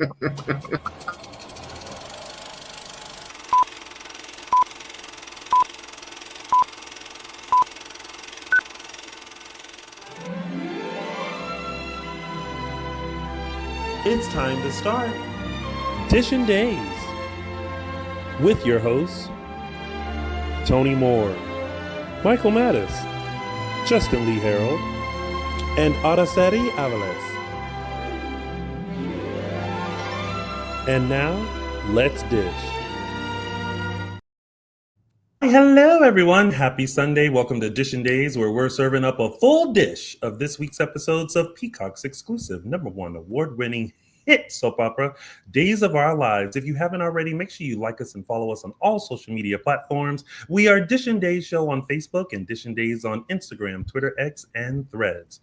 It's time to start Dishin Days with your hosts, Tony Moore, Michael Mattis, Justin Lee Hareld, and Araceli Aviles. And now, let's dish. Hello, everyone. Happy Sunday. Welcome to Dishin Days, where we're serving up a full dish of this week's episodes of Peacock's exclusive #1 award-winning hit soap opera, Days of Our Lives. If you haven't already, make sure you like us and follow us on all social media platforms. We are Dishin Days Show on Facebook and Dishin Days on Instagram, Twitter, X, and Threads.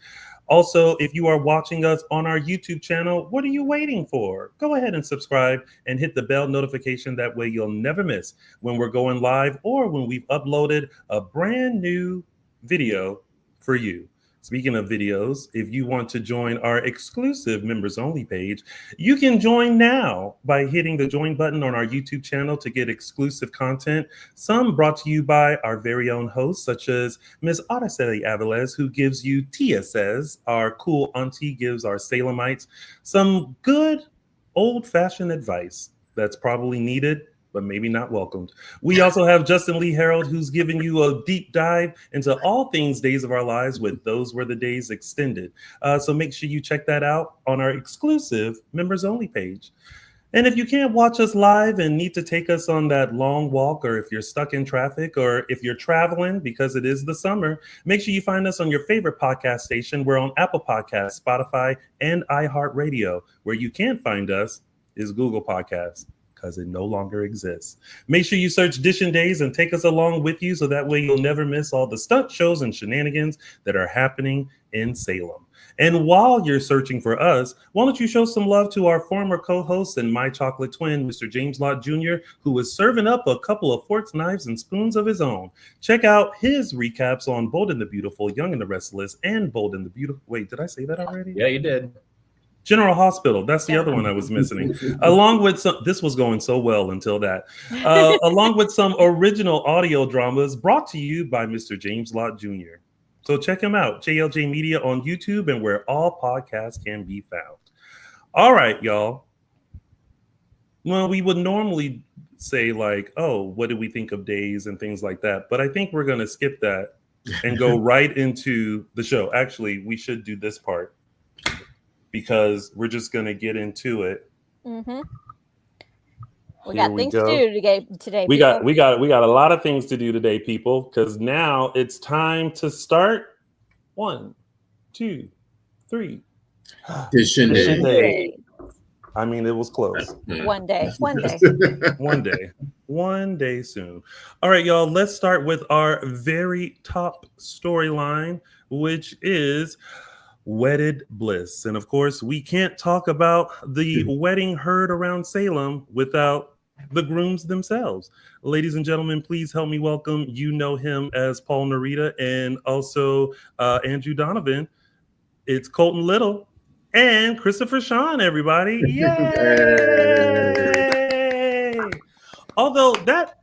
Also, if you are watching us on our YouTube channel, what are you waiting for? Go ahead and subscribe and hit the bell notification. That way you'll never miss when we're going live or when we've uploaded a brand new video for you. Speaking of videos, if you want to join our exclusive members only page, you can join now by hitting the join button on our YouTube channel to get exclusive content. Some brought to you by our very own hosts, such as Ms. Araceli Aviles, who gives you Tia Says. Our cool auntie gives our Salemites some good old-fashioned advice that's probably needed, but maybe not welcomed. We also have Justin Lee Hareld, who's giving you a deep dive into all things Days of Our Lives with Those Were the Days Extended. So make sure you check that out on our exclusive members only page. And if you can't watch us live and need to take us on that long walk, or if you're stuck in traffic, or if you're traveling because it is the summer, make sure you find us on your favorite podcast station. We're on Apple Podcasts, Spotify, and iHeartRadio. Where you can't find us is Google Podcasts, because it no longer exists. Make sure you search Dishin Days and take us along with you, so that way you'll never miss all the stunt shows and shenanigans that are happening in Salem. And while you're searching for us, why don't you show some love to our former co-host and my chocolate twin, Mr. James Lott Jr., who is serving up a couple of forks, knives, and spoons of his own. Check out his recaps on Bold and the Beautiful, Young and the Restless, and Bold and the Beautiful. Wait, did I say that already? Yeah, you did. General Hospital. That's the other one I was missing. Along with some, this was going so well until that. Along with some original audio dramas brought to you by Mr. James Lott Jr. So check him out, JLJ Media on YouTube and where all podcasts can be found. All right, y'all. Well, we would normally say like, oh, what did we think of Days and things like that? But I think we're going to skip that and go right into the show. Actually, we should do this part, because we're just going to get into it. Mm-hmm. We got things to do today. We got a lot of things to do today, people, because now it's time to start. 1, 2, 3. Dishin Days. I mean, it was close. One day soon. All right, y'all, let's start with our very top storyline, which is Wedded Bliss. And of course, we can't talk about the wedding heard around Salem without the grooms themselves. Ladies and gentlemen, please help me welcome, you know him as Paul Narita, and also Andrew Donovan. It's Colton Little and Christopher Sean, everybody. Yay! Although that,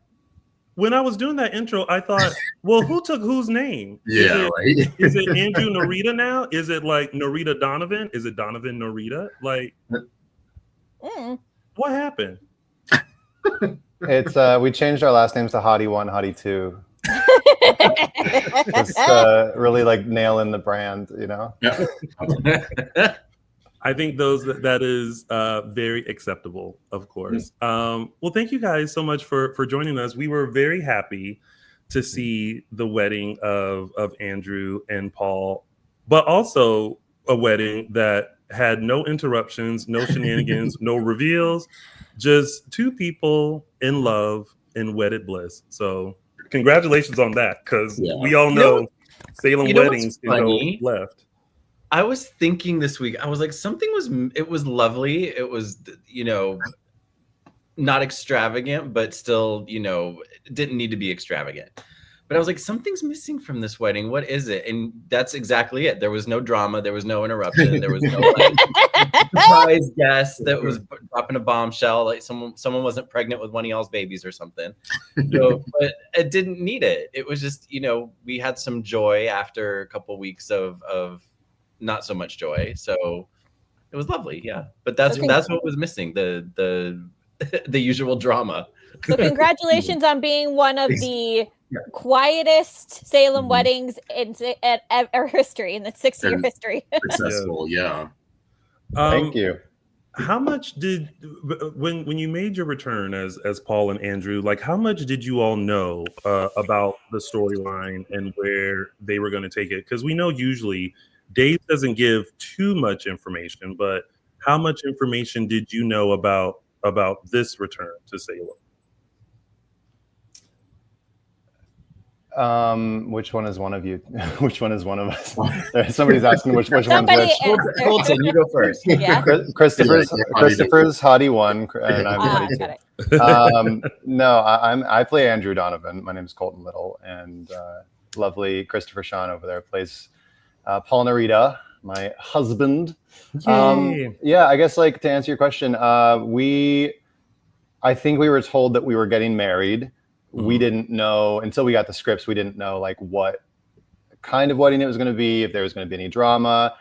when I was doing that intro, I thought, well, who took whose name? Yeah, is it Andrew Narita now? Is it like Narita Donovan? Is it Donovan Narita? Like, what happened? It's we changed our last names to Hottie 1, Hottie 2. Just really like nail in the brand, you know. Yeah. I think that is very acceptable, of course. Well, thank you guys so much for joining us. We were very happy to see the wedding of Andrew and Paul, but also a wedding that had no interruptions, no shenanigans, no reveals, just two people in love in wedded bliss. So congratulations on that, because we all know Salem weddings can go left. I was thinking this week, I was like, it was lovely. It was, not extravagant, but still, didn't need to be extravagant. But I was like, something's missing from this wedding. What is it? And that's exactly it. There was no drama. There was no interruption. There was no surprise guest that was dropping a bombshell, like someone wasn't pregnant with one of y'all's babies or something. So, but it didn't need it. It was just, we had some joy after a couple weeks of not so much joy. So it was lovely, yeah. But that's what was missing, the usual drama. So congratulations on being one of the quietest Salem weddings in our history, in the 6-year history. Successful, yeah. Thank you. How much did when you made your return as Paul and Andrew, like how much did you all know about the storyline and where they were going to take it? Because we know usually Dave doesn't give too much information, but how much information did you know about this return to Salem? Which one is one of you? Which one is one of us? Somebody's asking which one's which. Colton, you go first. Yeah. Christopher's Hottie 1, and I'm Hottie 2. No, I play Andrew Donovan. My name is Colton Little, and lovely Christopher Sean over there plays Paul Narita, my husband. Yeah, I guess like to answer your question, I think we were told that we were getting married. We didn't know until we got the scripts. We didn't know like what kind of wedding it was going to be, if there was going to be any drama.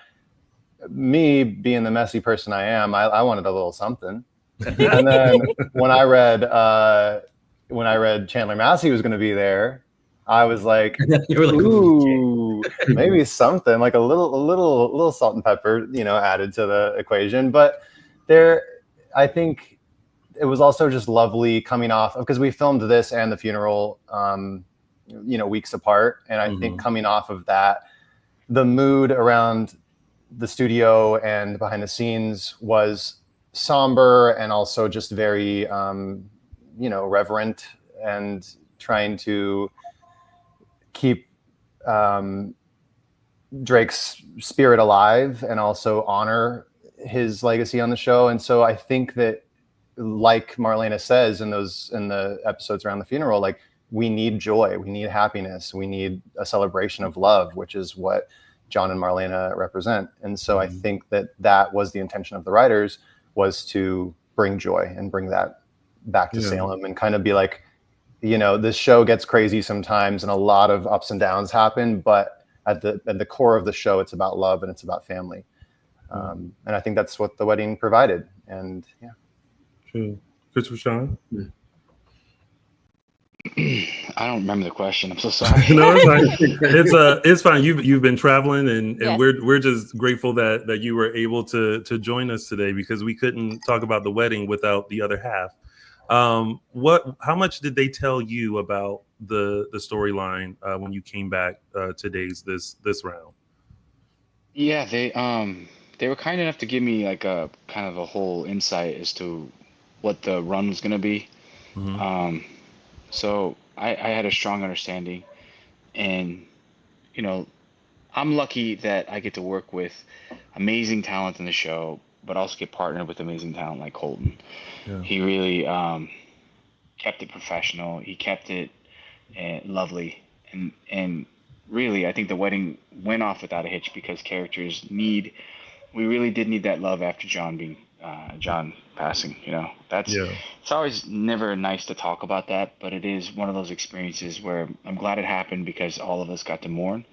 Me being the messy person I am, I wanted a little something. And then when I read Chandler Massey was going to be there, I was like, ooh, maybe something like a little salt and pepper, added to the equation. But I think it was also just lovely coming off because we filmed this and the funeral, weeks apart. And I think coming off of that, the mood around the studio and behind the scenes was somber and also just very, reverent and trying to keep Drake's spirit alive and also honor his legacy on the show. And so I think that, like Marlena says in the episodes around the funeral, like we need joy, we need happiness, we need a celebration of love, which is what John and Marlena represent. And so I think that was the intention of the writers, was to bring joy and bring that back to Salem and kind of be like, this show gets crazy sometimes and a lot of ups and downs happen, but at the core of the show, it's about love and it's about family. And I think that's what the wedding provided. And yeah. True. Christopher Sean? I don't remember the question. I'm so sorry. No, it's fine. It's fine. You've been traveling, and yes. we're just grateful that you were able to join us today, because we couldn't talk about the wedding without the other half. How much did they tell you about the storyline when you came back to Days this round? Yeah, they were kind enough to give me like a kind of a whole insight as to what the run was going to be. So I had a strong understanding, and I'm lucky that I get to work with amazing talent in the show, but also get partnered with amazing talent like Colton. Yeah. He really kept it professional. He kept it lovely, and really, I think the wedding went off without a hitch, because we really did need that love after John passing. It's always never nice to talk about that, but it is one of those experiences where I'm glad it happened, because all of us got to mourn.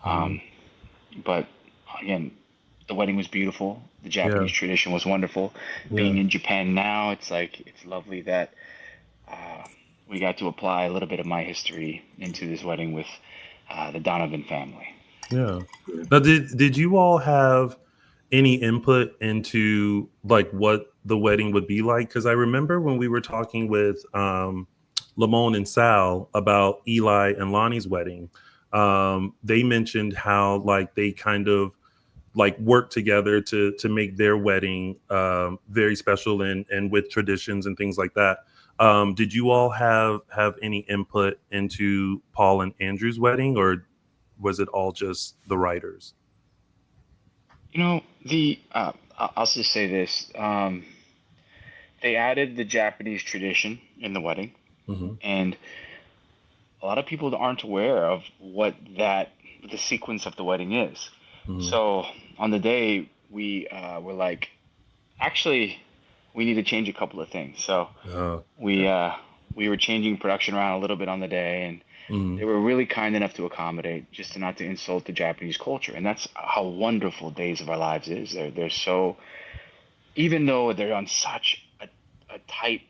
But again, the wedding was beautiful. The Japanese tradition was wonderful. Being in Japan now, it's lovely that we got to apply a little bit of my history into this wedding with the Donovan family. Yeah. Now, did you all have any input into like what the wedding would be like? Because I remember when we were talking with Lamone and Sal about Eli and Lonnie's wedding, they mentioned how like they kind of like worked together to make their wedding very special and with traditions and things like that. Did you all have any input into Paul and Andrew's wedding, or was it all just the writers? I'll just say this. They added the Japanese tradition in the wedding, and a lot of people aren't aware of what the sequence of the wedding is. So on the day, we were like, actually, we need to change a couple of things. So Oh. we were changing production around a little bit on the day, and they were really kind enough to accommodate, just to not to insult the Japanese culture. And that's how wonderful Days of Our Lives is. They're so, even though they're on such a tight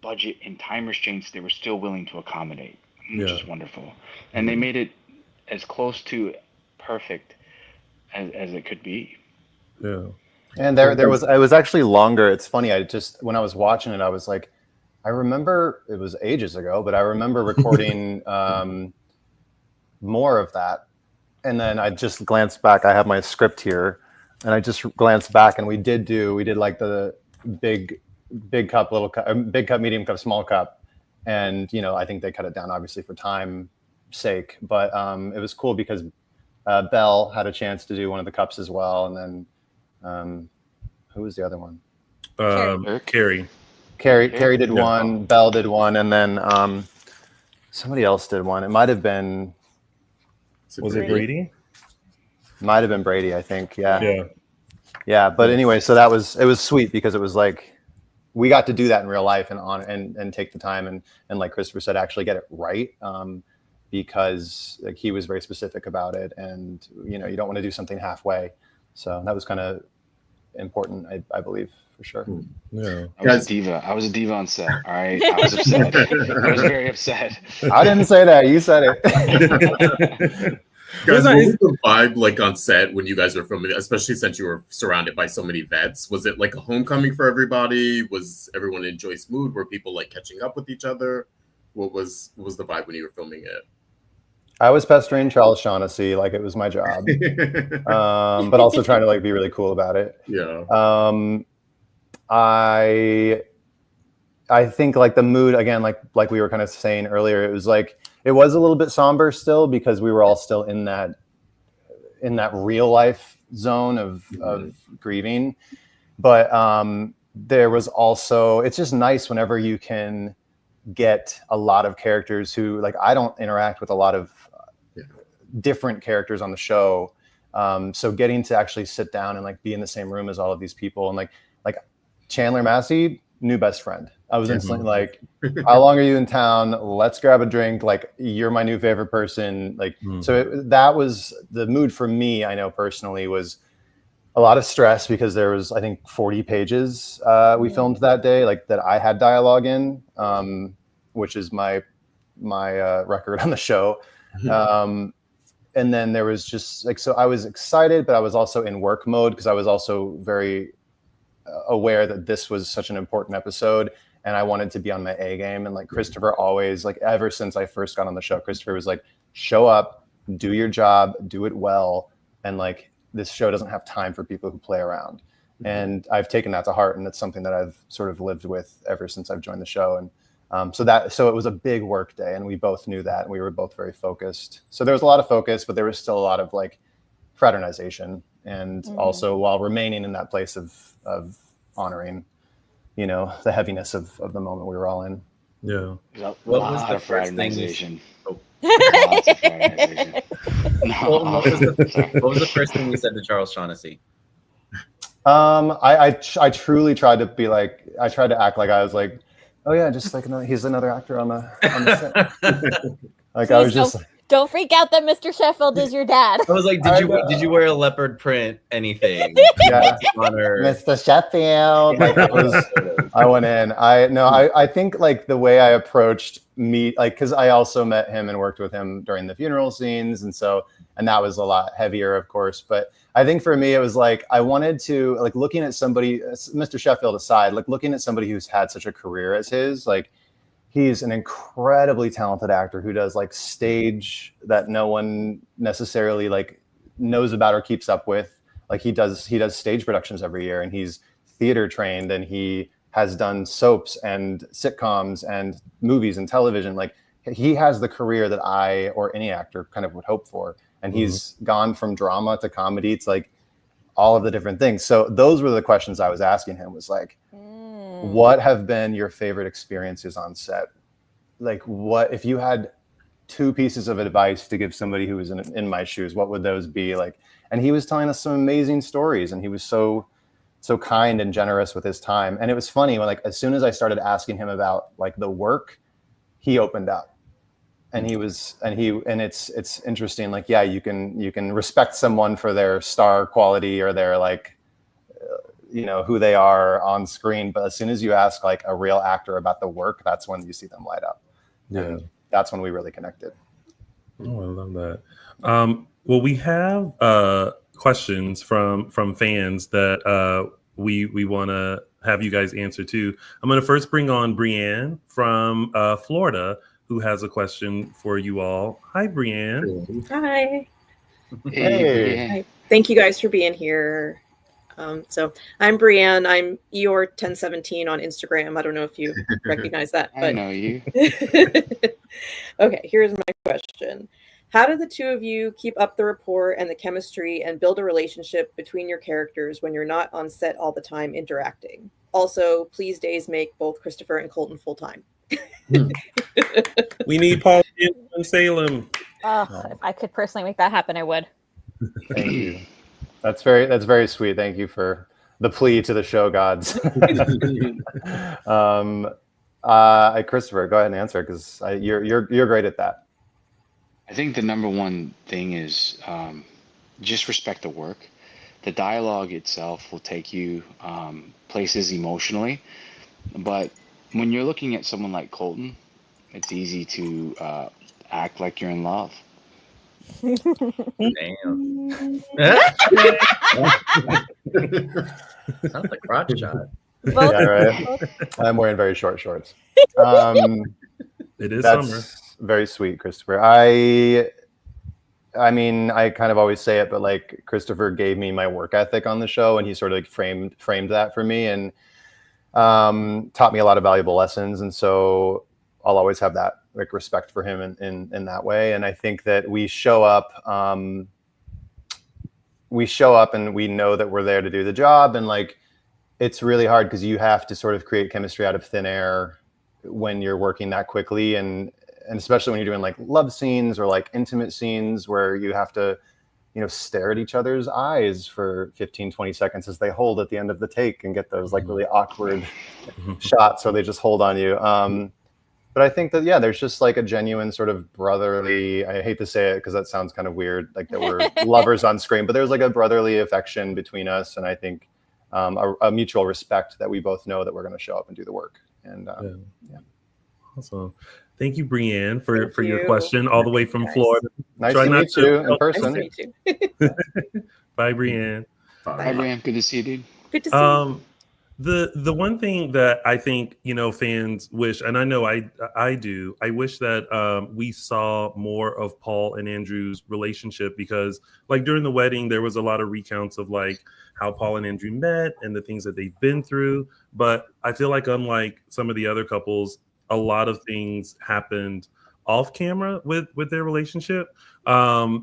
budget and time restraints, they were still willing to accommodate, which is wonderful. And they made it as close to perfect as it could be. Yeah. And there was, it was actually longer. It's funny. When I was watching it, I was like, I remember it was ages ago, but I remember recording more of that. And then I just glanced back. I have my script here, and I just glanced back, and we did like the big cup, little cup, big cup, medium cup, small cup. And, you know, I think they cut it down obviously for time sake, but it was cool because Belle had a chance to do one of the cups as well. And then who was the other one? Carrie. Carrie did one, Belle did one, and then somebody else did one. It might have been, was it Brady? Might have been Brady, I think. Yeah. But anyway, so it was sweet because it was like we got to do that in real life and take the time and like Christopher said, actually get it right, because like he was very specific about it, and you know, you don't want to do something halfway. So that was kind of important, I believe, for sure. Yeah. I was a diva on set. All right. I was upset. I was very upset. I didn't say that. You said it. Guys, what was the vibe like on set when you guys were filming, especially since you were surrounded by so many vets? Was it like a homecoming for everybody? Was everyone in joyous mood? Were people like catching up with each other? What was the vibe when you were filming it? I was pestering Charles Shaughnessy like it was my job, but also trying to like be really cool about it. Yeah. I think like the mood again, like we were kind of saying earlier, it was a little bit somber still because we were all still in that real life zone of grieving. But there was also, it's just nice whenever you can get a lot of characters who, like, I don't interact with a lot of different characters on the show. So getting to actually sit down and like be in the same room as all of these people, and like Chandler Massey, new best friend. I was instantly like, how long are you in town? Let's grab a drink. Like, you're my new favorite person. Like, so that was the mood for me. I know personally was a lot of stress because there was, I think, 40 pages we filmed that day, like that I had dialogue in, which is my record on the show. And then there was just like, so I was excited, but I was also in work mode because I was also very aware that this was such an important episode and I wanted to be on my A game. And like Christopher always, like ever since I first got on the show, Christopher was like, show up, do your job, do it well. And like, this show doesn't have time for people who play around. And I've taken that to heart. And it's something that I've sort of lived with ever since I've joined the show. And so it was a big work day, and we both knew that, and we were both very focused. So there was a lot of focus, but there was still a lot of like fraternization, and also while remaining in that place of honoring, you know, the heaviness of the moment we were all in. Yeah. What was the first thing? Lots of fraternization. What was the first thing you said to Charles Shaughnessy? I truly tried to be like, I tried to act like I was like, oh yeah, just like he's another actor on the set. Like, I was just don't freak out that Mr. Sheffield is your dad. I was like, did you wear a leopard print anything? Yeah. Mr. Sheffield. Like, I went in. I think like the way I approached because I also met him and worked with him during the funeral scenes, and that was a lot heavier, of course. But I think for me, it was like I wanted to, like, looking at somebody, Mr. Sheffield aside, like looking at somebody who's had such a career as his, like, he's an incredibly talented actor who does like stage that no one necessarily like knows about or keeps up with. Like he does stage productions every year, and he's theater trained, and he has done soaps and sitcoms and movies and television. Like, he has the career that I or any actor kind of would hope for. And he's gone from drama to comedy. It's like all of the different things. So those were the questions I was asking him, was like, what have been your favorite experiences on set? Like, what, if you had 2 pieces of advice to give somebody who was in my shoes, what would those be? Like, and he was telling us some amazing stories, and he was so so kind and generous with his time. And it was funny when, like, as soon as I started asking him about like the work, he opened up. And it's interesting. Like, yeah, you can respect someone for their star quality or their like, who they are on screen. But as soon as you ask like a real actor about the work, that's when you see them light up. Yeah. And that's when we really connected. Oh, I love that. Well, we have questions from fans that we want to have you guys answer too. I'm going to first bring on Brianne from Florida, who has a question for you all. Hi, Brianne. Hi. Hey. Hi. Thank you guys for being here. So I'm Brianne. I'm Eeyore1017 on Instagram. I don't know if you recognize that. But... I know you. Okay, here's my question. How do the two of you keep up the rapport and the chemistry and build a relationship between your characters when you're not on set all the time interacting? Also, please days make both Christopher and Colton full-time. We need Paul in Salem. If I could personally make that happen, I would. Thank you. That's very sweet. Thank you for the plea to the show gods. Christopher, go ahead and answer, because you're great at that. I think the number one thing is just respect the work. The dialogue itself will take you places emotionally, but when you're looking at someone like Colton, it's easy to act like you're in love. Damn. Sounds like crotch shot. Both, Yeah, right. I'm wearing very short shorts. It is That's summer. very sweet, Christopher. I mean, I kind of always say it, but like, Christopher gave me my work ethic on the show, and he sort of like framed that for me, and taught me a lot of valuable lessons. And so I'll always have that like respect for him in that way. And I think that we show up and we know that we're there to do the job. And like, it's really hard because you have to sort of create chemistry out of thin air when you're working that quickly. And especially when you're doing like love scenes or like intimate scenes where you have to, stare at each other's eyes for 15, 20 seconds as they hold at the end of the take and get those like really awkward shots where they just hold on you. But I think that, yeah, there's just like a genuine sort of brotherly, I hate to say it because that sounds kind of weird, like that we're lovers on screen, but there's like a brotherly affection between us. And I think a mutual respect that we both know that we're going to show up and do the work. And yeah. Awesome. Thank you, Brianne, for your you. question all the way from Nice. Florida. Nice Try to not meet to- you in person. Nice to meet you. Bye, Brianne. Hi, Brian. Good to see you, dude. Good to see you. The one thing that I think fans wish, and I know I do, I wish that we saw more of Paul and Andrew's relationship, because like during the wedding there was a lot of recounts of like how Paul and Andrew met and the things that they've been through, but I feel like unlike some of the other couples, a lot of things happened off camera with their relationship.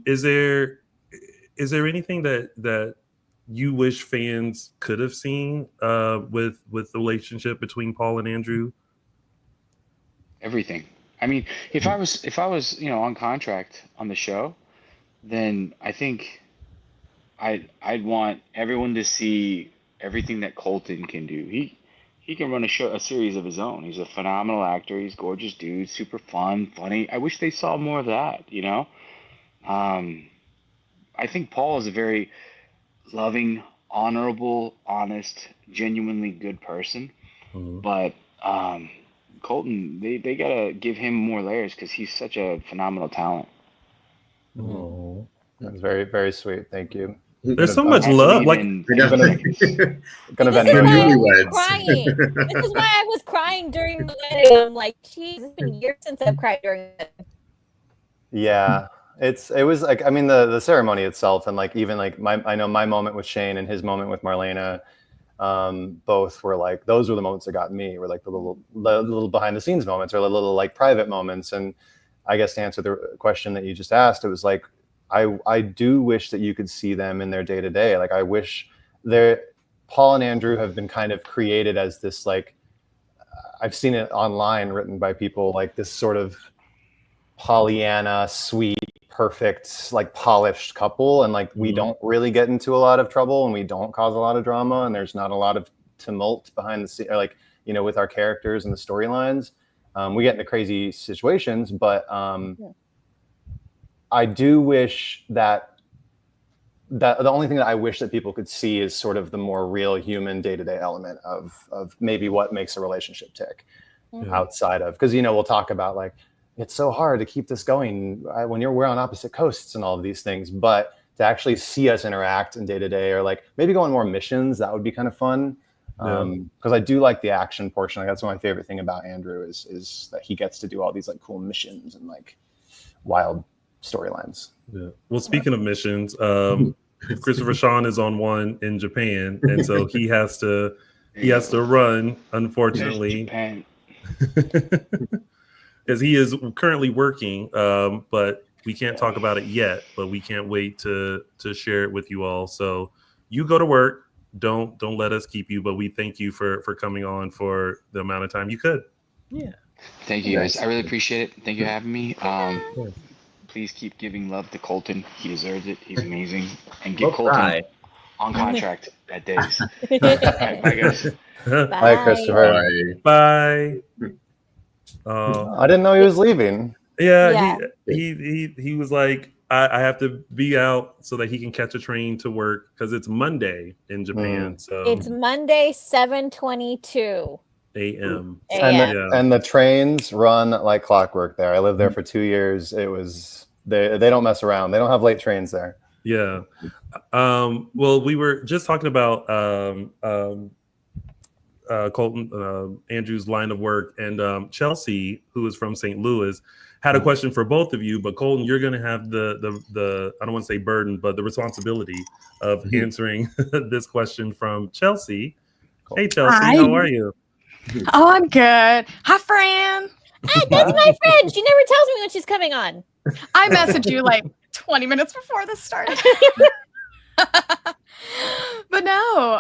Is there anything that you wish fans could have seen with the relationship between Paul and Andrew? Everything. I mean, if I was on contract on the show, then I think I'd want everyone to see everything that Colton can do. He can run a series of his own. He's a phenomenal actor. He's a gorgeous dude, super fun, funny. I wish they saw more of that. I think Paul is a very loving, honorable, honest, genuinely good person. Mm-hmm. But Colton, they gotta give him more layers because he's such a phenomenal talent. Oh. That's very, very sweet. Thank you. There's so much Hasn't love. Like, even- Gonna This vent is to why I you. was Newlyweds. crying. This is why I was crying during the wedding. I'm like, geez, it's been years since I've cried during the wedding. Yeah, it was like, I mean, the ceremony itself, and like even like I know my moment with Shane and his moment with Marlena, both were like, those were the moments that got me, were like the little behind the scenes moments, or the little like private moments. And I guess to answer the question that you just asked, it was like, I do wish that you could see them in their day to day. Like, I wish Paul and Andrew have been kind of created as this, like, I've seen it online written by people, like this sort of Pollyanna, sweet, perfect, like polished couple, and like we don't really get into a lot of trouble, and we don't cause a lot of drama, and there's not a lot of tumult behind the scene, or like, you know, with our characters and the storylines. We get into crazy situations, but I do wish that the only thing that I wish that people could see is sort of the more real human day-to-day element of maybe what makes a relationship tick outside of, because, you know, we'll talk about like, it's so hard to keep this going when we're on opposite coasts and all of these things, but to actually see us interact in day to day, or like maybe go on more missions, that would be kind of fun. Because I do like the action portion. Like, that's my favorite thing about Andrew is that he gets to do all these like cool missions and like wild storylines. Yeah. Well, speaking of missions, Christopher Sean is on one in Japan, and so he has to run, unfortunately. Japan. Because he is currently working, but we can't talk about it yet. But we can't wait to share it with you all. So you go to work. Don't let us keep you. But we thank you for coming on for the amount of time you could. Yeah. Thank you, guys. I really appreciate it. Thank you for having me. Please keep giving love to Colton. He deserves it. He's amazing. And get Colton on contract at Days. Bye, guys. Bye, Christopher. Bye. I didn't know he was leaving. Yeah. He was like, I have to be out so that he can catch a train to work, because it's Monday in Japan. So it's Monday, 7:22 a.m. And the trains run like clockwork there. I lived there for 2 years. It was they don't mess around. They don't have late trains there. Yeah. Well, we were just talking about Colton, Andrew's line of work, and Chelsea, who is from St. Louis, had a question for both of you. But Colton, you're going to have the I don't want to say burden, but the responsibility of answering this question from Chelsea. Hey, Chelsea, how are you? Oh, I'm good. Hi, Fran. Hey, that's my friend. She never tells me when she's coming on. I messaged you like 20 minutes before this started. But no,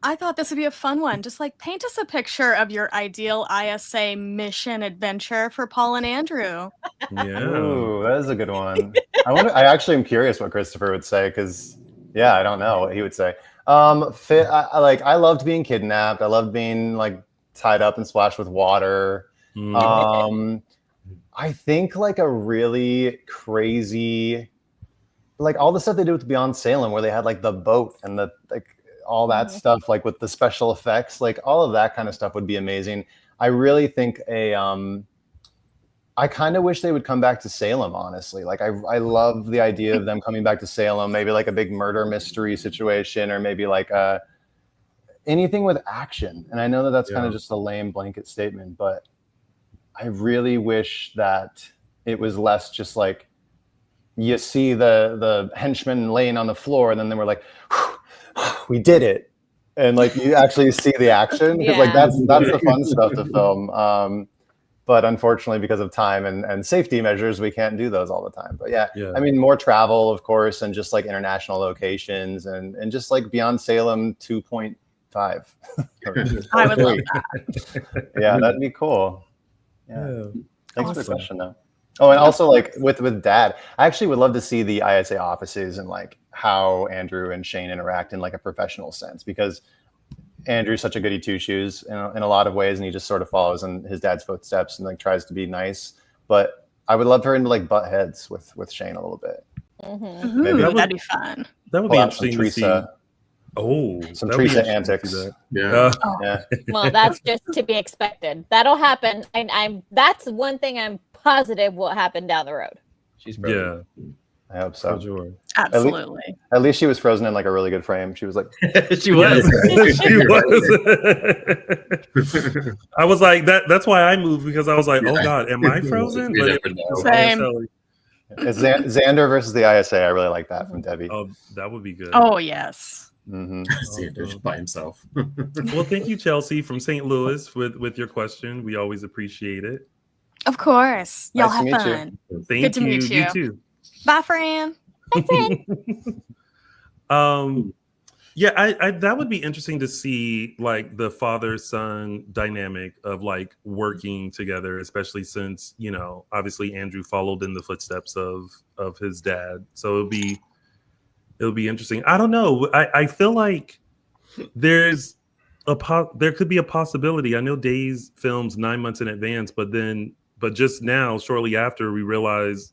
I thought this would be a fun one. Just like paint us a picture of your ideal ISA mission adventure for Paul and Andrew. Yeah. Ooh, that is a good one. I actually am curious what Christopher would say, because I don't know what he would say. I loved being kidnapped. I loved being like tied up and splashed with water. I think like a really crazy, like all the stuff they did with Beyond Salem, where they had like the boat and the like all that stuff, like with the special effects, like all of that kind of stuff would be amazing. I really think I kind of wish they would come back to Salem, honestly. Like I love the idea of them coming back to Salem, maybe like a big murder mystery situation, or maybe like anything with action. And I know that that's kind of just a lame blanket statement, but I really wish that it was less just like, you see the henchmen laying on the floor, and then they were like, we did it. And like, you actually see the action. Because like, that's the fun stuff to film. But unfortunately, because of time and safety measures, we can't do those all the time. But yeah, I mean, more travel, of course, and just like international locations and just like Beyond Salem 2.5. I would love that. Yeah, that'd be cool. Yeah. Thanks for the question, though. Oh, and also like with Dad, I actually would love to see the ISA offices and like how Andrew and Shane interact in like a professional sense, because Andrew's such a goody two shoes in a lot of ways, and he just sort of follows in his dad's footsteps and like tries to be nice. But I would love for him to like butt heads with Shane a little bit. Maybe that'd be fun. That would be interesting to see. Some Teresa antics. Yeah. Well, that's just to be expected. That'll happen, and that's one thing I'm positive will happen down the road. She's brilliant. I hope so. Sure. Absolutely. At least she was frozen in like a really good frame. She was like, she was. She was. I was like that's why I moved, because I was like, oh God, am I frozen? Same. Xander versus the ISA. I really like that from Debbie. Oh, that would be good. Oh yes. Xander by himself. Well, thank you, Chelsea from St. Louis, with your question. We always appreciate it. Of course. Y'all Nice to have meet fun. Thank Good to you. meet you. You too. Bye, Fran. Bye, friend. Yeah, I that would be interesting to see, like, the father-son dynamic of like working together, especially since, you know, obviously Andrew followed in the footsteps of his dad. So it'll be interesting. I don't know. I feel like there's there could be a possibility. I know Days films 9 months in advance, but just now, shortly after, we realized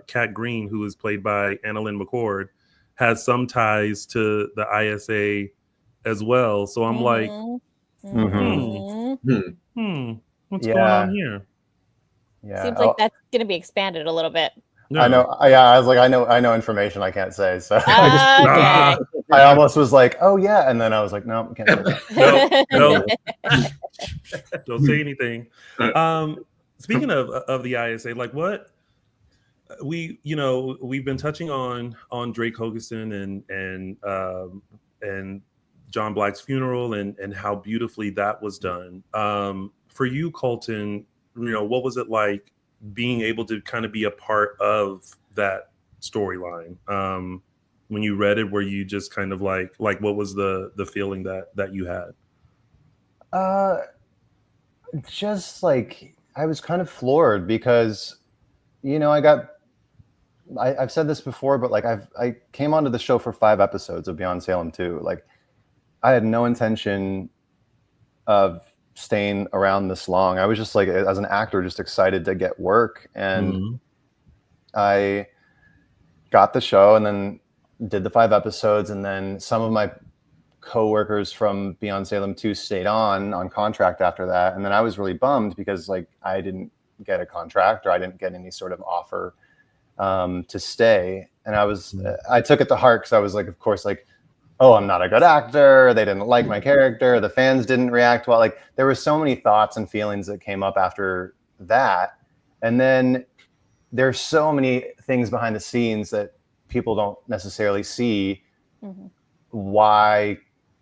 Kat Green, who is played by Annalyn McCord, has some ties to the ISA as well. So I'm like, what's going on here? Yeah. Seems like that's going to be expanded a little bit. No. I know. Yeah, I was like, I know information I can't say. So Okay. I almost was like, oh yeah, and then I was like, no, can't say that. No. Don't say anything. Speaking of the ISA, like what we've been touching on Drake Hogerson and John Black's funeral and how beautifully that was done. For you, Colton, what was it like being able to kind of be a part of that storyline? When you read it, were you just kind of like what was the feeling that you had? Just like I was kind of floored because, I've said this before, but like I came onto the show for 5 episodes of Beyond Salem 2. Like I had no intention of staying around this long. I was just like, as an actor, just excited to get work. And I got the show and then did the 5 episodes. And then some of my co-workers from Beyond Salem 2 stayed on contract after that. And then I was really bummed because like I didn't get a contract or I didn't get any sort of offer to stay. And I took it to heart because I was like, of course, like, oh, I'm not a good actor. They didn't like my character. The fans didn't react well. Like there were so many thoughts and feelings that came up after that. And then there's so many things behind the scenes that people don't necessarily see why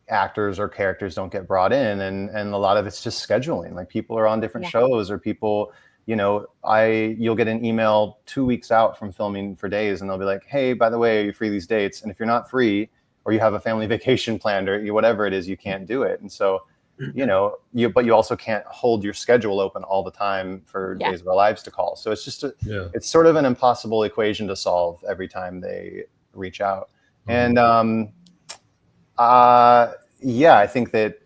actors or characters don't get brought in. And a lot of it's just scheduling. Like people are on different shows or people, you'll get an email 2 weeks out from filming for Days and they'll be like, hey, by the way, are you free these dates? And if you're not free or you have a family vacation planned or whatever it is, you can't do it. And so, but you also can't hold your schedule open all the time for Days of Our Lives to call. So it's just, it's sort of an impossible equation to solve every time they reach out. And I think that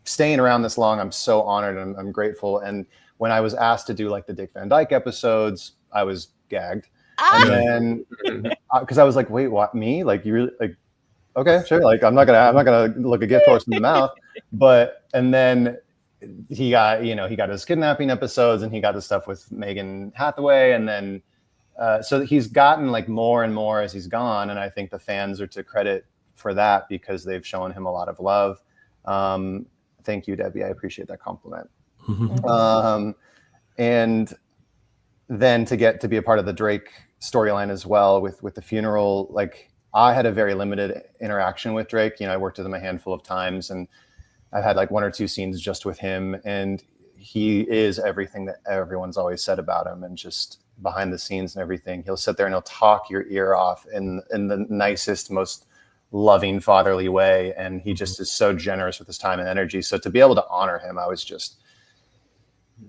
staying around this long, I'm so honored and I'm grateful. And when I was asked to do like the Dick Van Dyke episodes, I was gagged. And then, because I was like, wait, what, me? Like, you really, like, okay, sure. Like, I'm not gonna look a gift horse in the mouth. And then he got his kidnapping episodes and he got the stuff with Megan Hathaway. And then, so he's gotten like more and more as he's gone. And I think the fans are to credit for that because they've shown him a lot of love. Thank you, Debbie. I appreciate that compliment. And then to get to be a part of the Drake storyline as well with the funeral, like I had a very limited interaction with Drake. I worked with him a handful of times and I've had like 1 or 2 scenes just with him. And he is everything that everyone's always said about him and just behind the scenes and everything. He'll sit there and he'll talk your ear off in the nicest, most loving fatherly way. And he just is so generous with his time and energy. So to be able to honor him, I was just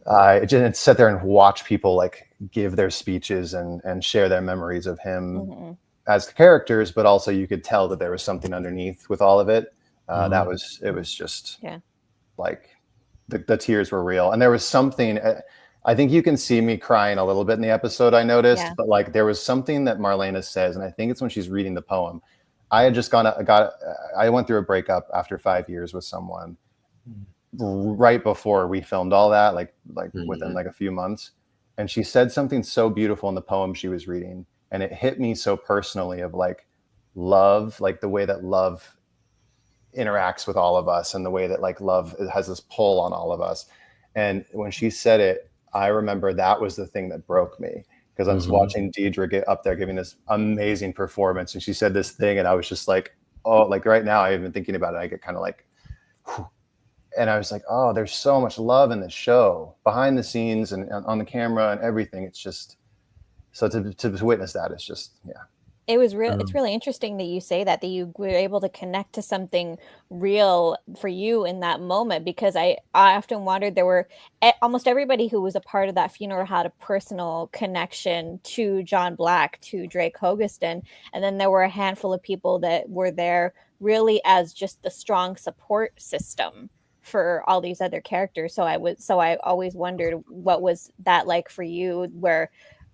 sit there and watch people like give their speeches and share their memories of him as the characters, but also you could tell that there was something underneath with all of it. It was just like the tears were real. And there was something, I think you can see me crying a little bit in the episode, I noticed, but like there was something that Marlena says, and I think it's when she's reading the poem. I had just I went through a breakup after 5 years with someone right before we filmed all that, like within like a few months. And she said something so beautiful in the poem she was reading. And it hit me so personally of like love, like the way that love interacts with all of us and the way that like love has this pull on all of us. And when she said it, I remember that was the thing that broke me because I was watching Deidre get up there giving this amazing performance. And she said this thing and I was just like, oh, like right now I've been thinking about it. I get kind of like, whew. And I was like, oh, there's so much love in this show behind the scenes and on the camera and everything. It's just, so to witness that, it's just, It was real. It's really interesting that you say that you were able to connect to something real for you in that moment, because I often wondered, there were almost everybody who was a part of that funeral had a personal connection to John Black, to Drake Hogestyn, and then there were a handful of people that were there really as just the strong support system for all these other characters. So I always wondered, what was that like for you? Where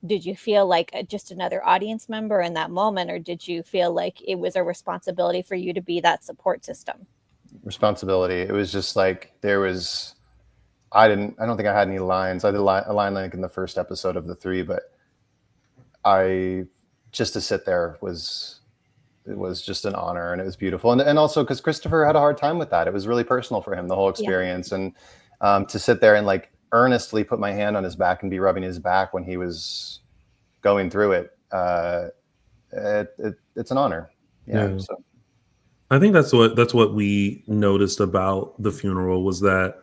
did you feel like just another audience member in that moment, or did you feel like it was a responsibility for you to be that support system? Responsibility. It was just like I don't think I had any lines. I did a line like in the first episode of the 3, but just to sit there was just an honor, and it was beautiful. And also because Christopher had a hard time with that. It was really personal for him, the whole experience. Yeah. And to sit there and like earnestly put my hand on his back and be rubbing his back when he was going through it, it's an honor. Yeah. So I think that's what we noticed about the funeral was that,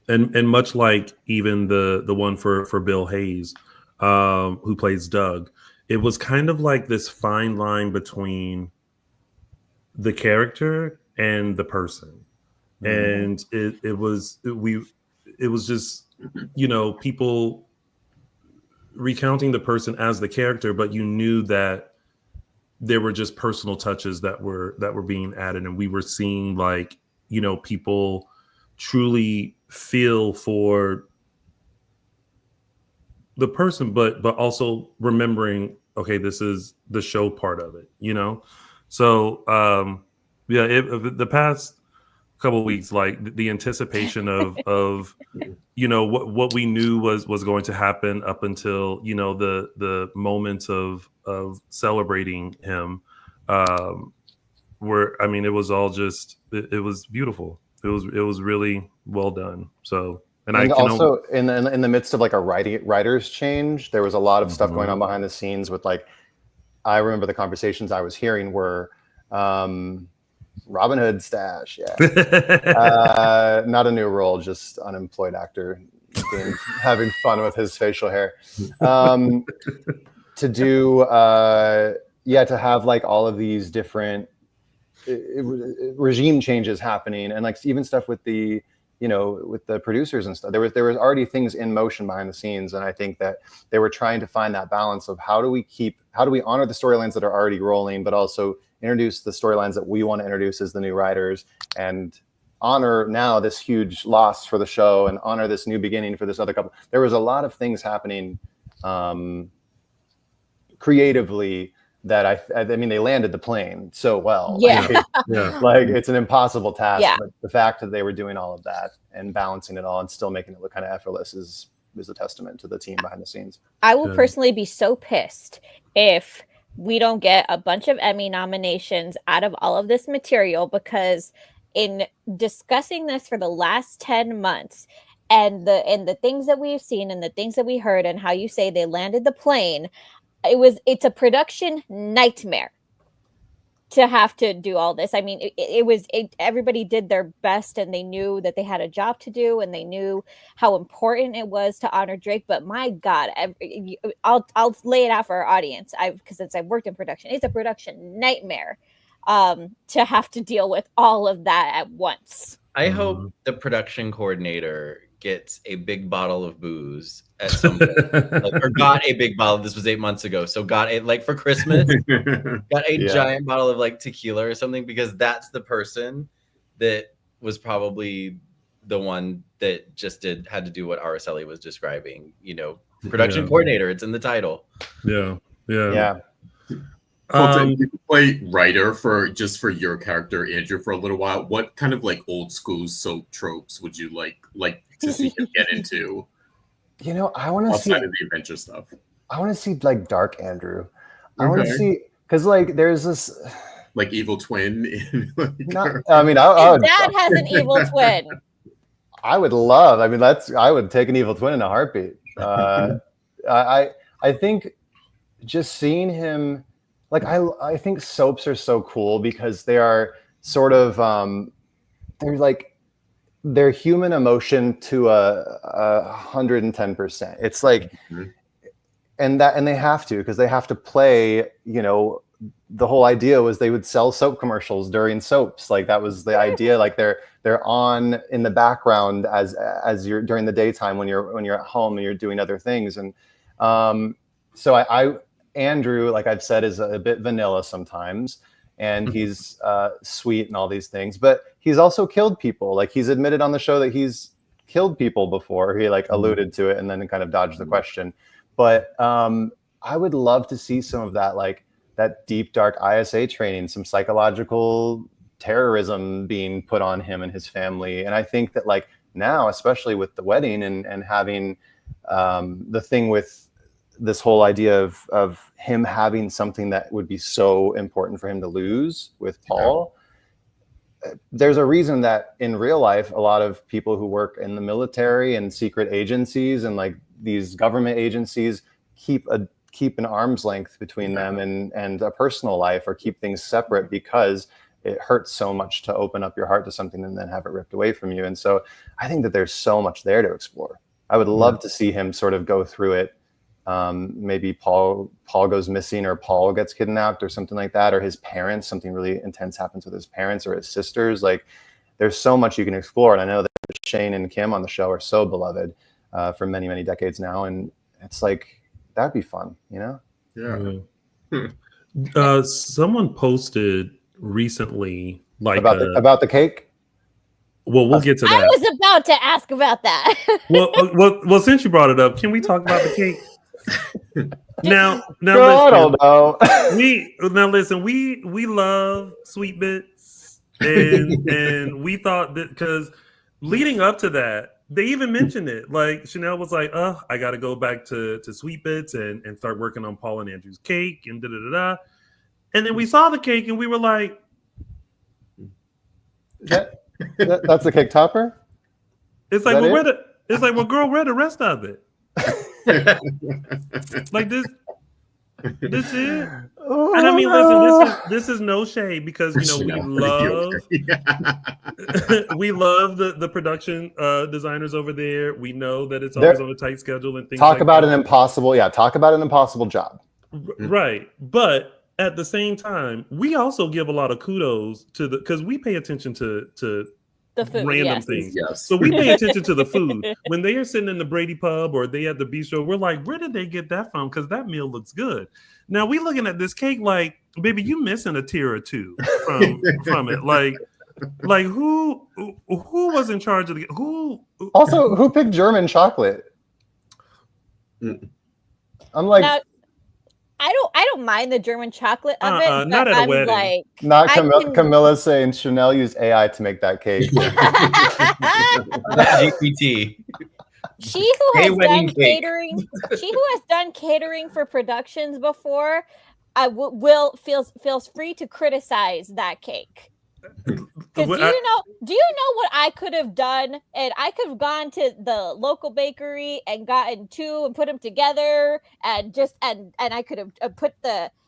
and much like even the one for Bill Hayes, who plays Doug, it was kind of like this fine line between the character and the person. And it was just, people recounting the person as the character, but you knew that there were just personal touches that were being added, and we were seeing like, people truly feel for the person, but also remembering, okay, this is the show part of it, So the past couple of weeks, like the anticipation of what we knew was going to happen up until the moments of celebrating him, it was all just it was beautiful. It was really well done. So and I also in the midst of like a writer's change, there was a lot of stuff going on behind the scenes with like, I remember the conversations I was hearing were Robin Hood stash, not a new role, just unemployed actor having fun with his facial hair. To do, to have like all of these different regime changes happening, and like even stuff with the with the producers and stuff. There was already things in motion behind the scenes, and I think that they were trying to find that balance of how do we honor the storylines that are already rolling, but also introduce the storylines that we want to introduce as the new writers, and honor now this huge loss for the show, and honor this new beginning for this other couple. There was a lot of things happening creatively that I mean, they landed the plane so well. Yeah. Like it's an impossible task, but the fact that they were doing all of that and balancing it all and still making it look kind of effortless is a testament to the team behind the scenes. I will personally be so pissed if we don't get a bunch of Emmy nominations out of all of this material, because in discussing this for the last 10 months and the things that we've seen and the things that we heard and how you say they landed the plane, it's a production nightmare to have to do all this. I mean, everybody did their best, and they knew that they had a job to do, and they knew how important it was to honor Drake. But my God, I'll lay it out for our audience. Because since I've worked in production, it's a production nightmare to have to deal with all of that at once. I hope the production coordinator gets a big bottle of booze at some point, or got a big bottle. This was 8 months ago, so got it like for Christmas. Got a giant bottle of like tequila or something, because that's the person that was probably the one that just had to do what Araceli was describing. Production coordinator. It's in the title. Yeah. Colton, you could play writer for your character, Andrew, for a little while. What kind of like old school soap tropes would you like to see him get into? I want to see outside of the adventure stuff. I want to see like Dark Andrew. I want to see, because like there's this like evil twin. Dad has an evil twin. I would love. I mean, I would take an evil twin in a heartbeat. I think just seeing him. Like I think soaps are so cool because they are sort of they're human emotion to 110%. It's like, and they have to, because they have to play the whole idea was they would sell soap commercials during soaps. Like that was the idea. Like they're on in the background as you're during the daytime when you're at home and you're doing other things. And so I Andrew, like I've said, is a bit vanilla sometimes, and he's sweet and all these things, but he's also killed people. Like he's admitted on the show that he's killed people before. He like alluded to it and then kind of dodged the question. But I would love to see some of that, like that deep, dark ISA training, some psychological terrorism being put on him and his family. And I think that like now, especially with the wedding and having the thing with this whole idea of him having something that would be so important for him to lose with Paul, there's a reason that in real life, a lot of people who work in the military and secret agencies and like these government agencies keep an arm's length between them and a personal life, or keep things separate because it hurts so much to open up your heart to something and then have it ripped away from you. And so I think that there's so much there to explore. I would love to see him sort of go through it. Maybe Paul goes missing, or Paul gets kidnapped or something like that, or his parents, something really intense happens with his parents or his sisters. Like there's so much you can explore. And I know that Shane and Kim on the show are so beloved for many, many decades now. And it's like, that'd be fun, you know? Yeah. Someone posted recently like about the cake. Well, we'll get to that. I was about to ask about that. well, since you brought it up, can we talk about the cake? Now, I don't know. Listen, we love sweet bits, and we thought that because leading up to that, they even mentioned it. Like Chanel was like, I got to go back to sweet bits and start working on Paul and Andrew's cake and da. And then we saw the cake and we were like, that's the cake topper. It's like, well, girl, where the rest of it? Like this is it. And I mean, listen, this is no shade, because we love we love the production designers over there. We know that it's always on a tight schedule and things. Talk about an impossible job. Right, but at the same time, we also give a lot of kudos to because we pay attention to the food, random things. Yes. So we pay attention to the food. When they are sitting in the Brady Pub or they at the bistro, we're like, where did they get that from? Because that meal looks good. Now we looking at this cake like, baby, you missing a tier or two from it. Like who was in charge of who picked German chocolate? I'm like, now, I don't mind the German chocolate of it. But not at a wedding. Like, not Camilla saying Chanel used AI to make that cake. GPT. She who has done catering. She who has done catering for productions before, feels free to criticize that cake. Because do you know what I could have done? And I could have gone to the local bakery and gotten two and put them together, and I could have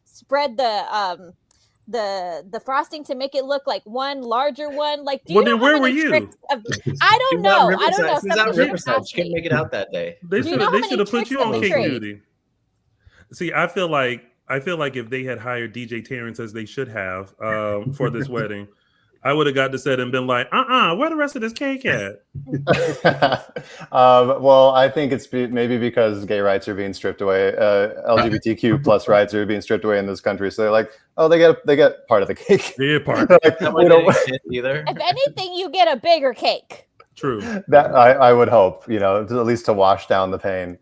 spread the frosting to make it look like one larger one. Like, do you know where were you? I don't know. I don't know. She's at Riverside. She couldn't make it out that day. They should have put you on cake duty. See, I feel like if they had hired DJ Terrence, as they should have, for this wedding, I would have got to set and been like, where the rest of this cake at? Well, I think it's maybe because gay rights are being stripped away, LGBTQ plus rights are being stripped away in this country. So they're like, oh, they get part of the cake. Yeah, part. Like, either. If anything, you get a bigger cake. True. That I would hope, at least to wash down the pain.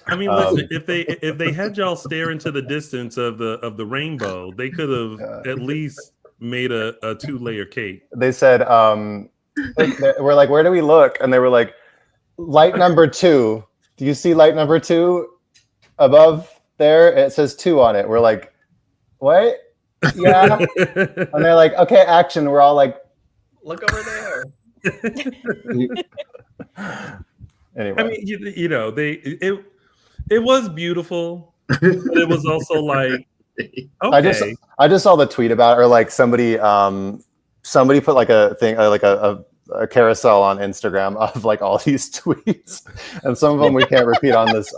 I mean, listen, if they had y'all stare into the distance of the rainbow, they could have at least made a 2-layer cake. They said, we're like, where do we look? And they were like, light number 2. Do you see light number 2 above there? It says 2 on it. We're like, what? Yeah. And they're like, okay, action. We're all like, look over there. Anyway, I mean, it was beautiful, but it was also like, okay. I just saw the tweet about it, or like somebody put like a thing, like a carousel on Instagram of like all these tweets, and some of them we can't repeat on this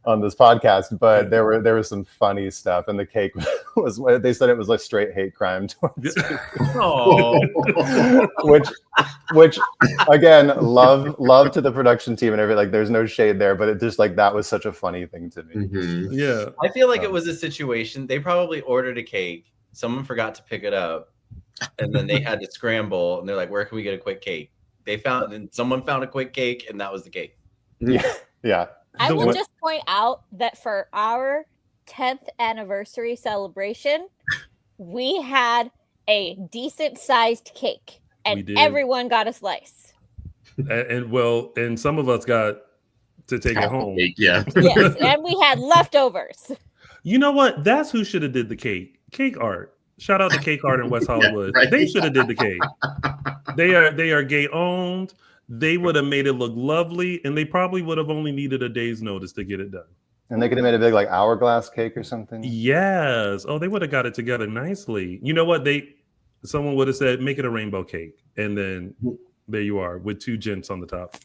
on this podcast, but there was some funny stuff, and the cake was, they said it was a straight hate crime towards me. which again, love to the production team and everything. Like, there's no shade there, but it just, like, that was such a funny thing to me. Mhm. Yeah. I feel like it was a situation. They probably ordered a cake. Someone forgot to pick it up, and then they had to scramble. And they're like, "Where can we get a quick cake?" Someone found a quick cake, and that was the cake. Yeah. I will just point out that for our 10th anniversary celebration, we had a decent sized cake, and everyone got a slice. And some of us got to take it home. Yeah. Yes, and we had leftovers. You know what? That's who should have did the cake. Cake art. Shout out to Cake Art in West Hollywood. Right. They should have did the cake. They are gay owned. They would have made it look lovely, and they probably would have only needed a day's notice to get it done. And they could have made a big, like, hourglass cake or something. Yes. Oh, they would have got it together nicely. You know what? Someone would have said, make it a rainbow cake. And then there you are with 2 gents on the top.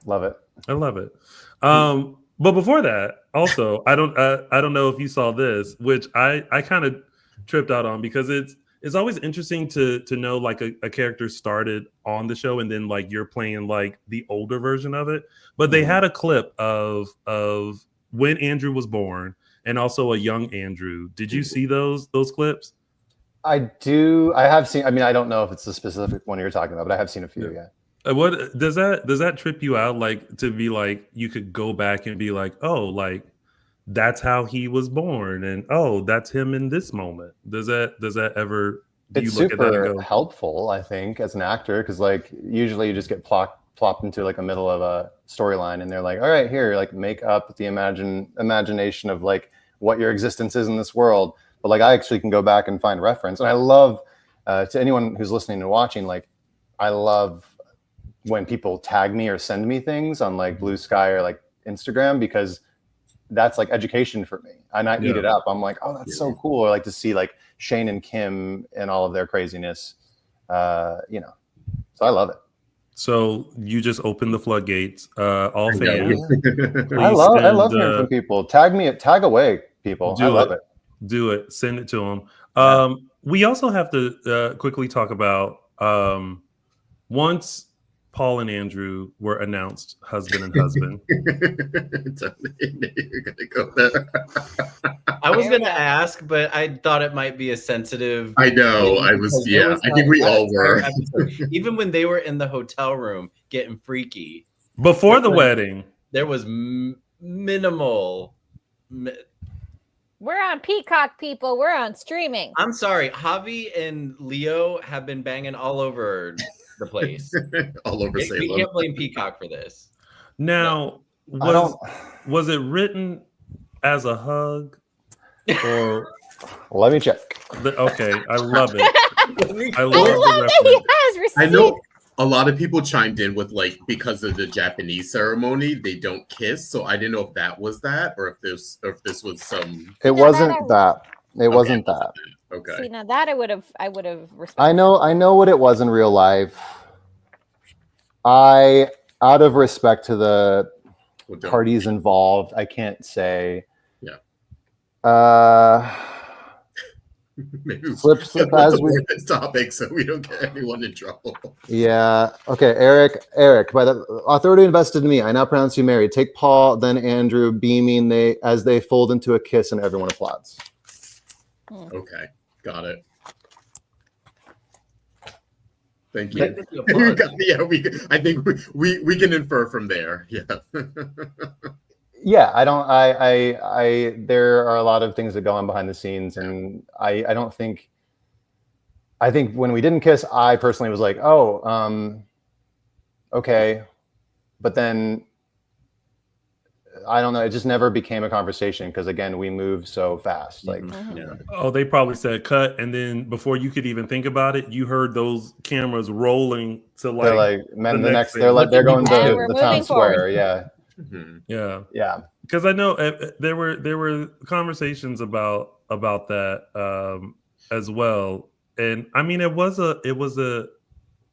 Love it. I love it. But before that, also, I don't know if you saw this, which I kind of tripped out on, because it's always interesting to know, like, a character started on the show and then, like, you're playing, like, the older version of it. But they had a clip of when Andrew was born and also a young Andrew. Did you see those clips? I do. I have seen. I mean, I don't know if it's the specific one you're talking about, but I have seen a few. Yeah. What does that trip you out, like, to be like, you could go back and be like, oh, like, that's how he was born, and oh, that's him in this moment. Does that ever? It's super helpful, I think, as an actor, because, like, usually you just get plopped into, like, a middle of a storyline, and they're like, all right, here, like, make up the imagination of, like, what your existence is in this world. But, like, I actually can go back and find reference, and I love to anyone who's listening and watching, like, I love when people tag me or send me things on, like, Blue Sky or, like, Instagram, because that's, like, education for me, and I eat it up. I'm like, oh, that's so cool. I like to see, like, Shane and Kim and all of their craziness, so I love it. So you just opened the floodgates. All fans, I love hearing from people. Tag away, people. I love it. Do it. Send it to them. We also have to quickly talk about once Paul and Andrew were announced husband and husband. You're gonna go there. I was gonna ask, but I thought it might be a sensitive. I know. I think we all were. Even when they were in the hotel room getting freaky before the wedding, there was minimal. We're on Peacock, people. We're on streaming. I'm sorry, Javi and Leo have been banging all over the place. All over Salem. We can't blame Peacock for this. Now, was it written as a hug, or? Let me check. Okay, I love it. I love that he has receipts. I know a lot of people chimed in with, like, because of the Japanese ceremony, they don't kiss. So I didn't know if that was that, or if this was some. It wasn't that. It wasn't that. Okay. See, now that I would have respected. I know what it was in real life. Out of respect to the parties involved, I can't say. Yeah. Maybe slip as we this topic, so we don't get anyone in trouble. Yeah. Okay, Eric. By the authority invested in me, I now pronounce you married. Take Paul, then Andrew, beaming as they fold into a kiss, and everyone applauds. Okay, got it. Thank you. I think we can infer from there. Yeah. Yeah, there are a lot of things that go on behind the scenes, and I think when we didn't kiss, I personally was like, oh, okay. But then I don't know, it just never became a conversation, because again, we moved so fast. Like, oh, they probably said cut, and then before you could even think about it, you heard those cameras rolling to, like, they're going to the town square. Yeah. Mm-hmm. Yeah. Because I know there were conversations about that as well, and I mean, it was a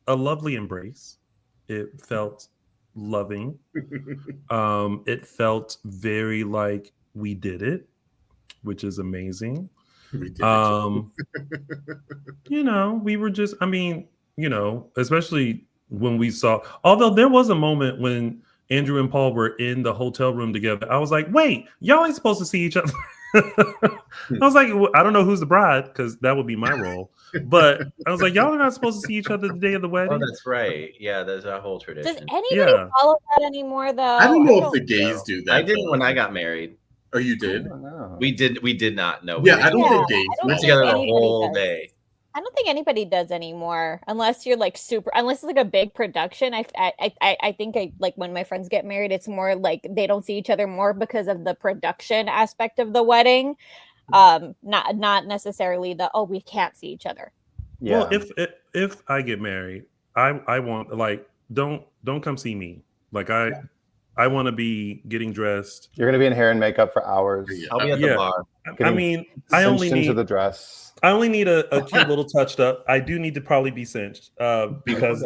lovely embrace. It felt loving. It felt very like we did it, which is amazing. We did You know, we were just, I mean, you know, especially when we saw, although there was a moment when Andrew and Paul were in the hotel room together, I was like, wait, y'all ain't supposed to see each other. I was like, well, I don't know who's the bride, because that would be my role. But I was like, y'all are not supposed to see each other the day of the wedding. Oh, that's right. Yeah, there's a whole tradition. Does anybody Yeah. follow that anymore, though? I don't know if the gays do that. I didn't though. when I got married. Oh, you did? I don't know. We did not know. Yeah, I don't think Yeah, gays I do don't We were think together the anybody whole does. day. I don't think anybody does anymore, unless you're like unless it's like a big production. I think like when my friends get married, it's more like they don't see each other more because of the production aspect of the wedding, not necessarily we can't see each other. Yeah. Well, if I get married, I want, like, don't come see me. Like, I want to be getting dressed. You're gonna be in hair and makeup for hours. I'll be at the bar. I mean, I only Cinched into need the dress. I only need a cute little touched up. I do need to probably be cinched because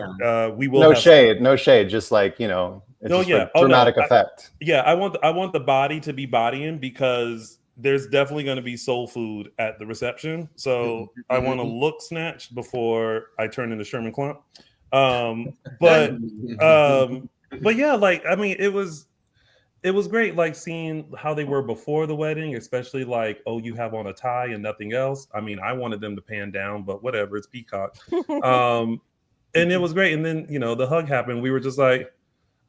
we will. No have shade, no shade. Just like, you know, it's No, just yeah. like Oh, no. dramatic effect. Yeah, I want the body to be bodying, because there's definitely going to be soul food at the reception. So I want to look snatched before I turn into Sherman Clump. But yeah, like, I mean, it was great, like, seeing how they were before the wedding, especially like, oh, you have on a tie and nothing else. I mean, I wanted them to pan down, but whatever, it's Peacock. And it was great. And then, you know, the hug happened. We were just like,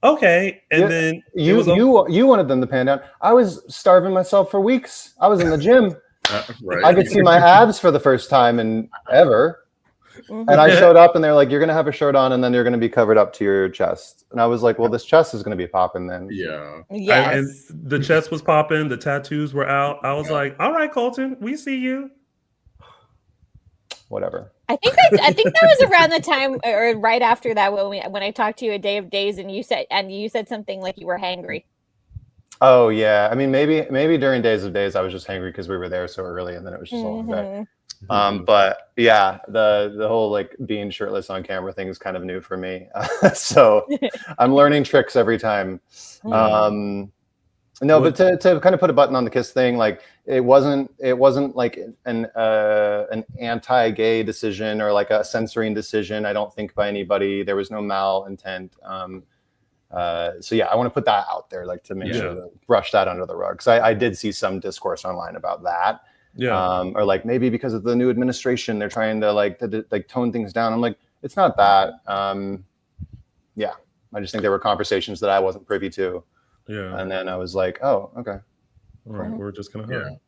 okay. And Yeah, then you wanted them to pan down. I was starving myself for weeks. I was in the gym. Right. I could see my abs for the first time in ever. Mhm. And I showed up and they're like, you're going to have a shirt on and then you're going to be covered up to your chest. And I was like, well, this chest is going to be popping then. Yeah. Yes. and the chest was popping, the tattoos were out. I was like, all right, Colton, we see you. Whatever. I think that was around the time or right after that when I talked to you a day of days and you said something like you were hangry. Oh yeah. I mean, maybe during days of days, I was just hangry because we were there so early and then it was just a long day. But yeah, the whole like being shirtless on camera thing is kind of new for me. So I'm learning tricks every time. No, but to kind of put a button on the kiss thing, like it wasn't like an anti-gay decision or like a censoring decision. I don't think by anybody. There was no malintent. So yeah, I want to put that out there, like to make sure to brush that under the rug, because I did see some discourse online about that. Yeah. Or like maybe because of the new administration, they're trying to like tone things down. I'm like, it's not that. Yeah, I just think there were conversations that I wasn't privy to. Yeah. And then I was like, oh, okay. All right, we're just gonna hug.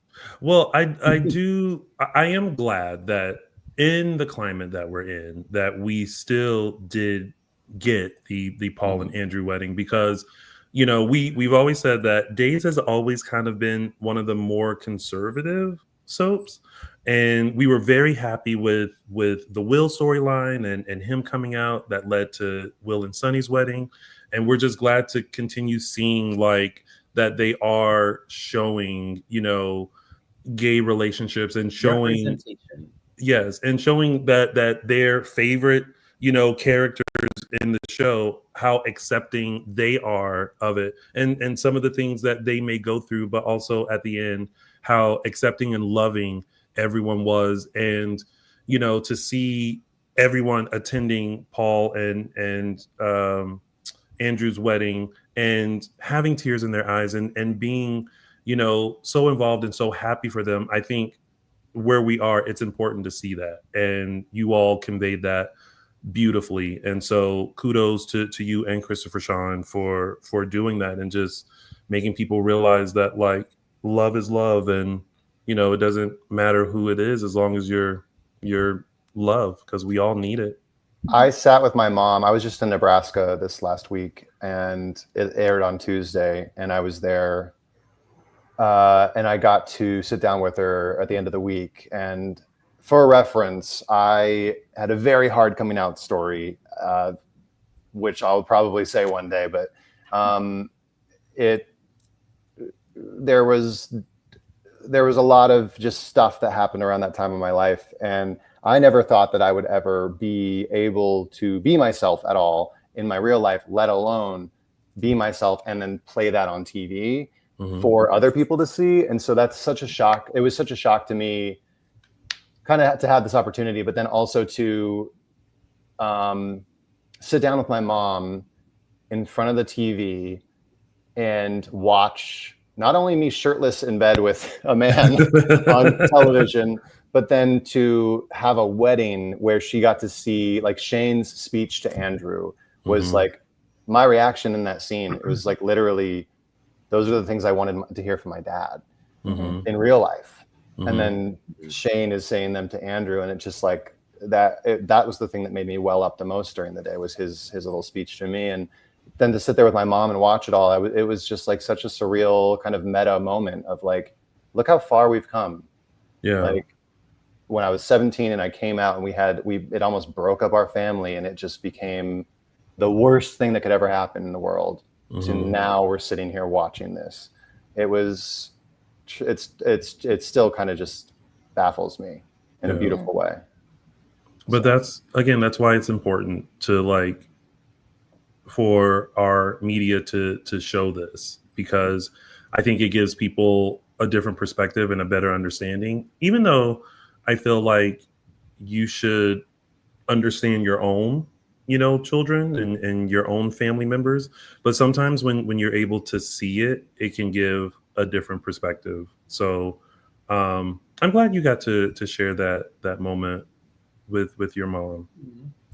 Well, I am glad that in the climate that we're in, that we still did get the Paul and Andrew wedding, because, you know, we've always said that Days has always kind of been one of the more conservative soaps, and we were very happy with the Will storyline and him coming out that led to Will and Sonny's wedding. And we're just glad to continue seeing like that they are showing, you know, gay relationships and showing and showing that their favorite, you know, characters in the show, how accepting they are of it, and some of the things that they may go through, but also at the end how accepting and loving everyone was. And, you know, to see everyone attending Paul and Andrew's wedding and having tears in their eyes and being, you know, so involved and so happy for them. I think where we are, it's important to see that. And you all conveyed that beautifully. And so kudos to you and Christopher Sean for doing that and just making people realize that like love is love. And, you know, it doesn't matter who it is as long as you're love, because we all need it. I sat with my mom. I was just in Nebraska this last week and it aired on Tuesday, and I was there and I got to sit down with her at the end of the week. And for reference, I had a very hard coming out story, which I'll probably say one day, but there was a lot of just stuff that happened around that time of my life. And I never thought that I would ever be able to be myself at all in my real life, let alone be myself and then play that on TV Mhm. for other people to see. And so that's such a shock. It was such a shock to me kind of to have this opportunity, but then also to sit down with my mom in front of the TV and watch not only me shirtless in bed with a man on television, but then to have a wedding where she got to see like Shane's speech to Andrew was like my reaction in that scene. It was like literally, those are the things I wanted to hear from my dad in real life. And then Shane is saying them to Andrew, and it just like that was the thing that made me well up the most during the day, was his little speech to me. And then to sit there with my mom and watch it all, it was just like such a surreal kind of meta moment of like, look how far we've come. Yeah. Like when I was 17 and I came out and it almost broke up our family, and it just became the worst thing that could ever happen in the world. To now we're sitting here watching this. It's still kind of just baffles me in a beautiful way. But that's why it's important to like for our media to show this, because I think it gives people a different perspective and a better understanding, even though I feel like you should understand your own, children and your own family members. But sometimes when you're able to see it, it can give a different perspective. So I'm glad you got to share that moment with your mom.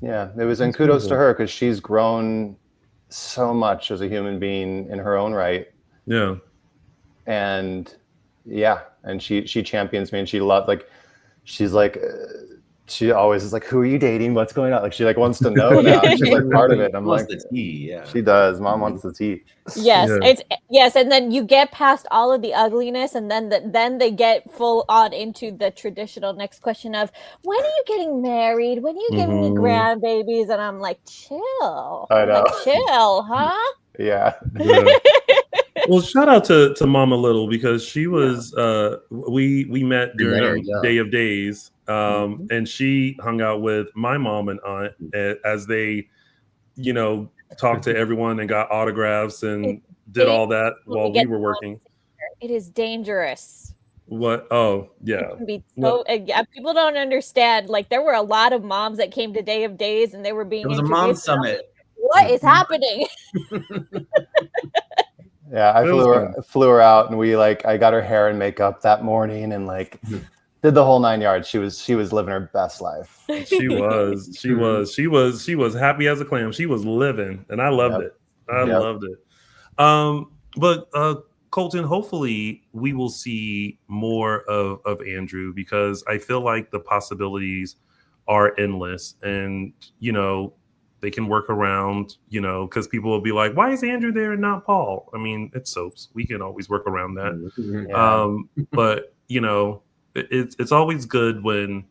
Yeah, it was, and kudos to her, because she's grown so much as a human being in her own right. Yeah. And she champions me, and she loved, like, she's like, she always is like, who are you dating? What's going on? Like, she like wants to know now. She's like part of it. And I'm like, the tea, yeah. She does. Mom wants the tea. Yes, yes, and then you get past all of the ugliness, and then they get full on into the traditional next question of, when are you getting married? When are you giving me grandbabies? And I'm like, chill. I know. Like, chill, huh? Yeah. Well, shout out to Mama Little, because she was we met during Day of Days, and she hung out with my mom and aunt as they, talked to everyone and got autographs and did all that while we were working. It is dangerous. What? Oh, yeah. It can be so, people don't understand. Like, there were a lot of moms that came to Day of Days, and they were being. It was a mom summit. What is happening? Yeah, I flew her out, and I got her hair and makeup that morning, and did the whole 9 yards. She was living her best life. She was happy as a clam. She was living, and I loved it. I loved it. But Colton, hopefully we will see more of Andrew, because I feel like the possibilities are endless, and they can work around, because people will be like, why is Andrew there and not Paul? I mean, it's soaps. We can always work around that. But it's always good when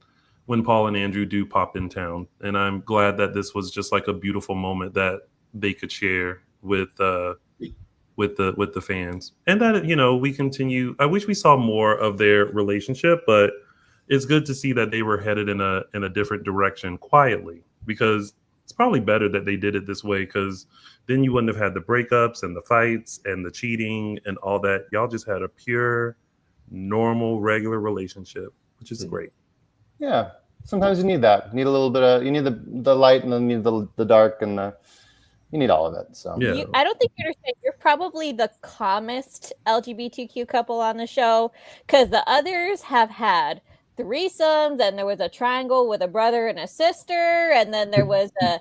Paul and Andrew do pop in town, and I'm glad that this was just like a beautiful moment that they could share with the fans, and that we continue. I wish we saw more of their relationship, but it's good to see that they were headed in a different direction quietly, because it's probably better that they did it this way, because then you wouldn't have had the breakups and the fights and the cheating and all that. Y'all just had a pure, normal, regular relationship, which is great. Yeah, sometimes you need that. You need a little bit of, you need the light, and then you need the dark, and you need all of it. So I don't think you understand. You're probably the calmest LGBTQ couple on the show, because the others have had threesomes, and there was a triangle with a brother and a sister, and then there was the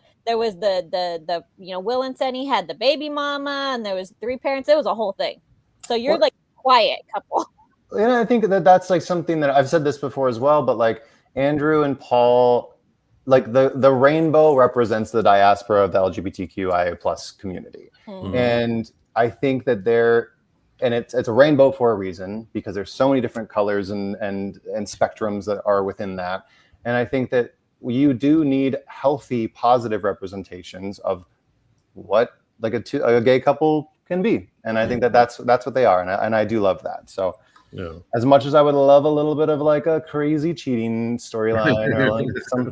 Will and Sunny had the baby mama, and there was 3 parents. It was a whole thing. So you're like quiet couple. I think that's like something that I've said this before as well, but like Andrew and Paul, like the rainbow represents the diaspora of the LGBTQIA plus community. And I think that it's a rainbow for a reason, because there's so many different colors and spectrums that are within that. And I think that you do need healthy, positive representations of what like a gay couple can be. And I think that's what they are. And I do love that. So as much as I would love a little bit of like a crazy cheating storyline or like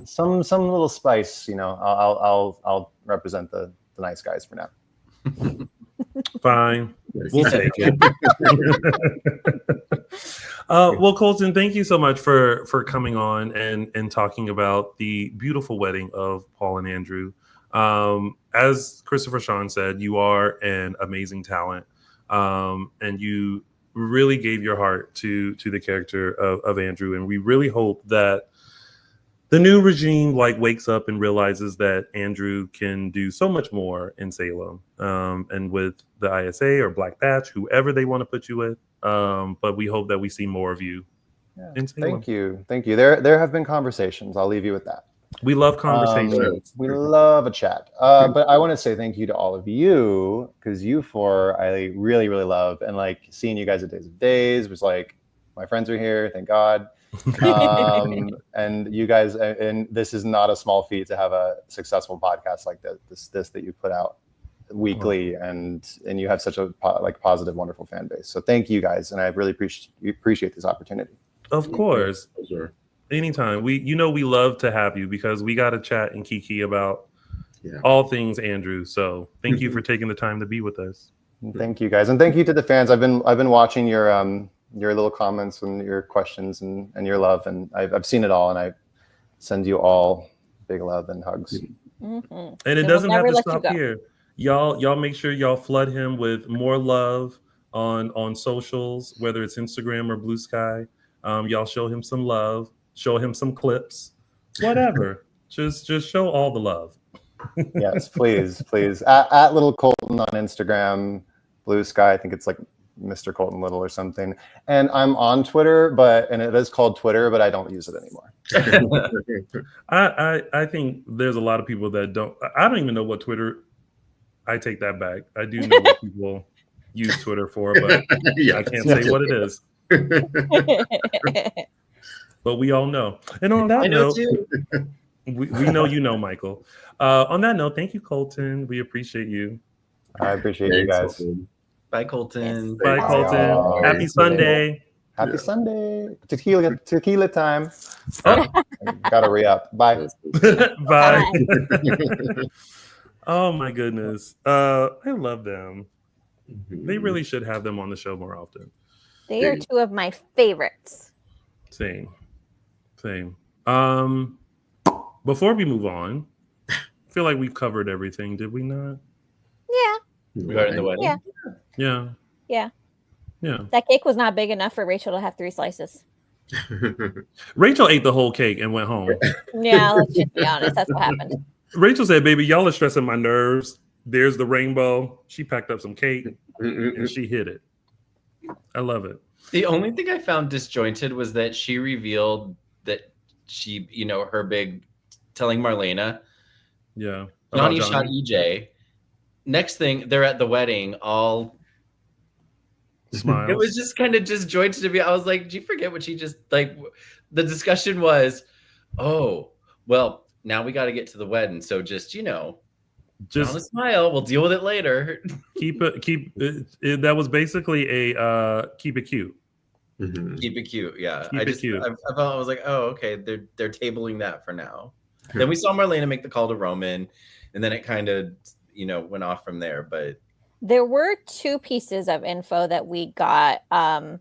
some little spice, I'll represent the nice guys for now. Fine. We'll take it. Well, Colton, thank you so much for coming on and talking about the beautiful wedding of Paul and Andrew. As Christopher Sean said, you are an amazing talent, and you really gave your heart to the character of Andrew, and we really hope that the new regime wakes up and realizes that Andrew can do so much more in Salem, and with the ISA or Black Patch, whoever they want to put you with. But we hope that we see more of you in Salem. Thank you. There have been conversations. I'll leave you with that. We love conversations. We love a chat. But I want to say thank you to all of you, because you four I really, really love, and seeing you guys at Days of Days was my friends are here. Thank God. And you guys, and this is not a small feat to have a successful podcast like this that you put out weekly, and you have such a positive, wonderful fan base. So thank you guys, and I really appreciate this opportunity. Of course, sure. Anytime. We love to have you, because we got to chat and kiki about all things Andrew. So thank you for taking the time to be with us. Thank you guys, and thank you to the fans. I've been watching your little comments and your questions and your love, and I've seen it all, and I send you all big love and hugs. Mm-hmm. And it doesn't have to stop here. Y'all make sure y'all flood him with more love on socials, whether it's Instagram or Blue Sky. Y'all show him some love, show him some clips, whatever. just show all the love. Yes, please. At Little Colton on Instagram, Blue Sky, I think it's Mr. Colton Little or something. And I'm on Twitter, and it is called Twitter, but I don't use it anymore. I think there's a lot of people that don't. I don't even know what Twitter. I take that back. I do know what people use Twitter for, but I can't say what it is. But we all know. And on that note, we know you know, Michael. On that note, thank you, Colton. We appreciate you. I appreciate you guys. Colton. Bye, Colton. Bye, Colton. Happy Sunday. Happy Sunday. Tequila time. Oh, gotta re-up. Bye. Bye. Oh my goodness. I love them. They really should have them on the show more often. They are two of my favorites. Same. Before we move on, I feel like we've covered everything, did we not? Yeah. Regarding the wedding? Yeah. That cake was not big enough for Rachel to have 3 slices. Rachel ate the whole cake and went home. Yeah, let's just be honest. That's what happened. Rachel said, baby, y'all are stressing my nerves. There's the rainbow. She packed up some cake and she hit it. I love it. The only thing I found disjointed was that she revealed that she, her big telling Marlena. Yeah. Johnny shot EJ. Next thing, they're at the wedding, all smiles. It was just kind of disjointed to me. I was like, do you forget what she just the discussion was? Oh, well, now we got to get to the wedding. So just on a smile. We'll deal with it later. Keep it. That was basically a keep it cute. Mm-hmm. Keep it cute. Yeah. I felt I was like, oh, okay. They're tabling that for now. Then we saw Marlena make the call to Roman, and then it kind of, went off from there. But there were 2 pieces of info that we got, or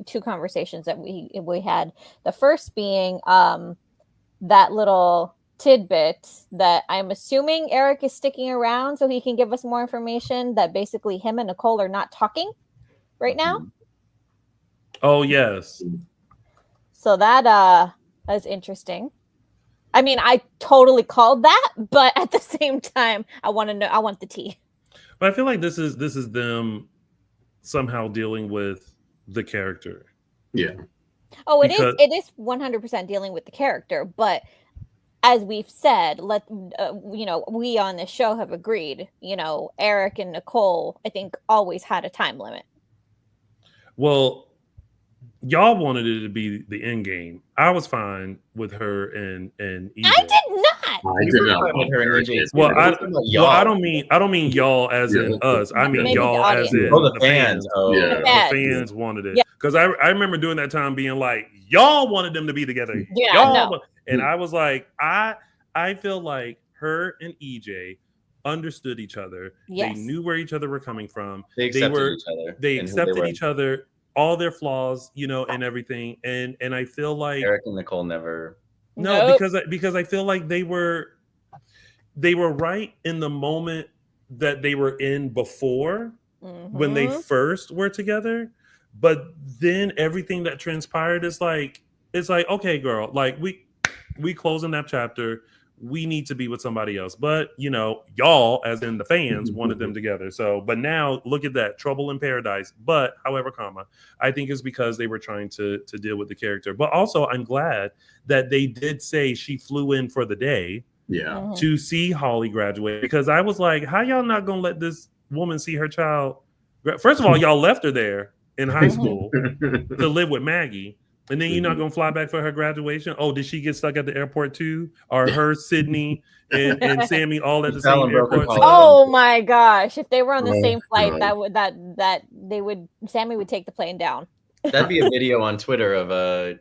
two conversations that we had. The first being that little tidbit that I'm assuming Eric is sticking around so he can give us more information, that basically him and Nicole are not talking right now. Oh, yes. So that is interesting. I mean, I totally called that, but at the same time, I want the tea. But I feel like this is them somehow dealing with the character. Yeah. Oh, it is 100% dealing with the character, but as we've said, we on this show have agreed, Eric and Nicole, I think, always had a time limit. Well, y'all wanted it to be the end game. I was fine with her and EJ. I did not. I did not with her and EJ. Well, I don't mean y'all as in us. I mean y'all as in the fans. The fans wanted it. Because I remember during that time being like, y'all wanted them to be together. Yeah, And I was like, I feel like her and EJ understood each other. Yes. They knew where each other were coming from. They accepted each other. They and who accepted were. each other, all their flaws, you know, and everything. And I feel like Eric and Nicole never. no, Nope. because I feel like they were right in the moment that they were in before when they first were together. But then everything that transpired is like, it's like, okay, girl, like we closing that chapter. We need to be with somebody else. But, you know, y'all, as in the fans, wanted them together. So, but now look at that, trouble in paradise. But, however, I think it's because they were trying to deal with the character. But also, I'm glad that they did say she flew in for the day to see Holly graduate. Because I was like, how y'all not going to let this woman see her child? First of all, y'all left her there in high school to live with Maggie. And then you're not going to fly back for her graduation? Oh, did she get stuck at the airport too? Or her, Sydney, and Sammy all at the same airport? Oh my gosh. If they were on the same flight, Sammy would take the plane down. That'd be a video on Twitter of a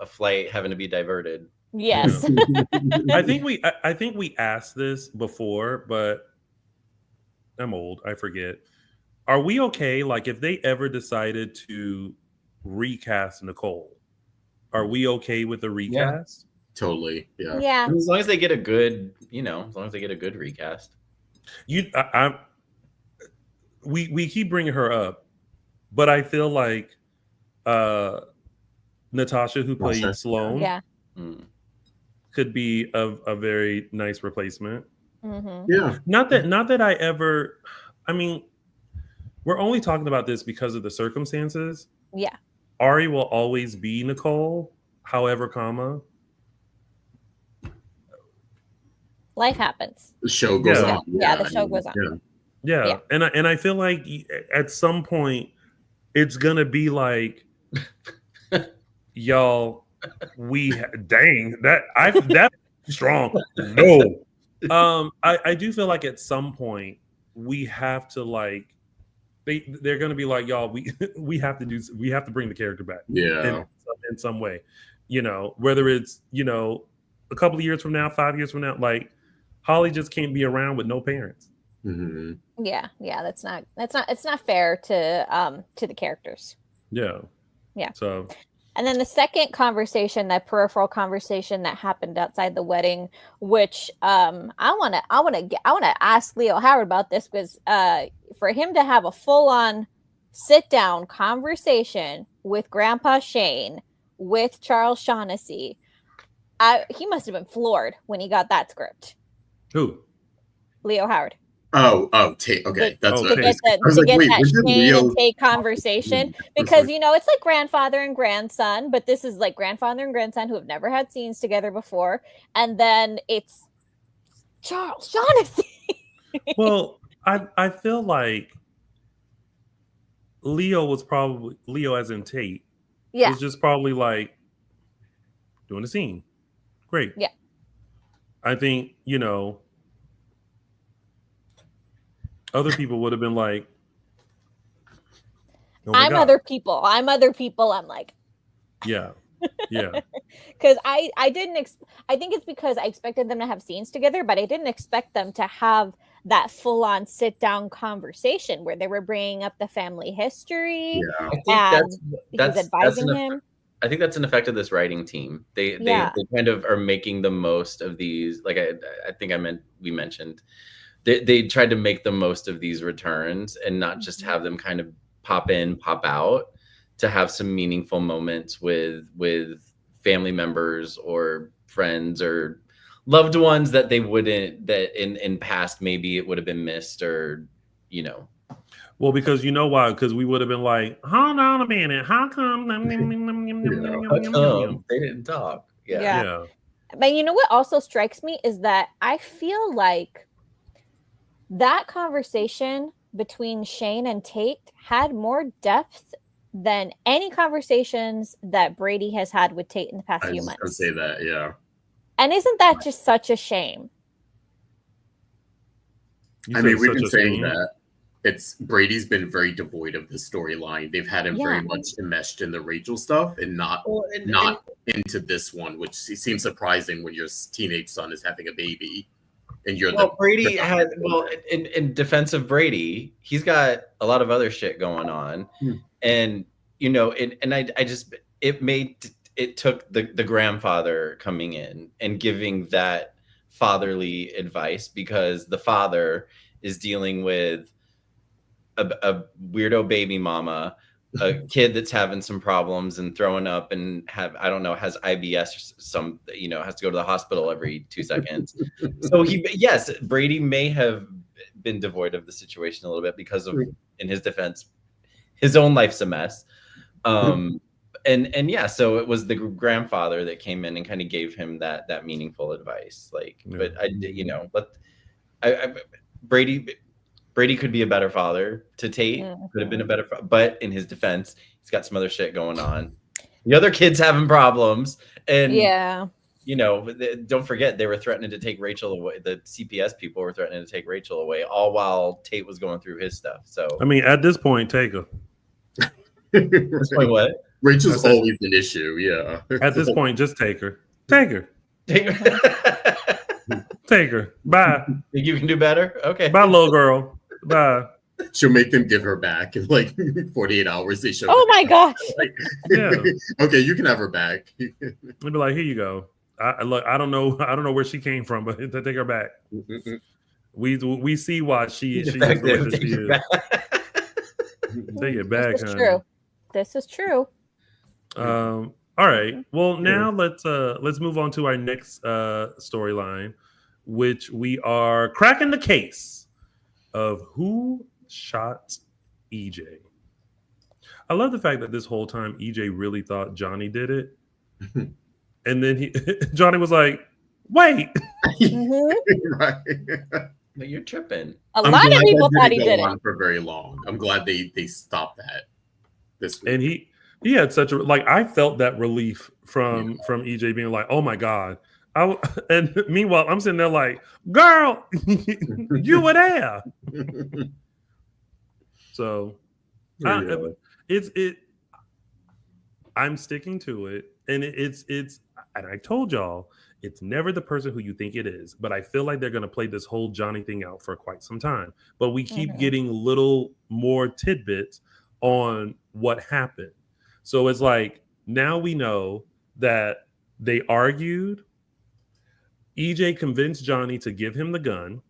flight having to be diverted. Yes. I think we asked this before, but I'm old. I forget. Are we okay? Like if they ever decided to recast Nicole, are we okay with the recast? Yeah, totally. Yeah. Yeah. As long as they get a good, recast. We keep bringing her up, but I feel like Natasha, who played Sloane, could be a very nice replacement. Yeah. Not that I ever. I mean, we're only talking about this because of the circumstances. Yeah. Ari will always be Nicole, however, life happens. The show goes on. Yeah, the show goes on. Yeah. And I feel like at some point it's gonna be like, y'all, that's strong. No. I do feel like at some point we have to like. They're going to be like, y'all, we have to bring the character back in some way, you know, whether it's, you know, a couple of years from now, 5 years from now, like Holly just can't be around with no parents. Yeah, it's not fair to the characters. Yeah. So, and then the second conversation, that peripheral conversation that happened outside the wedding, which I want to ask Leo Howard about this, because for him to have a full-on sit-down conversation with Grandpa Shane, with Charles Shaughnessy, he must have been floored when he got that script. Who? Leo Howard. Tate. Okay, that's to get that Shane and Tate conversation, because you know it's like grandfather and grandson, but this is like grandfather and grandson who have never had scenes together before, and then it's Charles Shaughnessy. Well, I feel like Leo as in Tate. Yeah, was just probably like doing a scene. Great. Yeah, I think other people would have been like, oh I'm other people. I'm like, yeah. Because I didn't. I think it's because I expected them to have scenes together, but I didn't expect them to have that full-on sit-down conversation where they were bringing up the family history. Yeah. I think that's advising him. I think that's an effect of this writing team. They kind of are making the most of these. Like I think we mentioned. They tried to make the most of these returns and not just have them kind of pop in, pop out, to have some meaningful moments with family members or friends or loved ones that in past maybe it would have been missed, or Well, because you know why? Because we would have been like, hold on a minute, how come they didn't talk? Yeah. But you know what also strikes me is that I feel like that conversation between Shane and Tate had more depth than any conversations that Brady has had with Tate in the past few months. I was going to say that, yeah. And isn't that just such a shame? I mean, we've been saying that Brady's been very devoid of the storyline. They've had him very much enmeshed in the Rachel stuff and not into this one, which seems surprising when your teenage son is having a baby. and you're Well, the Brady had in defense of Brady, he's got a lot of other shit going on, and it took the grandfather coming in and giving that fatherly advice, because the father is dealing with a weirdo baby mama, a kid that's having some problems and throwing up and has IBS or has to go to the hospital every 2 seconds. So Brady may have been devoid of the situation a little bit because of, in his defense, his own life's a mess. So it was the grandfather that came in and kind of gave him that meaningful advice. Brady could be a better father to Tate. Could have been a better but in his defense, he's got some other shit going on. The other kid's having problems, and don't forget, they were threatening to take Rachel away. The CPS people were threatening to take Rachel away, all while Tate was going through his stuff. So I mean, at this point, take her. What? Rachel's always an issue. Yeah. At this point, just take her. Take her. Take her. Bye. Think you can do better? Okay. Bye, little girl. Bye. She'll make them give her back in like 48 hours. They show. Oh my gosh. Yeah. Okay, you can have her back. They'll be like, here you go. I don't know where she came from, but take her back. We see why she is the way that she is. Take it back, This is true. This is true. All right. Well, now let's move on to our next storyline, which we are cracking the case of who shot EJ. I love the fact that this whole time EJ really thought Johnny did it. And then Johnny was like, wait. Right. But you're tripping. A lot of people thought he did it for very long. I'm glad they stopped that this week. And he had such a I felt that relief from EJ being like, oh my God. And meanwhile, I'm sitting there like, girl, you were there. So I'm sticking to it. And it's and I told y'all, it's never the person who you think it is. But I feel like they're going to play this whole Johnny thing out for quite some time. But we keep getting little more tidbits on what happened. So it's like, now we know that they argued. EJ convinced Johnny to give him the gun.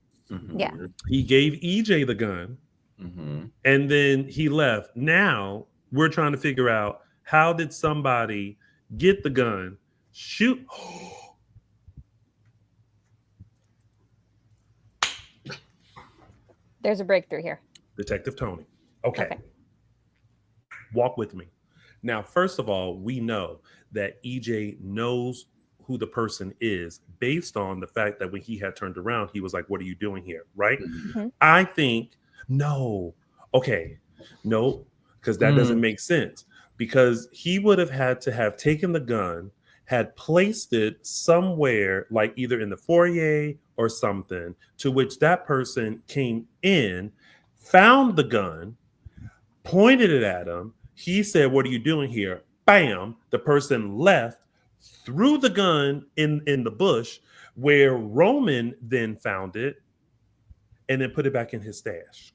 Yeah. He gave EJ the gun. And then he left. Now we're trying to figure out, how did somebody get the gun, shoot? There's a breakthrough here. Detective Tony. Okay. Walk with me. Now, first of all, we know that EJ knows who the person is based on the fact that when he had turned around, he was like, what are you doing here? Right? I think, no, because that doesn't make sense. Because he would have had to have taken the gun, had placed it somewhere, like either in the foyer or something, to which that person came in, found the gun, pointed it at him. He said, what are you doing here? Bam. The person left, threw the gun in the bush, where Roman then found it and then put it back in his stash.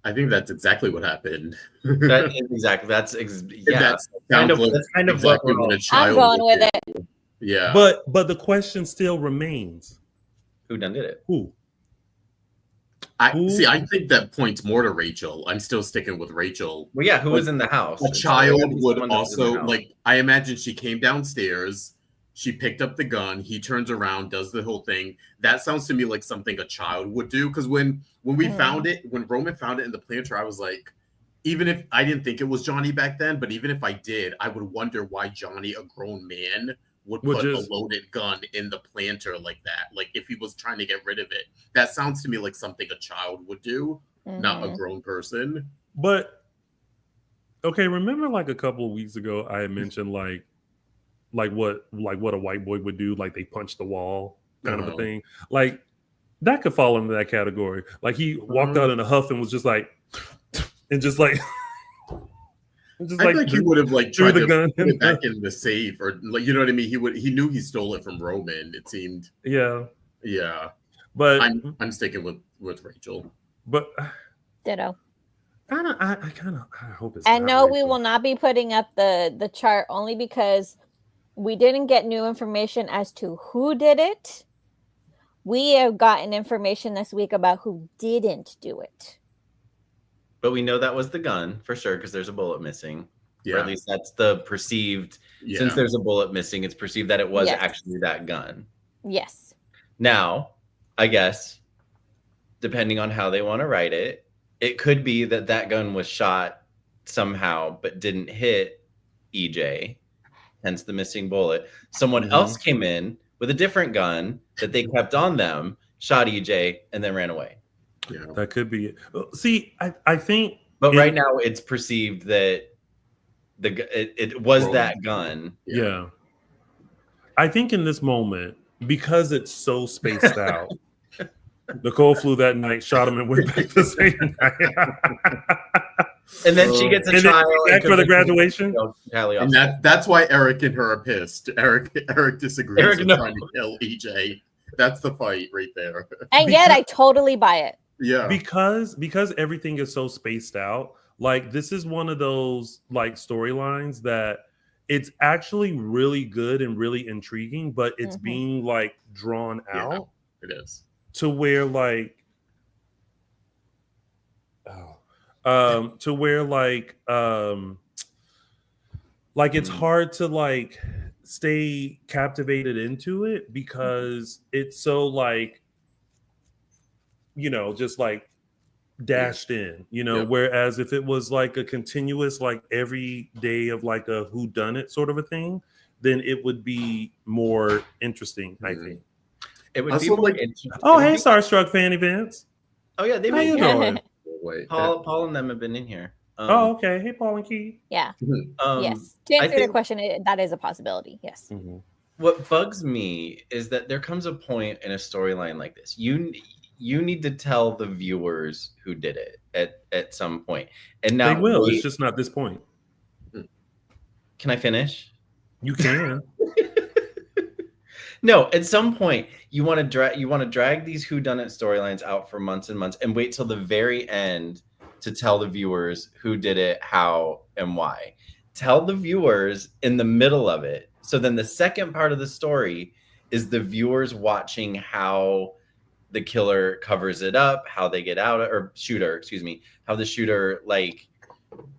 I think that's exactly what happened. That is exactly. That's kind of exactly what a child. I'm going with it. Yeah. But the question still remains: who done did it? Who? I think that points more to Rachel. I'm still sticking with Rachel. Well, yeah, who was in the house? A child would also, I imagine she came downstairs, she picked up the gun, he turns around, does the whole thing. That sounds to me like something a child would do. Because when we found it, when Roman found it in the planter, I was like, even if I didn't think it was Johnny back then, but even if I did, I would wonder why Johnny, a grown man, would put a loaded gun in the planter like that. Like if he was trying to get rid of it. That sounds to me like something a child would do, not a grown person. But okay, remember like a couple of weeks ago, I had mentioned like what a white boy would do, like they punch the wall kind of a thing. Like that could fall into that category. Like he walked out in a huff and was just like, and just like. I think he would have tried to put it back in the safe, or you know what I mean. He knew he stole it from Roman. It seemed. Yeah. Yeah, But I'm sticking with Rachel. But Ditto. I hope it's. And not no, we Rachel. will not be putting up the chart only because we didn't get new information as to who did it. We have gotten information this week about who didn't do it. But we know that was the gun for sure because there's a bullet missing. Yeah. Or at least that's the perceived. Yeah. Since there's a bullet missing, it's perceived that it was Yes. actually that gun. Yes. Now, I guess, depending on how they want to write it, it could be that that gun was shot somehow but didn't hit EJ, hence the missing bullet. Someone else came in with a different gun that they kept on them, shot EJ, and then ran away. Yeah. That could be it. See, I think. But right now, it's perceived that it was that gun. Yeah. I think in this moment, because it's so spaced out, Nicole flew that night, shot him, and went back the same night. And then she gets a and trial back for the graduation. And that's why Eric and her are pissed. Eric disagrees Eric, with no. trying to kill EJ. That's the fight right there. And yet I totally buy it. Yeah. Because everything is so spaced out, like this is one of those like storylines that it's actually really good and really intriguing, but it's being like drawn out. It is. To where like it's hard to like stay captivated into it because it's so like, you know, just like dashed in, you know, whereas if it was like a continuous, like every day of like a whodunit sort of a thing, then it would be more interesting, I think. It would be more interesting. Oh, hey, Starstruck fan events. Oh yeah, they've How you been doing? Paul and them have been in here. Oh, okay. Hey, Paul and Key. Yeah. Yes. To answer your question, that is a possibility. Yes. What bugs me is that there comes a point in a storyline like this. You need to tell the viewers who did it at some point. And now they will. It's just not this point. Can I finish? You can. No, at some point you want to drag these whodunit storylines out for months and months and wait till the very end to tell the viewers who did it, how, and why. Tell the viewers in the middle of it. So then the second part of the story is the viewers watching how the killer covers it up, how they get out, or shooter, excuse me, how the shooter like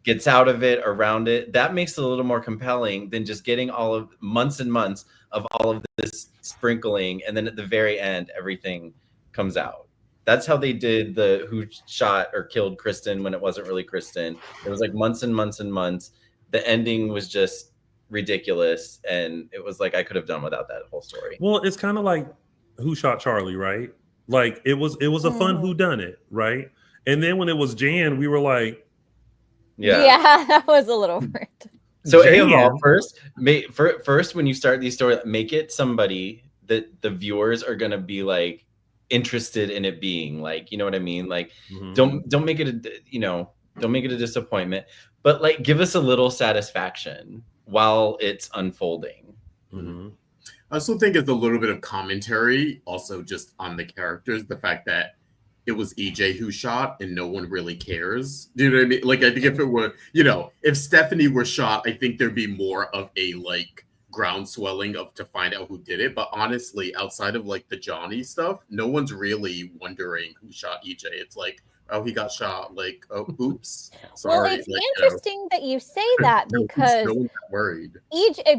gets out of it, around it. That makes it a little more compelling than just getting all of months and months of all of this sprinkling, and then at the very end, everything comes out. That's how they did the who shot or killed Kristen when it wasn't really Kristen. It was like months and months and months. The ending was just ridiculous, and it was like I could have done without that whole story. Well, it's kind of like Who Shot Charlie, right? Like it was a fun whodunit, right? And then when it was Jan, we were like, yeah, that was a little weird. So first, when you start these stories, make it somebody that the viewers are gonna be like interested in it being, like, you know what I mean? Like, don't make it don't make it a disappointment, but like give us a little satisfaction while it's unfolding. I also think it's a little bit of commentary, also just on the characters, the fact that it was EJ who shot and no one really cares. Do you know what I mean? Like, I think if it were, if Stephanie were shot, I think there'd be more of a like ground swelling to find out who did it. But honestly, outside of like the Johnny stuff, no one's really wondering who shot EJ. It's like, oh, he got shot. Like, oh, oops. Sorry. Well, it's interesting that you say that because no one's worried.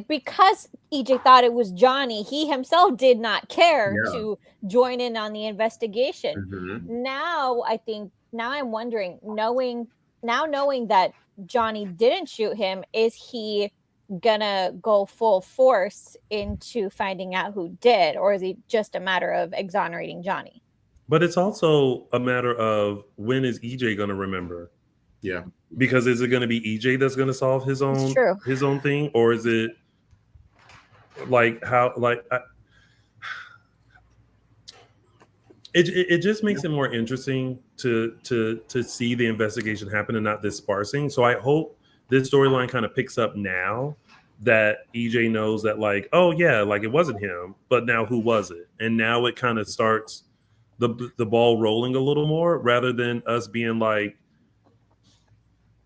Because EJ thought it was Johnny, he himself did not care to join in on the investigation. Now I'm wondering, knowing that Johnny didn't shoot him, is he gonna go full force into finding out who did, or is it just a matter of exonerating Johnny? But it's also a matter of when is EJ going to remember? Yeah. Because is it going to be EJ that's going to solve his own thing, or is it like how it just makes it more interesting to see the investigation happen and not this sparsing. So I hope this storyline kind of picks up now that EJ knows that like, oh yeah, like it wasn't him, but now who was it? And now it kind of starts the ball rolling a little more rather than us being like,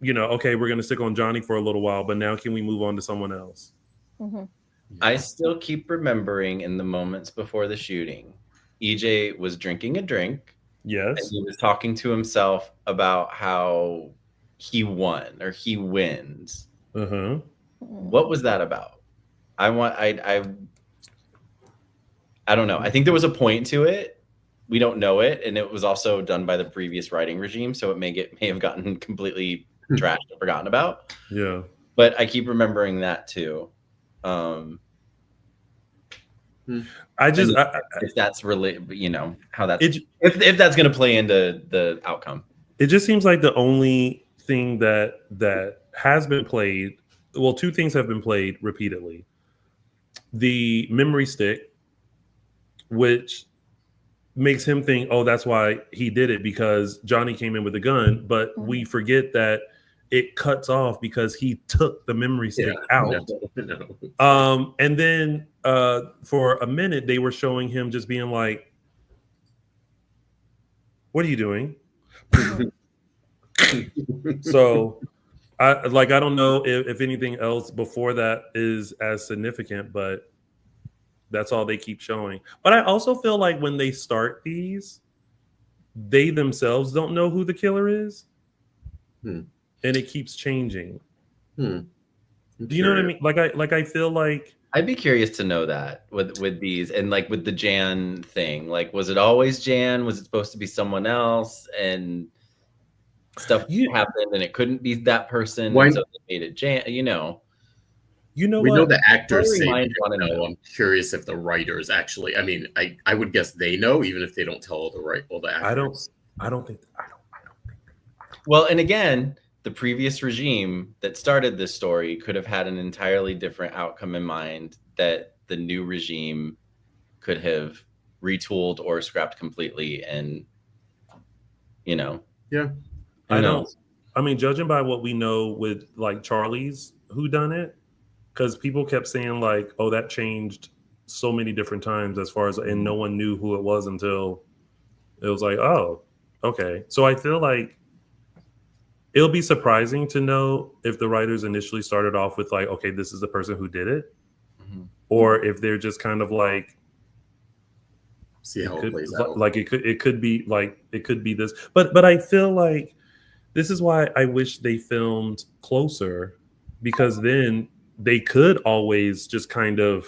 you know, okay, we're gonna stick on Johnny for a little while, but now can we move on to someone else? Mhm. I still keep remembering in the moments before the shooting, EJ was drinking a drink. And Yes. he was talking to himself about how he won or he wins. Uh-huh. What was that about? I don't know. I think there was a point to it. We don't know it, and it was also done by the previous writing regime, so it may have gotten completely trashed and forgotten about. Yeah. But I keep remembering that too. I just if that's really, you know, how that's if that's going to play into the outcome. It just seems like the only thing that has been played, well, two things have been played repeatedly. The memory stick, which makes him think, oh, that's why he did it, because Johnny came in with a gun, but we forget that it cuts off because he took the memory stick out. No. And then for a minute they were showing him just being like, what are you doing? So I don't know if anything else before that is as significant, but that's all they keep showing. But I also feel like when they start these, they themselves don't know who the killer is. And it keeps changing. Do you know what I mean? Like I feel like I'd be curious to know that with these, and like with the Jan thing. Like, was it always Jan? Was it supposed to be someone else? And stuff happened, and it couldn't be that person. Why? So they made it Jan. You know we what? know the actors say Really they know. I'm curious if the writers actually. I mean, I would guess they know, even if they don't tell all the actors. I don't think. Well, and again, the previous regime that started this story could have had an entirely different outcome in mind that the new regime could have retooled or scrapped completely. And, you know, I mean, judging by what we know with like Charlie's whodunit, because people kept saying like, oh, that changed so many different times as far as, and no one knew who it was until it was like, oh, okay. So I feel like it'll be surprising to know if the writers initially started off with like, okay, this is the person who did it, or if they're just kind of like, see how it plays out. Like it could be this, but I feel like this is why I wish they filmed closer, because then they could always just kind of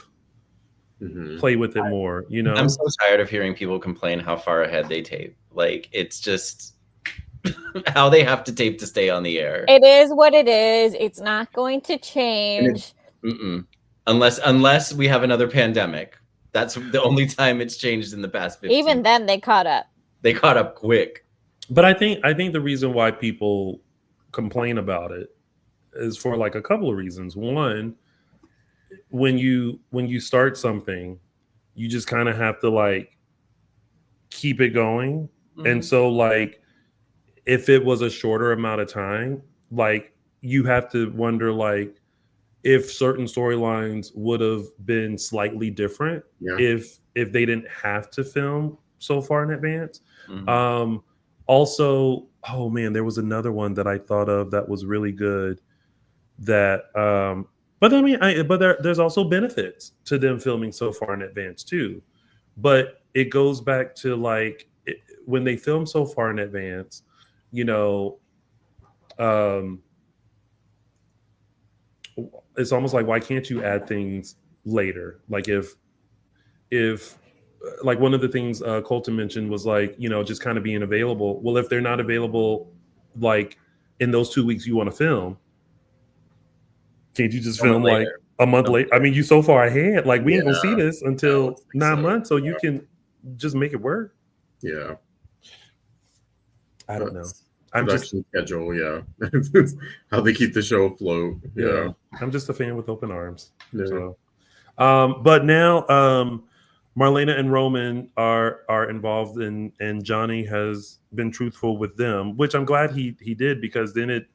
play with it more. You know, I'm so tired of hearing people complain how far ahead they tape. Like, it's just how they have to tape to stay on the air. It is what it is. It's not going to change. Unless we have another pandemic. That's the only time it's changed in the past 15. Even then, they caught up. They caught up quick. But I think the reason why people complain about it is for like a couple of reasons. One, when you start something, you just kind of have to like keep it going. And so like, if it was a shorter amount of time, like you have to wonder like if certain storylines would have been slightly different if they didn't have to film so far in advance. Also, oh man, there was another one that I thought of that was really good. That, but I mean, there's also benefits to them filming so far in advance too. But it goes back to like when they film so far in advance, you know, it's almost like, why can't you add things later? Like if like one of the things Colton mentioned was like, you know, just kind of being available. Well, if they're not available, like in those 2 weeks you want to film, can't you just film like a month later? I mean, you so far ahead, like we ain't gonna see this until 9 months, so you can just make it work. Yeah. I don't know. Production schedule, how they keep the show afloat. Yeah. I'm just a fan with open arms. Yeah. So, but now Marlena and Roman are involved, and Johnny has been truthful with them, which I'm glad he did, because then it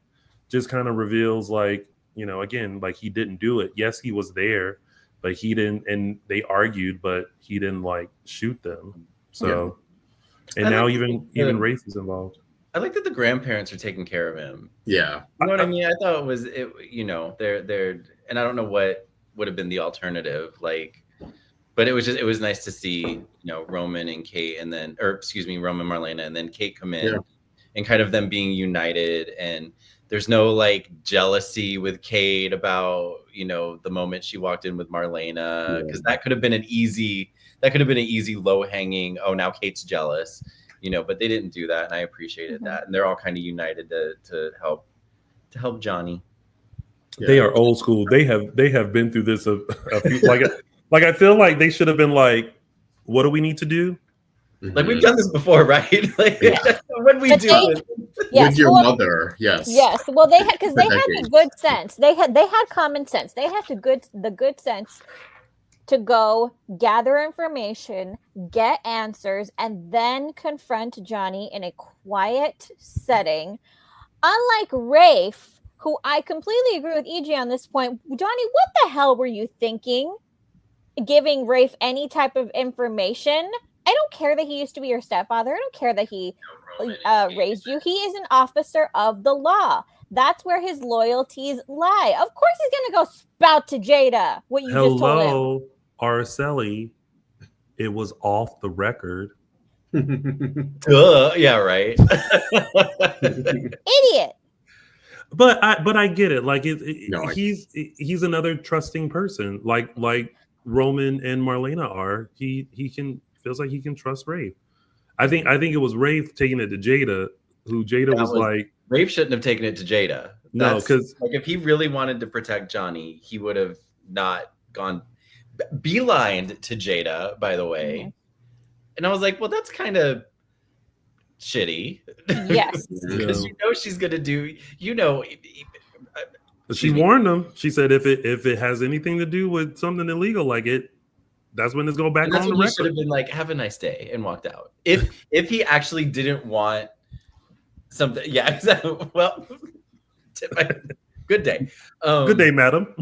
just kind of reveals like, again, like he didn't do it. Yes, he was there, but he didn't, and they argued, but he didn't like shoot them. So, and now even Rafe is involved. I like that the grandparents are taking care of him. Yeah. You know what I mean? I thought they're, and I don't know what would have been the alternative, like, but it was nice to see, Roman and Kate, and then, Roman, Marlena, and then Kate come in and kind of them being united. And there's no like jealousy with Kate about, the moment she walked in with Marlena, because that could have been an easy low hanging, oh, now Kate's jealous, but they didn't do that. And I appreciated that. And they're all kind of united to help Johnny. Yeah. They are old school. They have been through this a few, like I feel like they should have been like, what do we need to do? Like we've done this before, right? Like when we do it with your mother, yes. Well, they had the good sense. They had common sense. They had the good sense to go gather information, get answers, and then confront Johnny in a quiet setting. Unlike Rafe, who I completely agree with EJ on this point. Johnny, what the hell were you thinking? Giving Rafe any type of information? I don't care that he used to be your stepfather. I don't care that he raised you. He is an officer of the law. That's where his loyalties lie. Of course he's going to go spout to Jada what you just told him. Hello, Araceli. It was off the record. Duh. Yeah, right. Idiot. But I get it. Like he's another trusting person. Like Roman and Marlena are. He feels like he can trust Rafe. I think it was Rafe taking it to Jada, who Jada was like, Rafe shouldn't have taken it to Jada. No, because like if he really wanted to protect Johnny, he would have not gone beelined to Jada, by the way. Mm-hmm. And I was like, well, that's kind of shitty. Yes. Because she's gonna do, she warned him. She said if it has anything to do with something illegal like it, that's when it's going back on the record. He should have been like, have a nice day, and walked out. If he actually didn't want something, yeah, exactly. Well, good day. Good day, madam.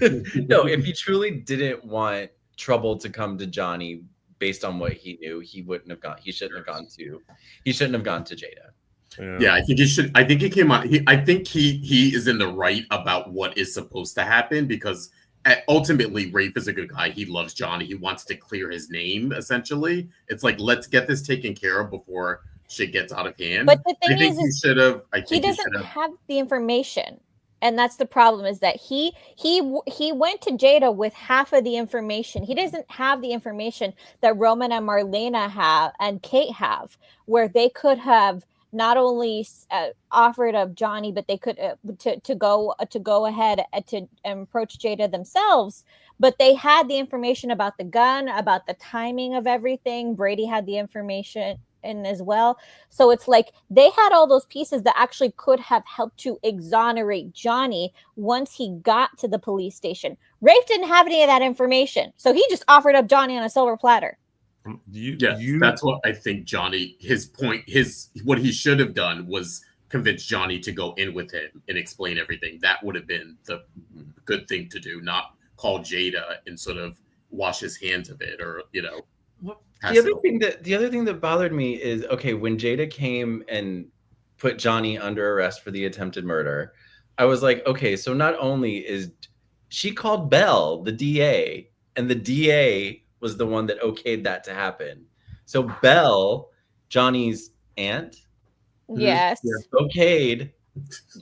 No, if he truly didn't want trouble to come to Johnny based on what he knew, he wouldn't have gone. He shouldn't have gone to Jada. Yeah, I think he should. I think he came out. I think he is in the right about what is supposed to happen, because ultimately Rafe is a good guy. He loves Johnny. He wants to clear his name. Essentially, it's like, let's get this taken care of before shit gets out of hand. But the thing he doesn't have the information, and that's the problem. Is that he went to Jada with half of the information. He doesn't have the information that Roman and Marlena have and Kate have, where they could have not only offered up Johnny, but they could to go ahead to approach Jada themselves. But they had the information about the gun, about the timing of everything. Brady had the information in as well. So it's like they had all those pieces that actually could have helped to exonerate Johnny once he got to the police station. Rafe didn't have any of that information, so he just offered up Johnny on a silver platter. That's what I think Johnny, what he should have done was convince Johnny to go in with him and explain everything. That would have been the good thing to do, not call Jada and sort of wash his hands of it, or the other thing that bothered me is, okay, when Jada came and put Johnny under arrest for the attempted murder, I was like, okay, so not only is she called Belle the DA, and the DA was the one that okayed that to happen. So Belle, Johnny's aunt, yes, okayed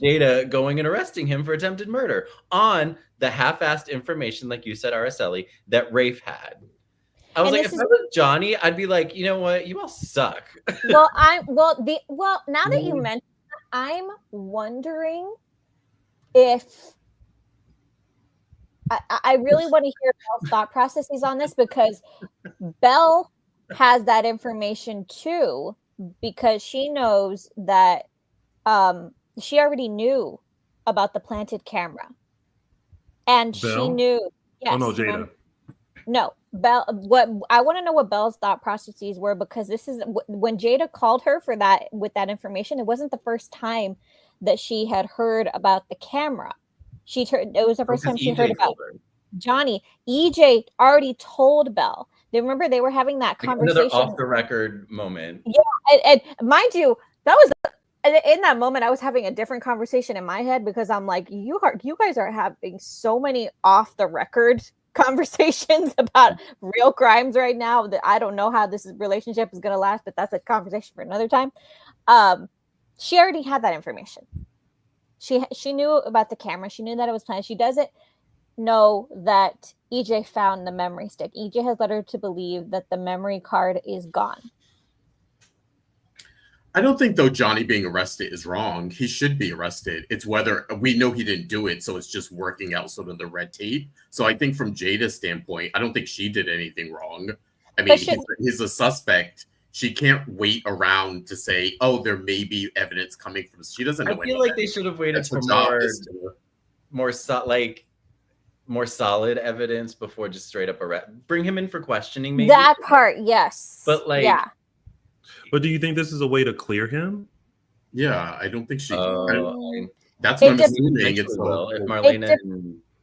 Jada going and arresting him for attempted murder on the half-assed information, like you said, Araceli, that Rafe had. I was like, if I was Johnny, I'd be like, you know what, you all suck. Now that you mentioned that, I'm wondering if I really want to hear Belle's thought processes on this, because Belle has that information too, because she knows that she already knew about the planted camera, and Belle? She knew. Yes, oh no, Jada. No, Belle. What I want to know what Belle's thought processes were, because this is when Jada called her for that with that information. It wasn't the first time that she had heard about the camera. It was the first time she EJ heard about told her. Johnny. EJ already told Belle. They remember they were having that conversation. Another off the record moment. Yeah, and mind you, that was in that moment. I was having a different conversation in my head because I'm like, you guys are having so many off the record conversations about real crimes right now that I don't know how this relationship is going to last, but that's a conversation for another time. She already had that information. She knew about the camera. She knew that it was planned. She doesn't know that EJ found the memory stick. EJ has led her to believe that the memory card is gone. I don't think, though, Johnny being arrested is wrong. He should be arrested. It's whether we know he didn't do it, so it's just working out sort of the red tape. So I think from Jada's standpoint, I don't think she did anything wrong. I mean, he's a suspect. She can't wait around to say, "Oh, there may be evidence coming from." She doesn't know. I feel like they should have waited for more solid evidence before just straight up arrest. Bring him in for questioning, maybe. That part, yes. But like, yeah. But do you think this is a way to clear him? Yeah, I don't think she. That's It what I'm assuming. It's if Marlena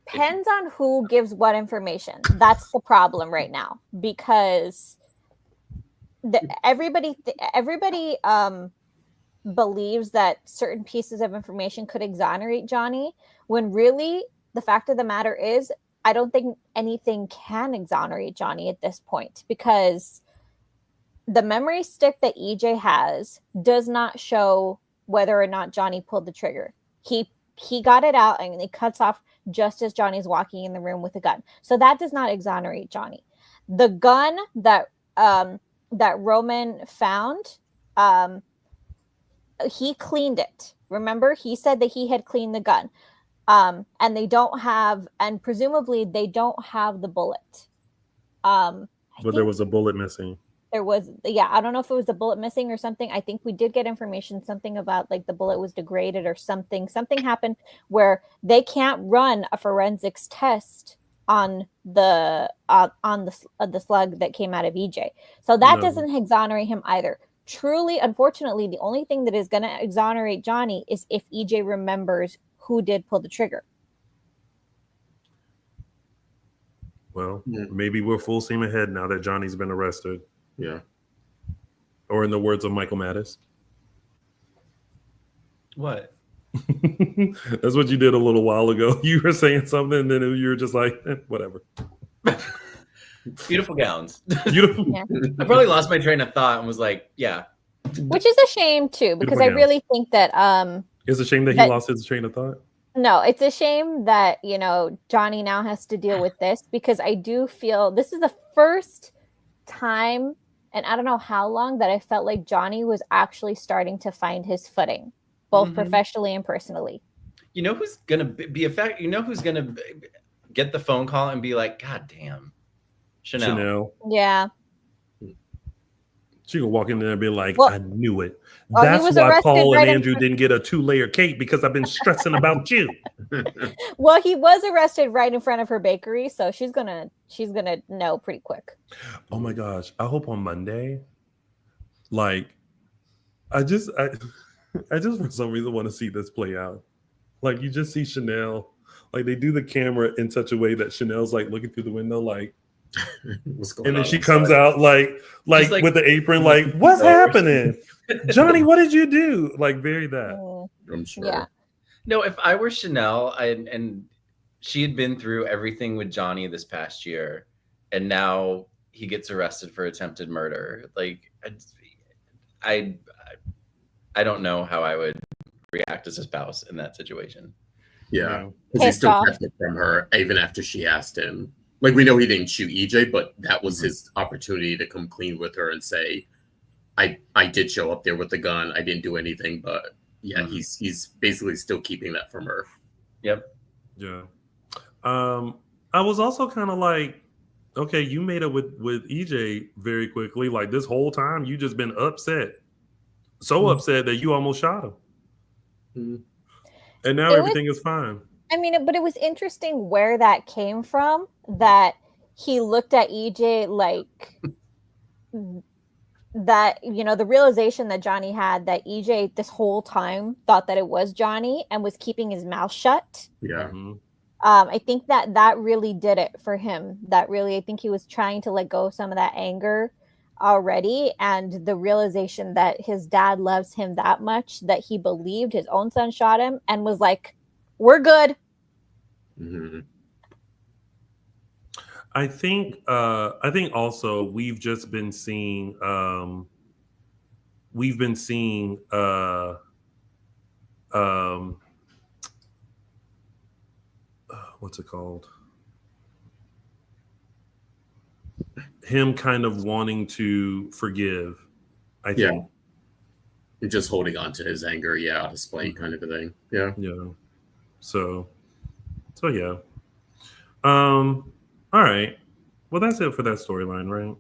depends on who gives what information. That's the problem right now because everybody believes that certain pieces of information could exonerate Johnny, when really the fact of the matter is, I don't think anything can exonerate Johnny at this point because the memory stick that EJ has does not show whether or not Johnny pulled the trigger. He got it out and it cuts off just as Johnny's walking in the room with a gun. So that does not exonerate Johnny. The gun that Roman found, he cleaned it. Remember, he said that he had cleaned the gun. And they don't have, and presumably they don't have the bullet. But there was a bullet missing. There was, I don't know if it was the bullet missing or something. I think we did get information, something about like the bullet was degraded or something. Something happened where they can't run a forensics test on the slug that came out of EJ. So that doesn't exonerate him either. Truly, unfortunately, the only thing that is going to exonerate Johnny is if EJ remembers who did pull the trigger. Well, maybe we're full steam ahead now that Johnny's been arrested. Yeah. Or in the words of Michael Mattis. What? That's what you did a little while ago. You were saying something and then you were just like, whatever. Beautiful gowns. Beautiful. Yeah. I probably lost my train of thought and was like, yeah. Which is a shame too, because I really think that it's a shame that he lost his train of thought. No, it's a shame that, Johnny now has to deal with this, because I do feel this is the first time, and I don't know how long, that I felt like Johnny was actually starting to find his footing, both professionally and personally. You know who's gonna be affected? You know who's gonna get the phone call and be like, "God damn, Chanel." Yeah. She could walk in there and be like, I knew it. Well, that's why Paul and Andrew didn't get a 2-layer cake, because I've been stressing about you. Well, he was arrested right in front of her bakery, so she's gonna know pretty quick. Oh my gosh. I hope on Monday, like, I just for some reason want to see this play out. Like, you just see Chanel, like they do the camera in such a way that Chanel's like looking through the window, like, what's going and then on she outside? comes out like with the apron, like, what's happening? Johnny, what did you do? Like, very that. I'm sure. Yeah. No, if I were Chanel and she had been through everything with Johnny this past year, and now he gets arrested for attempted murder, like, I don't know how I would react as a spouse in that situation. Yeah, because he still kept it from her even after she asked him. Like, we know he didn't shoot EJ, but that was his opportunity to come clean with her and say, I did show up there with the gun. I didn't do anything, but yeah, he's basically still keeping that from her. Yep. Yeah. I was also kind of like, okay, you made up with EJ very quickly. Like, this whole time you just been upset. So upset that you almost shot him. And now everything is fine. I mean, but it was interesting where that came from, that he looked at EJ like that, the realization that Johnny had that EJ this whole time thought that it was Johnny and was keeping his mouth shut. Yeah. Mhm. I think that really did it for him. That really, I think he was trying to let go of some of that anger already, and the realization that his dad loves him that much that he believed his own son shot him and was like, we're good. Mm-hmm. I think also we've just been seeing what's it called? Him kind of wanting to forgive, I think. And just holding on to his anger, out of spite, kind of a thing. Yeah. Yeah. So yeah. All right. Well, that's it for that storyline, right?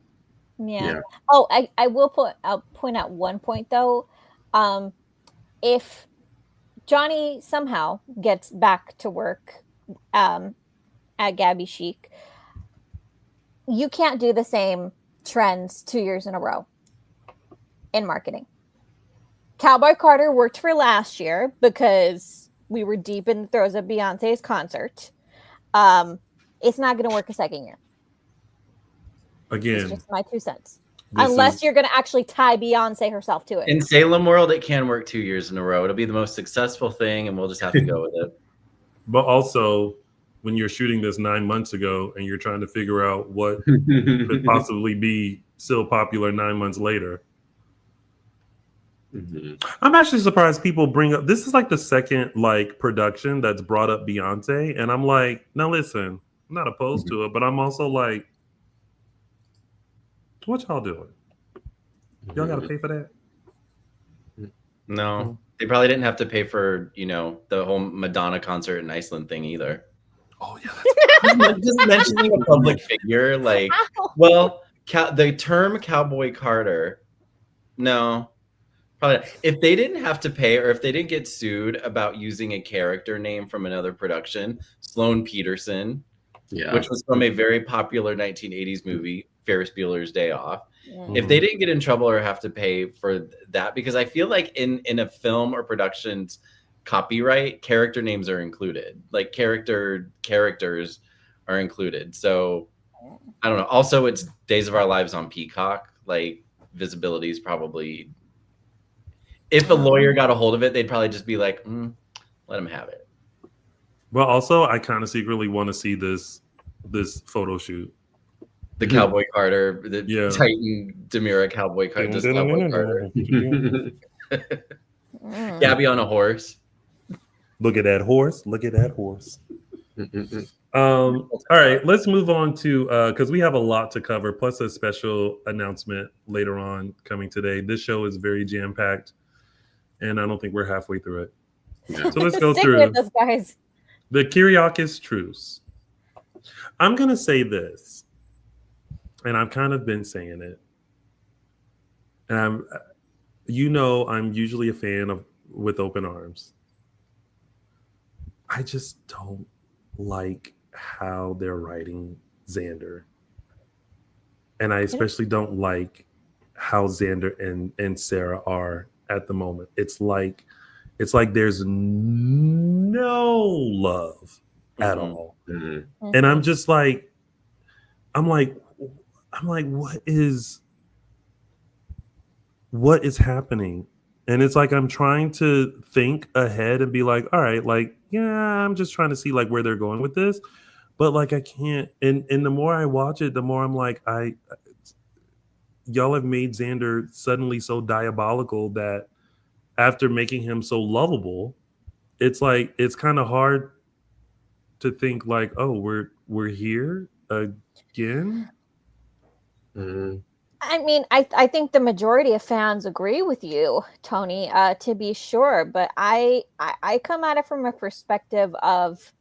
Yeah. Oh, I will I'll point out one point though. If Johnny somehow gets back to work at Gabby Chic, you can't do the same trends 2 years in a row in marketing. Cowboy Carter worked for last year because we were deep in the throes of Beyonce's concert. It's not going to work a second year. Again, it's just my 2 cents. Unless you're going to actually tie Beyonce herself to it. In Salem world, it can work 2 years in a row. It'll be the most successful thing, and we'll just have to go with it. But also, when you're shooting this 9 months ago and you're trying to figure out what could possibly be still popular 9 months later. Mm-hmm. I'm actually surprised people bring up, this is like the second production that's brought up Beyonce. And I'm like, now listen, I'm not opposed to it, but I'm also like, what y'all doing? Y'all got to pay for that? No, they probably didn't have to pay for, the whole Madonna concert in Iceland thing either. Oh, yeah. Just mentioning a public figure, the term Cowboy Carter, no. Probably not. If they didn't have to pay or if they didn't get sued about using a character name from another production, Sloane Peterson, which was from a very popular 1980s movie, Ferris Bueller's Day Off. Mm-hmm. If they didn't get in trouble or have to pay for that, because I feel like in a film or production's copyright, character names are included. Like characters are included. So I don't know. Also, it's Days of Our Lives on Peacock. Like visibility is probably, if a lawyer got a hold of it, they'd probably just be like, let him have it. Well, also, I kind of secretly want to see this photo shoot. The Cowboy Carter, the Titan Demira Cowboy Carter, just Cowboy Carter. Gabby on a horse. Look at that horse. Look at that horse. All right, let's move on to, because we have a lot to cover, plus a special announcement later on coming today. This show is very jam-packed, and I don't think we're halfway through it. Yeah. So let's go through with us, guys. The Kyriakis truce. I'm going to say this, and I've kind of been saying it, and I'm usually a fan of With Open Arms. I just don't like how they're writing Xander. And I especially don't like how Xander and Sarah are at the moment. It's like there's no love at all. Mm-hmm. And I'm just like, I'm like, what is happening? And it's like I'm trying to think ahead and be like, all right, I'm just trying to see where they're going with this. But I can't. And the more I watch it, the more I'm like, y'all have made Xander suddenly so diabolical that after making him so lovable, it's kind of hard to think oh, we're here again. Mm-hmm. I mean, I think the majority of fans agree with you, Tony, to be sure. But I come at it from a perspective of,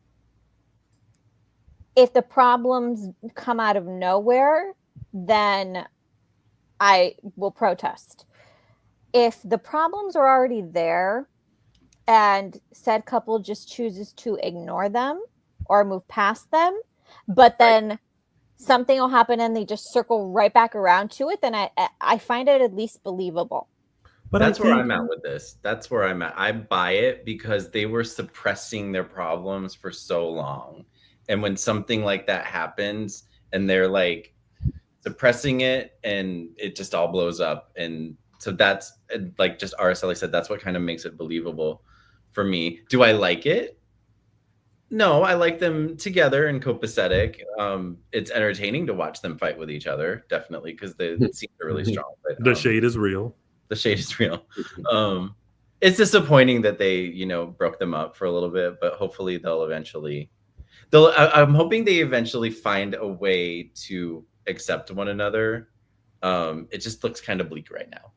if the problems come out of nowhere, then I will protest. If the problems are already there and said couple just chooses to ignore them or move past them, but then something will happen and they just circle right back around to it, then I find it at least believable. But that's where I'm at with this. That's where I'm at. I buy it because they were suppressing their problems for so long. And when something like that happens and they're like suppressing it and it just all blows up. And so that's like just Araceli said, that's what kind of makes it believable for me. Do I like it? No, I like them together and copacetic. It's entertaining to watch them fight with each other, definitely, because the scenes are really strong. But, the shade is real. The shade is real. It's disappointing that they, broke them up for a little bit, but hopefully I'm hoping they eventually find a way to accept one another. It just looks kind of bleak right now.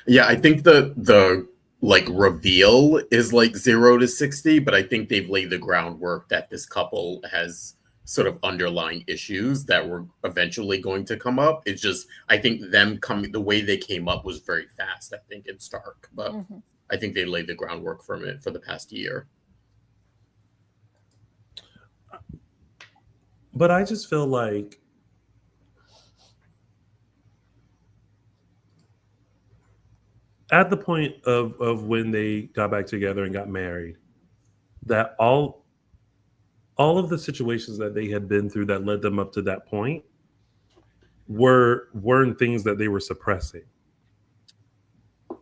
Yeah. I think the like reveal is like 0 to 60, but I think they've laid the groundwork that this couple has sort of underlying issues that were eventually going to come up. It's just, I think the way they came up was very fast, I think, in Stark, but I think they laid the groundwork from it for the past year. But I just feel like at the point of when they got back together and got married, that all of the situations that they had been through that led them up to that point weren't things that they were suppressing.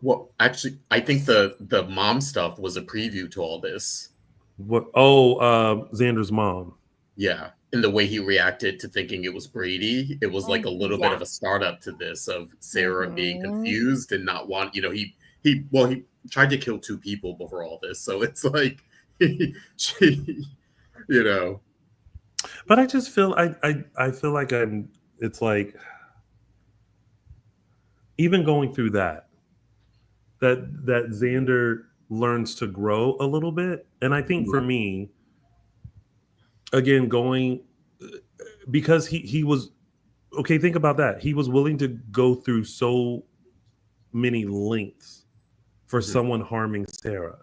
Well, actually, I think the mom stuff was a preview to all this. What? Oh, Xander's mom. Yeah, and the way he reacted to thinking it was Brady, it was like a little bit of a startup to this of Sarah being confused and not want. He tried to kill 2 people before all this, so it's like she. But I just feel I feel like it's like even going through that Xander learns to grow a little bit. And I think for me, again, because he was okay, think about that. He was willing to go through so many lengths for someone harming Sarah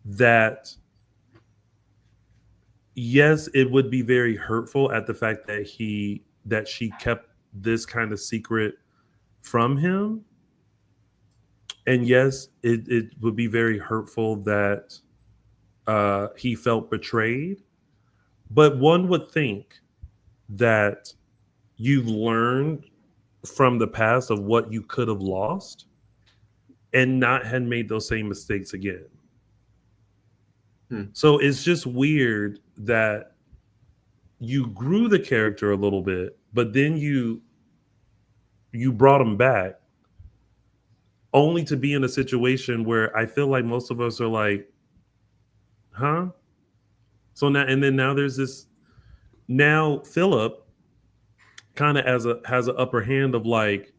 that yes, it would be very hurtful at the fact that she kept this kind of secret from him. And yes, it would be very hurtful that he felt betrayed. But one would think that you've learned from the past of what you could have lost and not had made those same mistakes again. So it's just weird that you grew the character a little bit, but then you brought him back only to be in a situation where I feel like most of us are like, huh? So now there's this, now Philip kind of has an upper hand of like,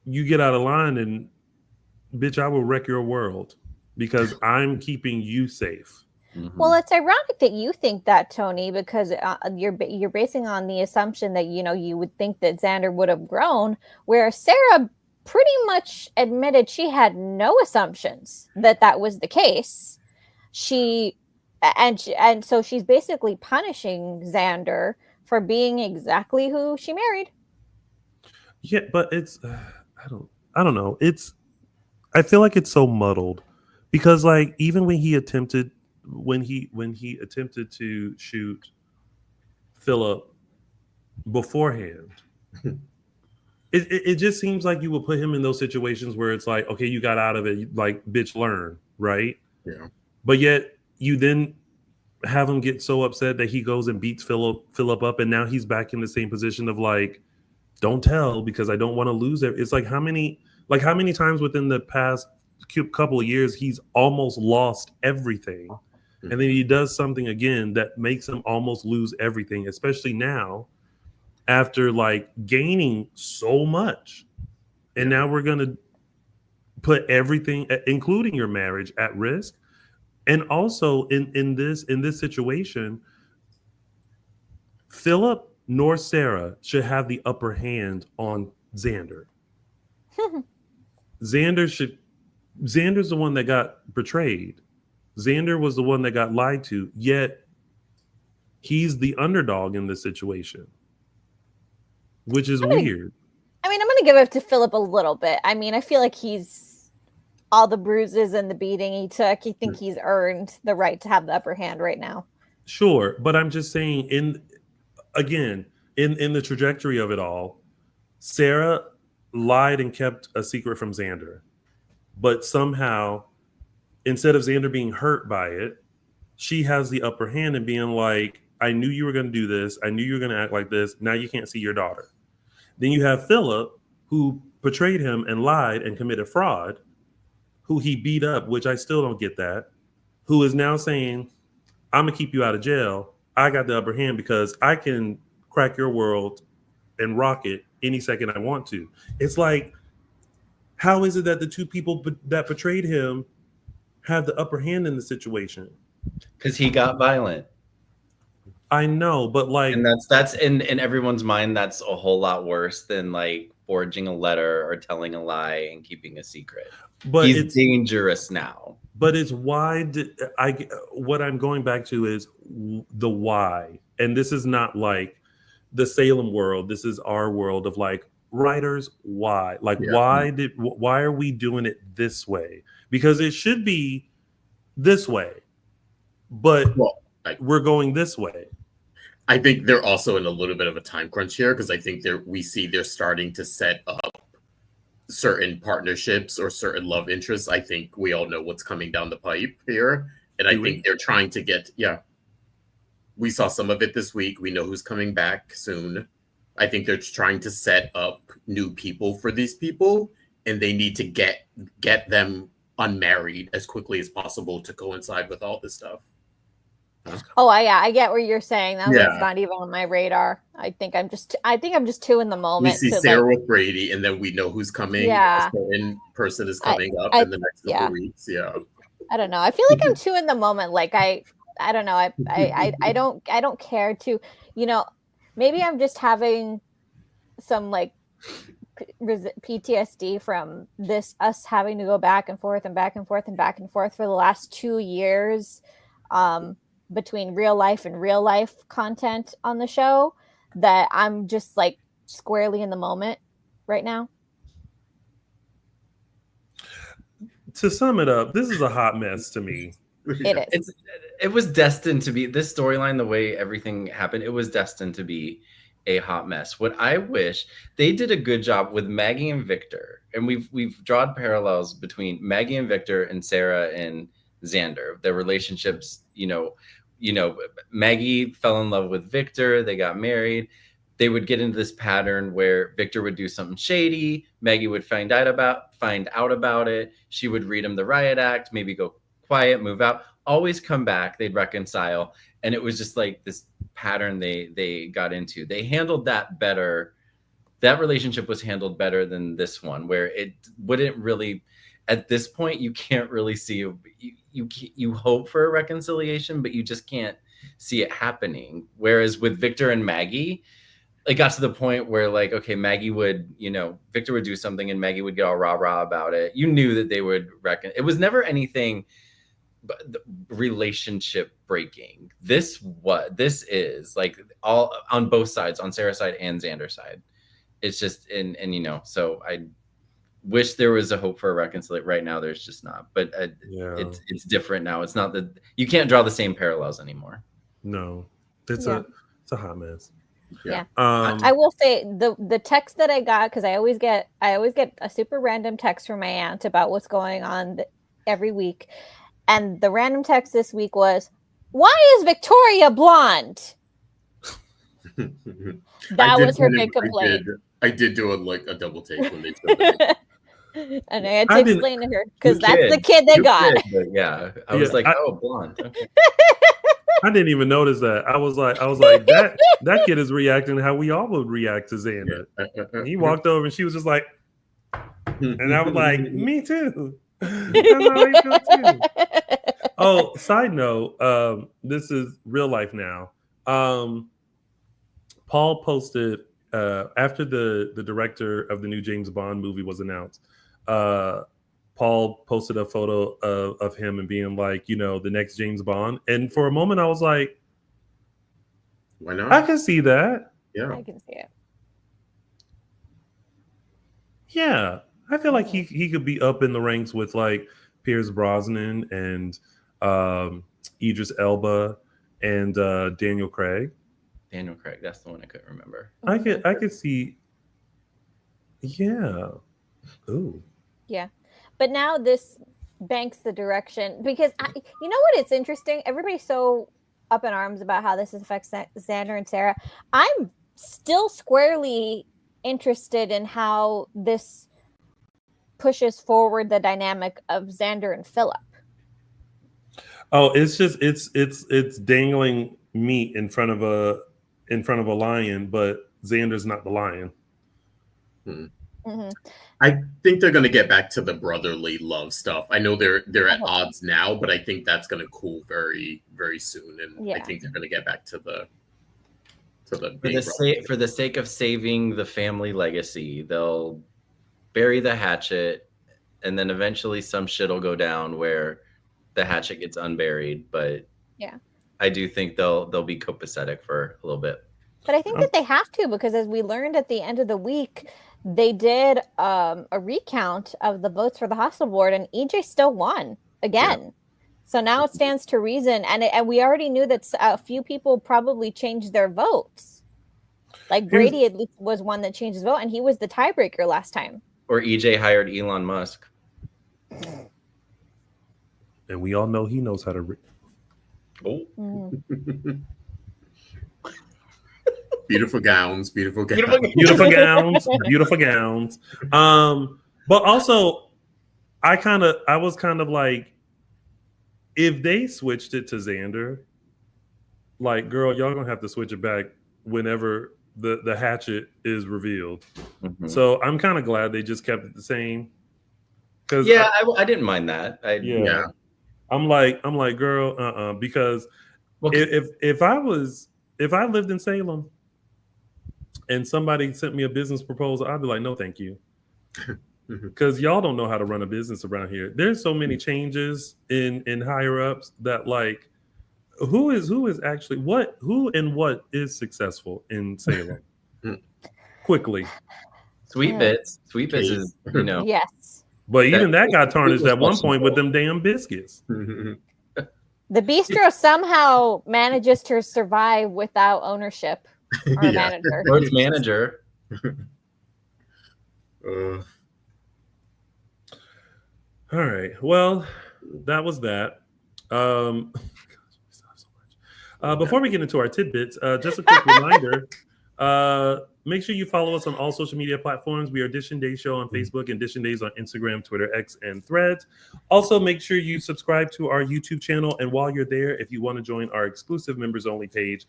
you get out of line and bitch, I will wreck your world because I'm keeping you safe. Well, it's ironic that you think that, Tony, because you're basing on the assumption that you would think that Xander would have grown, where Sarah pretty much admitted she had no assumptions that was the case. And so she's basically punishing Xander for being exactly who she married. Yeah, but it's I don't know. I feel like it's so muddled because like even when he attempted to shoot Philip beforehand, it just seems like you would put him in those situations where it's like, okay, you got out of it, like bitch, learn, right? Yeah. But yet you then have him get so upset that he goes and beats Philip up, and now he's back in the same position of like, don't tell because I don't want to lose it. It's like how many times within the past couple of years he's almost lost everything, and then he does something again that makes him almost lose everything, especially now after like gaining so much. And now we're going to put everything, including your marriage, at risk. And also in this situation, Philip nor Sarah should have the upper hand on Xander. Xander's the one that got betrayed. Xander was the one that got lied to, yet he's the underdog in this situation, which is weird. I mean, I'm going to give it to Philip a little bit. I mean, I feel like he's all the bruises and the beating he took. I think he's earned the right to have the upper hand right now. Sure, but I'm just saying, in the trajectory of it all, Sarah lied and kept a secret from Xander, but somehow, instead of Xander being hurt by it, she has the upper hand and being like, I knew you were going to do this. I knew you were going to act like this. Now you can't see your daughter. Then you have Philip, who betrayed him and lied and committed fraud, who he beat up, which I still don't get that, who is now saying, I'm going to keep you out of jail. I got the upper hand because I can crack your world and rock it any second I want to. It's like, how is it that the two people that betrayed him have the upper hand in the situation? Because he got violent. I know, but like, and that's in everyone's mind, that's a whole lot worse than like forging a letter or telling a lie and keeping a secret. But he's dangerous now. But it's why what I'm going back to is the why. And this is not like the Salem world. This is our world of like, writers, why? Like, why are we doing it this way? Because it should be this way, but we're going this way. I think they're also in a little bit of a time crunch here, because I think they're starting to set up certain partnerships or certain love interests. I think we all know what's coming down the pipe here, and I think they're trying to get. Yeah, we saw some of it this week. We know who's coming back soon. I think they're trying to set up new people for these people, and they need to get them unmarried as quickly as possible to coincide with all this stuff. Oh, I get what you're saying. That was not even on my radar. I think I'm just too in the moment. We see Sarah with Brady, and then we know who's coming. Yeah, a certain person is coming up in the next couple weeks. Yeah, I don't know. I feel like I'm too in the moment. Like I don't know. I don't care to. Maybe I'm just having some like PTSD from us having to go back and forth and back and forth and back and forth for the last 2 years. Between real life and real life content on the show, that I'm just like squarely in the moment right now. To sum it up, this is a hot mess to me. It is. It was destined to be this storyline, the way everything happened. It was destined to be a hot mess. What I wish they did a good job with Maggie and Victor, and we've drawn parallels between Maggie and Victor and Sarah and Xander. Their relationships, Maggie fell in love with Victor. They got married. They would get into this pattern where Victor would do something shady. Maggie would find out about it. She would read him the riot act, maybe go quiet, move out, always come back. They'd reconcile. And it was just like this pattern they got into. They handled that better. That relationship was handled better than this one, where it wouldn't really, at this point, you can't really see, you hope for a reconciliation, but you just can't see it happening. Whereas with Victor and Maggie, it got to the point where like, okay, Maggie would, Victor would do something and Maggie would get all rah-rah about it. You knew that they would it was never anything but relationship breaking. This is like all on both sides, on Sarah's side and Xander's side. It's just, and so I wish there was a hope for a reconciliation. Right now, there's just not. But it's different now. It's not that you can't draw the same parallels anymore. No, it's a hot mess. Yeah. I will say the text that I got, because I always get a super random text from my aunt about what's going on every week, and the random text this week was, "Why is Victoria blonde?" That was her big complaint. I did do a double take when they showed it. And I had to explain to her, because that's the kid they got. Yeah, I was like, oh, blonde. Okay. I didn't even notice that. I was like, that kid is reacting how we all would react to Xander. And he walked over and she was just like, and I was like, me too. That's how I feel too. Oh, side note, this is real life now. Paul posted after the director of the new James Bond movie was announced. Paul posted a photo of him and being like, the next James Bond. And for a moment, I was like, why not? I can see that. Yeah. I can see it. Yeah. I feel like he could be up in the ranks with like Pierce Brosnan and Idris Elba and Daniel Craig. Daniel Craig, that's the one I couldn't remember. I could see. Yeah. Ooh. Yeah. But now this banks the direction because you know what? It's interesting. Everybody's so up in arms about how this affects Xander and Sarah. I'm still squarely interested in how this pushes forward the dynamic of Xander and Philip. Oh, it's just it's dangling meat in front of a lion, but Xander's not the lion. Mm-hmm. I think they're going to get back to the brotherly love stuff. I know they're at odds now, but I think that's going to cool very, very soon, and I think they're going to get back to the for the sake of saving the family legacy, they'll bury the hatchet, and then eventually some shit will go down where the hatchet gets unburied. But yeah, I do think they'll be copacetic for a little bit. But I think that they have to, because as we learned at the end of the week, they did a recount of the votes for the hostel board, and EJ still won again. Yeah. So now it stands to reason, and we already knew that a few people probably changed their votes. Like Brady at least was one that changed his vote, and he was the tiebreaker last time. Or EJ hired Elon Musk. And we all know he knows how to... Beautiful gowns. Beautiful gowns. But also, I was kind of like, if they switched it to Xander, like, girl, y'all gonna have to switch it back whenever the hatchet is revealed. Mm-hmm. So I'm kind of glad they just kept it the same. Cause I didn't mind that. I'm like, girl, because if I lived in Salem and somebody sent me a business proposal, I'd be like, no, thank you. Because y'all don't know how to run a business around here. There's so many changes in higher ups that, like, who is actually who is successful in Salem? Quickly. Sweet Bits is, yes. But even that got tarnished at one point with them damn biscuits. The bistro somehow manages to survive without ownership or manager. Or its manager. All right. Well, that was that. Before we get into our tidbits, just a quick reminder. Make sure you follow us on all social media platforms. We are Dishin Days Show on Facebook and Dishin Days on Instagram, Twitter, X, and Threads. Also, make sure you subscribe to our YouTube channel. And while you're there, if you want to join our exclusive members only page,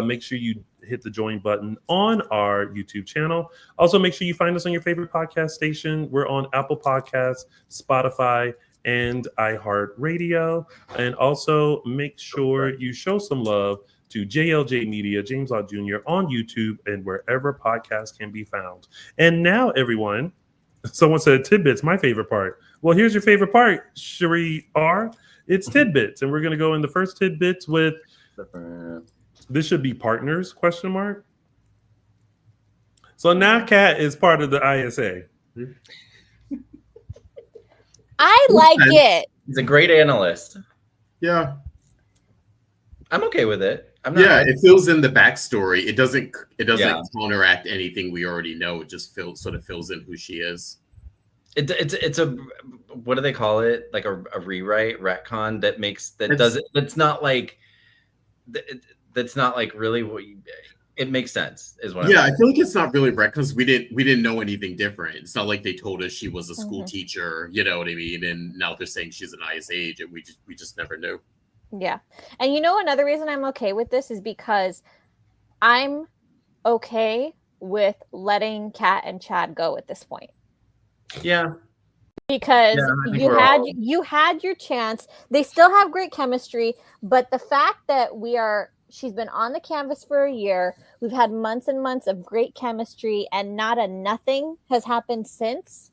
make sure you hit the join button on our YouTube channel. Also, make sure you find us on your favorite podcast station. We're on Apple Podcasts, Spotify, and iHeartRadio. And also make sure you show some love to JLJ Media, James Law Jr. on YouTube and wherever podcasts can be found. And now, everyone, someone said tidbits, my favorite part. Well, here's your favorite part, Cherie R. It's tidbits. And we're going to go in the first tidbits with, this should be partners, ? So now Kat is part of the ISA. I like it. He's a great analyst. Yeah. I'm okay with it. It fills in the backstory. It doesn't counteract anything we already know. It just sort of fills in who she is. It's a, what do they call it? Like a rewrite, retcon that's not like really what it makes sense is what I feel like it's not really retcon because we didn't know anything different. It's not like they told us she was a school teacher, you know what I mean? And now they're saying she's an ISA agent. We just never knew. Yeah. And another reason I'm okay with this is because I'm okay with letting Kat and Chad go at this point. Yeah. Because you had your chance. They still have great chemistry, but the fact that she's been on the canvas for a year, we've had months and months of great chemistry, and not a nothing has happened since.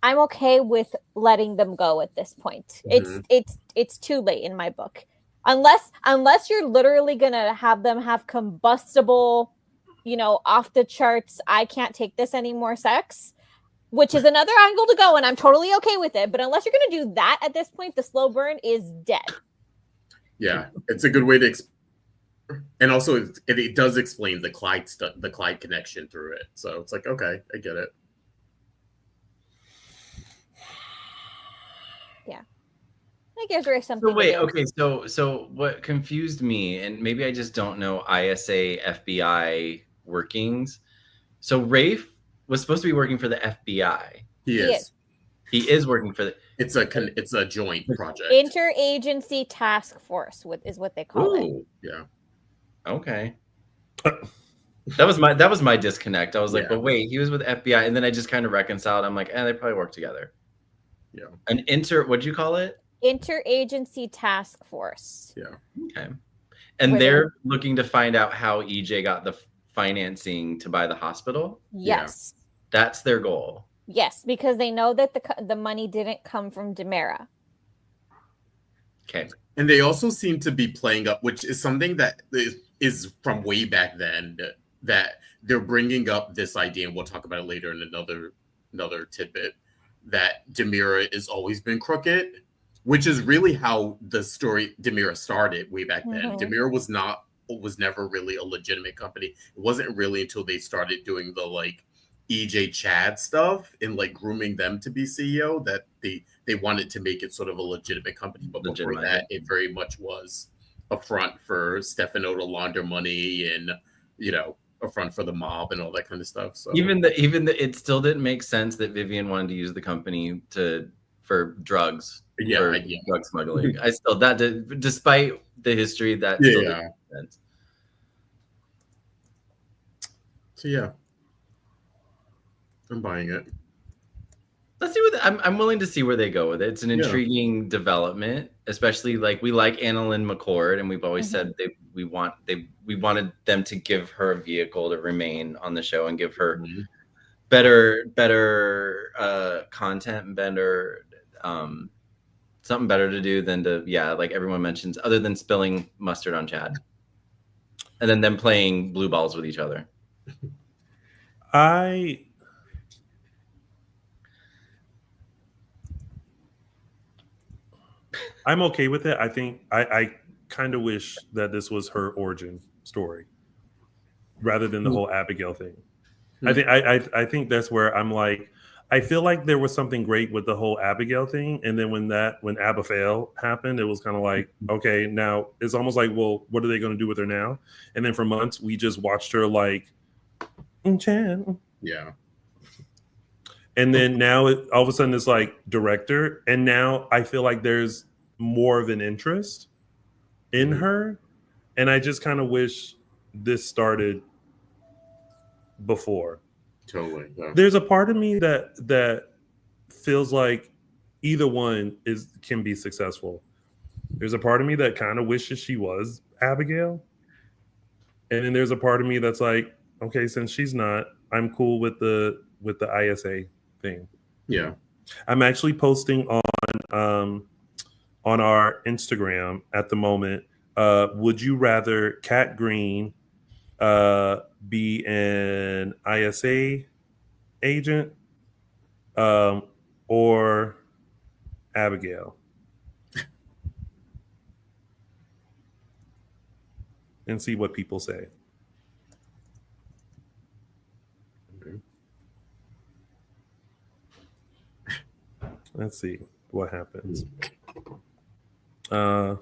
I'm okay with letting them go at this point. It's too late in my book. Unless you're literally gonna have them have combustible, off the charts, I can't take this anymore sex, which is another angle to go, and I'm totally okay with it. But unless you're gonna do that at this point, the slow burn is dead. Yeah, it's a good way to and also it does explain the Clyde connection through it. So it's like, okay, I get it. Yeah, that gives her something. So wait, okay, so what confused me, and maybe I just don't know ISA FBI workings. So Rafe was supposed to be working for the FBI. He is. He is working for the. It's a joint project. Interagency task force is what they call it. Yeah. Okay. That was my disconnect. I was like, but wait, he was with FBI, and then I just kind of reconciled. I'm like, they probably work together. Yeah. What'd you call it? Interagency task force. Yeah. Okay. And they're looking to find out how EJ got the financing to buy the hospital. Yes. Yeah. That's their goal. Yes, because they know that the money didn't come from Demera. Okay. And they also seem to be playing up, which is something that is from way back then, that they're bringing up this idea, and we'll talk about it later in another tidbit, that Demera has always been crooked, which is really how the story Demera started way back then. Demera was never really a legitimate company. It wasn't really until they started doing the EJ Chad stuff and grooming them to be CEO that they wanted to make it sort of a legitimate company. But before that, it very much was a front for Stefano to launder money and, a front for the mob and all that kind of stuff. So even it still didn't make sense that Vivian wanted to use the company for drugs. Yeah, drug smuggling. Despite the history, that still didn't make sense. So yeah. I'm buying it. Let's see I'm willing to see where they go with it. It's an intriguing development, especially we like Annalyn McCord, and we've always said we wanted them to give her a vehicle to remain on the show and give her better content and better something better to do than to like everyone mentions, other than spilling mustard on Chad, and then them playing blue balls with each other. I'm okay with it. I think I kind of wish that this was her origin story rather than the whole Abigail thing. I think that's where I'm like, I feel like there was something great with the whole Abigail thing, and then when Abigail happened, it was kind of like, okay, now it's almost like, well, what are they going to do with her now? And then for months we just watched her Chan. Yeah. And then now all of a sudden it's director, and now I feel like there's more of an interest in her, and I just kind of wish this started before. Totally. Yeah. There's a part of me that feels like either one can be successful. There's a part of me that kind of wishes she was Abigail, and then there's a part of me that's like, okay, since she's not, I'm cool with the ISA thing. Yeah. I'm actually posting on our Instagram at the moment. Would you rather Kat Green be an ISA agent or Abigail? And see what people say. Let's see what happens. There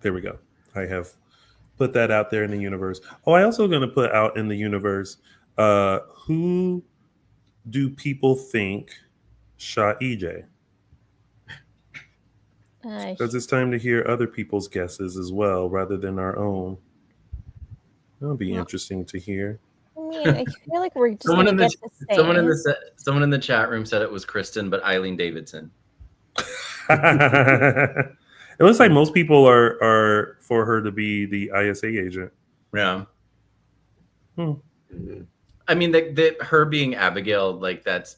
we go. I have put that out there in the universe. Oh, I also going to put out in the universe, who do people think shot EJ? Because it's time to hear other people's guesses as well, rather than our own. That'll be interesting to hear. I mean, I feel like we're just someone in the chat room said it was Kristen, but Eileen Davidson. It looks like most people are for her to be the ISA agent. Yeah. I mean, her being Abigail, that's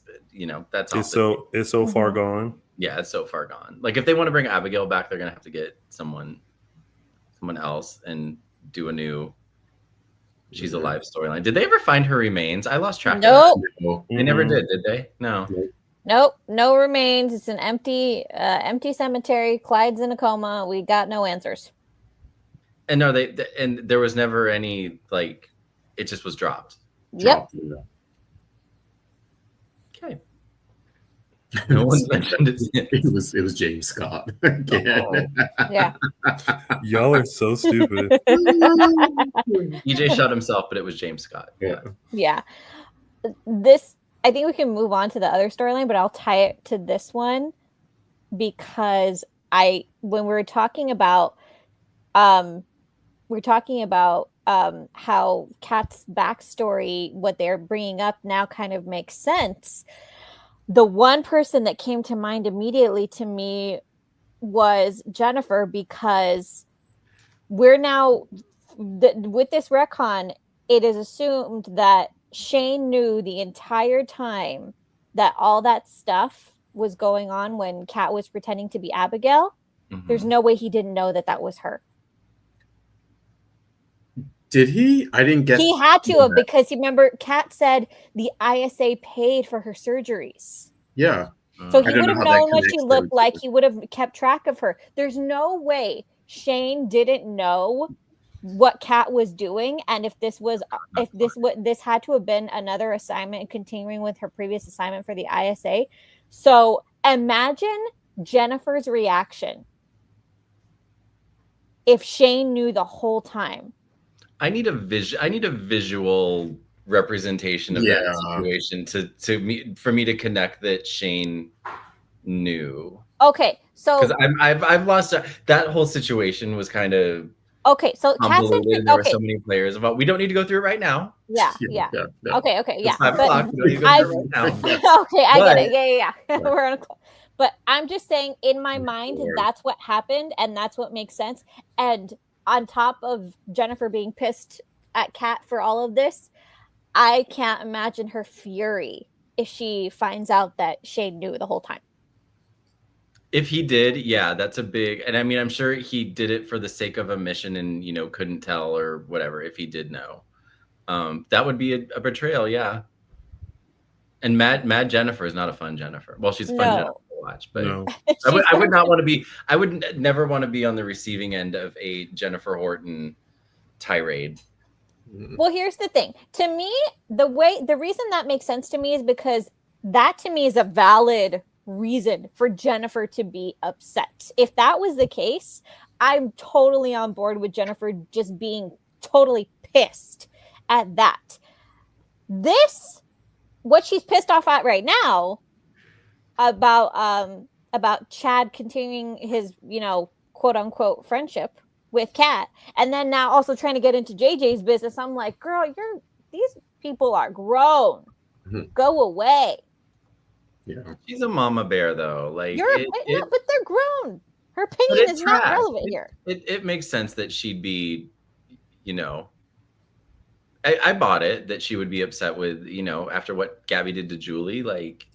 that's It's so far gone. Yeah, it's so far gone. Like if they want to bring Abigail back, they're gonna have to get someone else and do a new She's Alive storyline. Did they ever find her remains? I lost track. Nope. Of that. They never did they? No. Nope. No remains. It's an empty cemetery. Clyde's in a coma. We got no answers. And no, and there was never any like. It just was dropped. Yep. Okay. No one's mentioned it. It was James Scott again. Yeah. Y'all are so stupid. EJ shot himself, but it was James Scott. Yeah. I think we can move on to the other storyline, but I'll tie it to this one because when we're talking about how Kat's backstory, what they're bringing up now kind of makes sense. The one person that came to mind immediately to me was Jennifer, because we're now with this retcon, it is assumed that Shane knew the entire time that all that stuff was going on when Kat was pretending to be Abigail. Mm-hmm. There's no way he didn't know that was her. Did he? I didn't get. He had to have, because you remember Kat said the ISA paid for her surgeries. Yeah. So he would have known what she looked like. He would have kept track of her. There's no way Shane didn't know what Kat was doing, and if this had to have been another assignment, continuing with her previous assignment for the ISA. So imagine Jennifer's reaction if Shane knew the whole time. I need a visual representation of that situation for me to connect that Shane knew. Okay, so because I've lost that whole situation was kind of okay. So Kat said there were so many players involved. We don't need to go through it right now. Yeah. Okay, yeah. It's 5 o'clock. We don't need to go through it right now. Okay, I get it. Yeah. We're on a clock. But I'm just saying, in my mind, that's what happened, and that's what makes sense. And on top of Jennifer being pissed at Kat for all of this, I can't imagine her fury if she finds out that Shane knew the whole time. If he did, yeah, that's a big, and I mean, I'm sure he did it for the sake of a mission and, couldn't tell or whatever, if he did know. That would be a betrayal, yeah. And Mad Jennifer is not a fun Jennifer. Well, she's a fun Jennifer to watch, but no. I would not want to be, I would never want to be on the receiving end of a Jennifer Horton tirade. Well, here's the thing. To me, the reason that makes sense to me is because that to me is a valid reason for Jennifer to be upset. If that was the case, I'm totally on board with Jennifer just being totally pissed at that. What she's pissed off at right now about Chad continuing his, quote unquote friendship with Kat, and then now also trying to get into JJ's business. I'm like, girl, these people are grown. Mm-hmm. Go away. Yeah, she's a mama bear though. Like, but they're grown. Her opinion is not relevant here. It makes sense that she'd be, I bought it that she would be upset with, after what Gabby did to Julie. Like,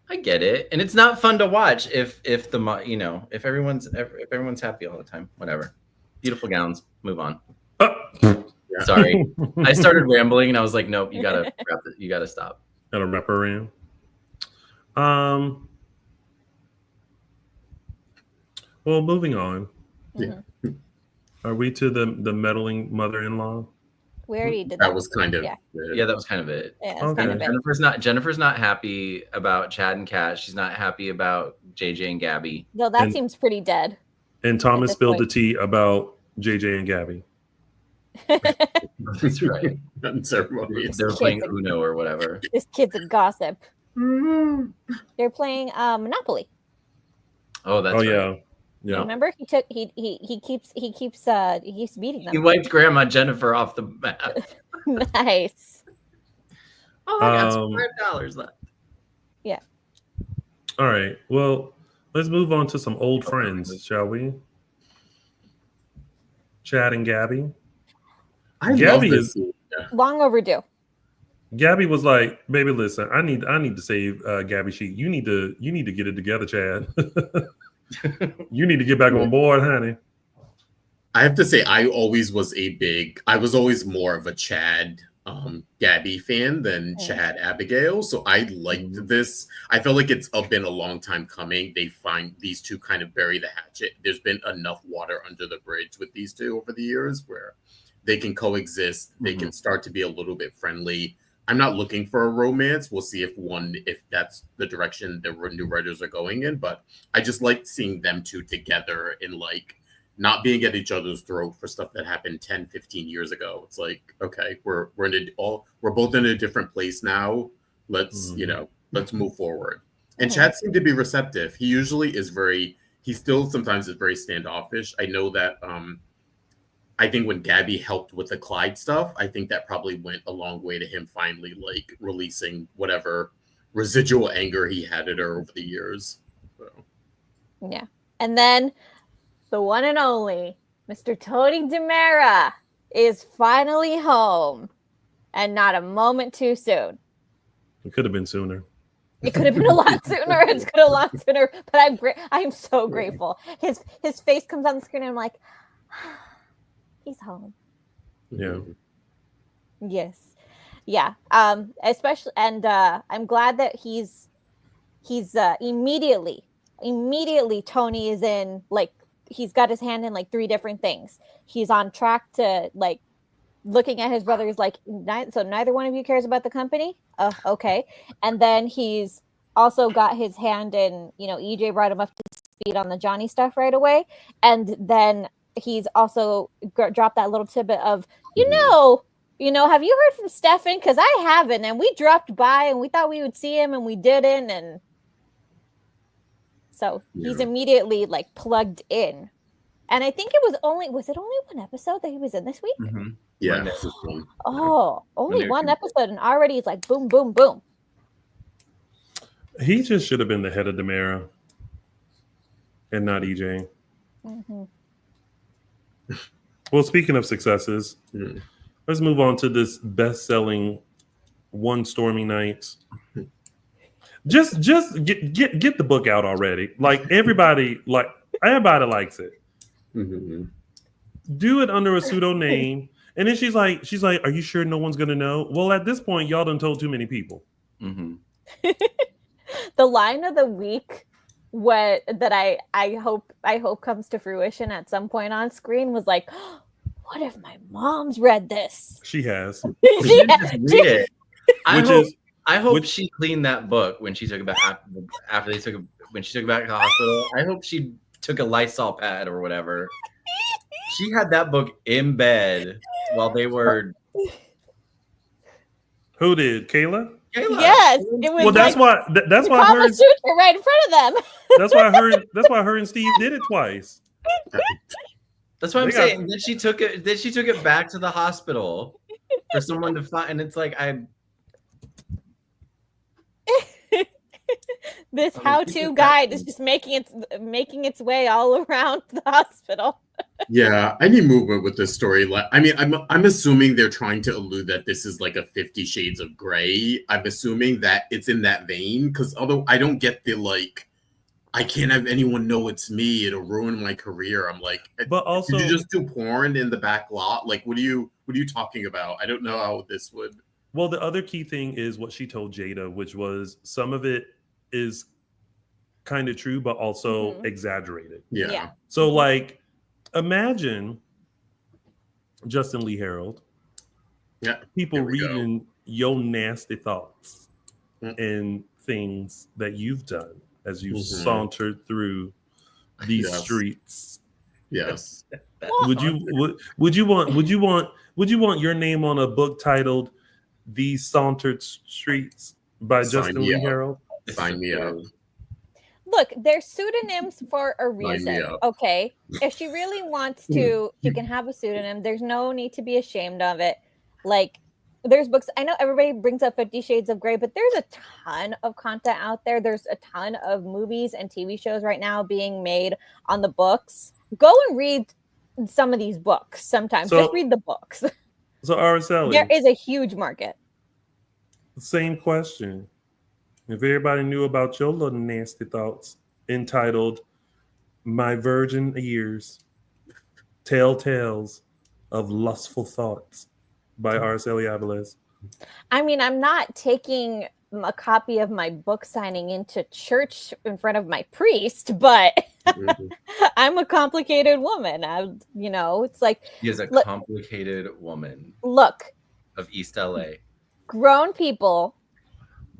I get it, and it's not fun to watch if everyone's happy all the time. Whatever, beautiful gowns. Move on. Sorry, I started rambling, and I was like, nope, you gotta stop. Gotta wrap her in. Well, moving on. Mm-hmm. Are we to the meddling mother-in-law? We already did that. That was kind of yeah, that was kind of it. Yeah, okay. Kind of Jennifer's not happy about Chad and Kat. She's not happy about JJ and Gabby. No, that seems pretty dead. And Thomas spilled the tea about JJ and Gabby. That's right. They're playing Uno or whatever. This kid's a gossip. They're playing Monopoly. Oh, that's right. Yeah. Yeah. Remember, he keeps beating them. He wiped Grandma Jennifer off the map. Nice. Oh, I got some $5 left. Yeah. All right. Well, let's move on to some old friends, shall we? Chad and Gabby. Gabby is long overdue. Gabby was like, "Baby, listen, I need to save Gabby Sheet. You need to get it together, Chad. You need to get back on board, honey." I have to say, I was always more of a Chad Gabby fan than Chad Abigail. So I liked this. I feel like it's been a long time coming. They find these two kind of bury the hatchet. There's been enough water under the bridge with these two over the years where they can coexist. They can start to be a little bit friendly. I'm not looking for a romance. We'll see if that's the direction the new writers are going in. But I just like seeing them two together in like not being at each other's throat for stuff that happened 10, 15 years ago. It's like, okay, we're both in a different place now. Let's move forward. And Chad seemed to be receptive. He usually is he still sometimes is very standoffish. I know that I think when Gabby helped with the Clyde stuff, I think that probably went a long way to him finally like releasing whatever residual anger he had at her over the years. So. Yeah. And then the one and only Mr. Tony DiMera is finally home, and not a moment too soon. It could have been sooner. It could have been a lot sooner. It's could have a lot sooner. But I'm so grateful. His face comes on the screen, and I'm like, he's home. Yeah. Yes. Yeah. Especially, and I'm glad that he's immediately Tony is in like. He's got his hand in like 3 different things. He's on track to like looking at his brothers like, so neither one of you cares about the company? Okay. And then he's also got his hand in, EJ brought him up to speed on the Johnny stuff right away. And then he's also dropped that little tidbit of, have you heard from Stefan? Because I haven't. And we dropped by and we thought we would see him and we didn't. And so he's immediately like plugged in. And I think was it only one episode that he was in this week? Mm-hmm. Yeah. Only one episode, and already it's like boom, boom, boom. He just should have been the head of DiMera and not EJ. Mm-hmm. Well, speaking of successes, let's move on to this best-selling One Stormy Night. Just get the book out already. Like everybody likes it. Mm-hmm. Do it under a pseudo name, and then she's like, "Are you sure no one's gonna know?" Well, at this point, y'all done told too many people. Mm-hmm. The line of the week, that I hope comes to fruition at some point on screen was like, "What if my mom's read this?" She has. Read it. I hope she cleaned that book when she took it back after they took it when she took it back to the hospital. I hope she took a Lysol pad or whatever. She had that book in bed while they were. Who did? Kayla? Yes, it was. Well, that's why her Sutra right in front of them. That's why her and Steve did it twice. That's what I'm saying. Then she took it back to the hospital for someone to find, and it's like this how-to guide is just making its way all around the hospital. Yeah, I need movement with this story. I mean, I'm assuming they're trying to allude that this is like a 50 Shades of Grey. I'm assuming that it's in that vein, because although I don't get the like, I can't have anyone know it's me. It'll ruin my career. I'm like, but also, did you just do porn in the back lot? Like, what are you talking about? I don't know how this would. Well, the other key thing is what she told Jada, which was some of it is kind of true, but also exaggerated. Yeah. So like, imagine Justin Lee Hareld. Yeah. People reading your nasty thoughts and things that you've done as you sauntered through these streets. Yes. Would you want your name on a book titled "These Sauntered Streets" by Justin Lee Hareld? Sign me up. Look, they're pseudonyms for a reason. Okay. If she really wants to, she can have a pseudonym. There's no need to be ashamed of it. Like, there's books. I know everybody brings up 50 Shades of Grey, but there's a ton of content out there. There's a ton of movies and TV shows right now being made on the books. Go and read some of these books sometimes. Just read the books. So, Araceli, there is a huge market. Same question. If everybody knew about your little nasty thoughts, entitled "My Virgin Ears: Tell Tales of Lustful Thoughts" by Araceli Aviles. I mean, I'm not taking a copy of my book signing into church in front of my priest, but I'm a complicated woman. It's like He is a complicated woman. Look, of East LA. Grown people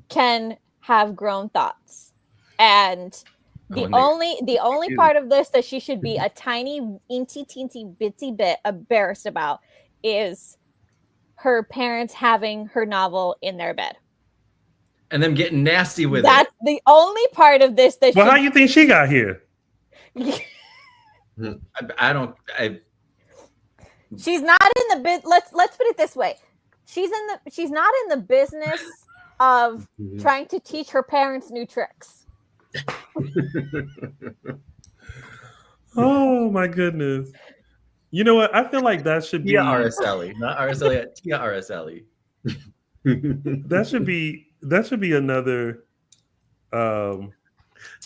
can have grown thoughts, and the only part of this that she should be a tiny, teensy bitsy bit embarrassed about is her parents having her novel in their bed. And them getting nasty with That's the only part of this that. Well, how you think she got here? She's not in the bit. Let's put it this way: she's not in the business of trying to teach her parents new tricks. Oh my goodness! You know what? I feel like that should be Tia Araceli, not Araceli. Tia Araceli. That should be another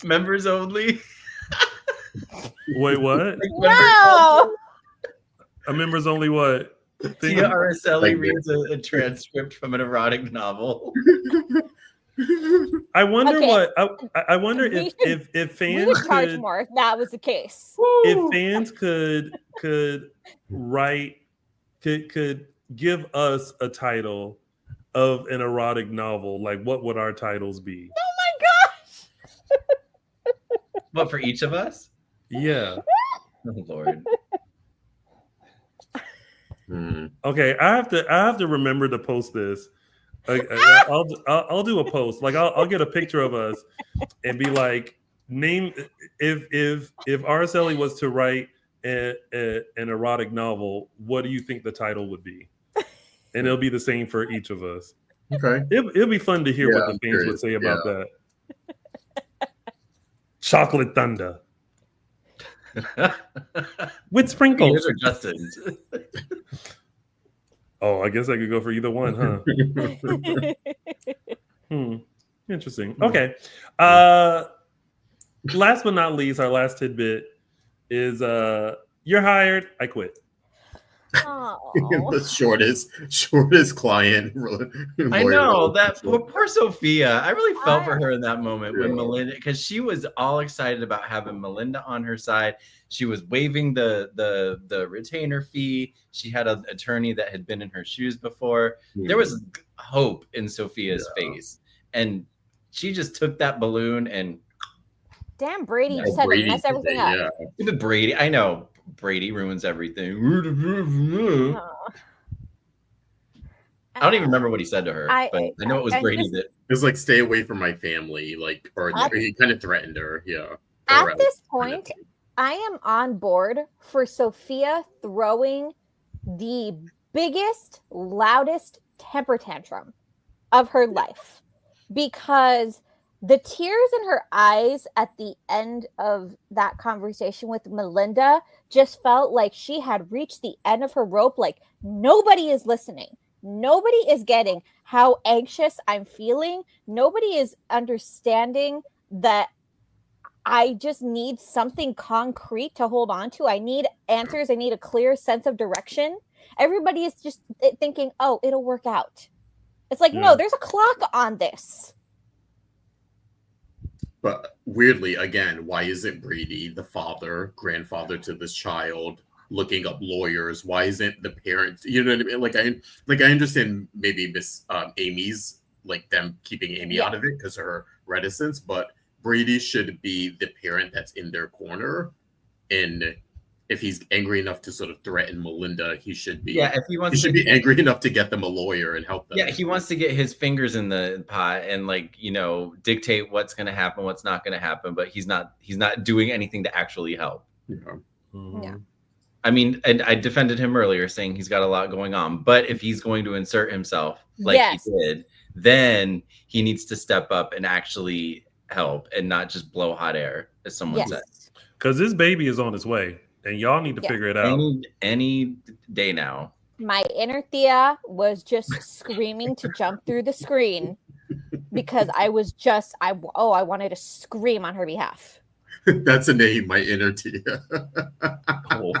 members only. Wait, what? Wow. A members only what? Tia Araceli reads a transcript from an erotic novel. I wonder what I wonder if fans would charge more if that was the case. If fans could write could give us a title of an erotic novel, like what would our titles be? Oh my gosh! What, for each of us? Yeah. Oh Lord. Okay, I have to remember to post this. I'll do a post. Like I'll get a picture of us and be like, name if Araceli was to write an erotic novel, what do you think the title would be? And it'll be the same for each of us. Okay, it'll be fun to hear what the fans would say about that. Chocolate Thunder with sprinkles. Yours are Justin's. Oh, I guess I could go for either one, huh? Interesting. Okay. Last but not least, our last tidbit is you're hired, I quit. The shortest client. I know that poor Sophia. I really felt for her in that moment when Melinda, because she was all excited about having Melinda on her side. She was waiving the retainer fee. She had an attorney that had been in her shoes before. There was hope in Sophia's face, and she just took that balloon and. Damn, Brady just had to mess everything up. Yeah. Brady, I know. Brady ruins everything. I don't even remember what he said to her, but I know it was Brady that. It was like, stay away from my family, like, or he kind of threatened her. Yeah. At this point, I am on board for Sophia throwing the biggest, loudest temper tantrum of her life, because the tears in her eyes at the end of that conversation with Melinda just felt like she had reached the end of her rope. Like, nobody is listening. Nobody is getting how anxious I'm feeling. Nobody is understanding that I just need something concrete to hold on to. I need answers. I need a clear sense of direction. Everybody is just thinking, oh, it'll work out. It's like, no, there's a clock on this. But weirdly, again, why isn't Brady, the grandfather to this child, looking up lawyers? Why isn't the parents? You know what I mean? Like I understand maybe Miss Amy's, like, them keeping Amy out of it because of her reticence, but Brady should be the parent that's in their corner. And if he's angry enough to sort of threaten Melinda, he should be. Yeah, if he wants, he should be angry enough to get them a lawyer and help them. Yeah, he wants to get his fingers in the pot and, like, you know, dictate what's going to happen, what's not going to happen. But he's not doing anything to actually help. Yeah. I mean, and I defended him earlier, saying he's got a lot going on. But if he's going to insert himself like he did, then he needs to step up and actually help and not just blow hot air, as someone said. Because this baby is on its way. And y'all need to figure it out. Any day now. My inner Thea was just screaming to jump through the screen because I wanted to scream on her behalf. That's a name, my inner Tia. Oh.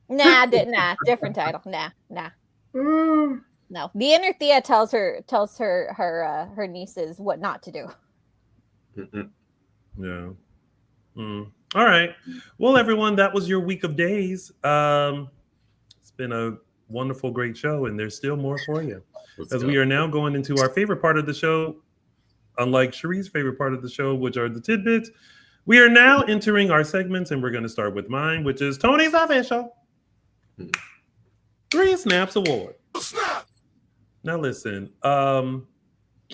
Nah, different title. Nah. No, the inner Thea tells her nieces what not to do. Yeah. All right. Well, everyone, that was your week of days. It's been a wonderful, great show, and there's still more for you. As we are now going into our favorite part of the show, unlike Cherie's favorite part of the show, which are the tidbits, we are now entering our segments, and we're going to start with mine, which is Tony's Official 3 Snaps Award. Now, listen,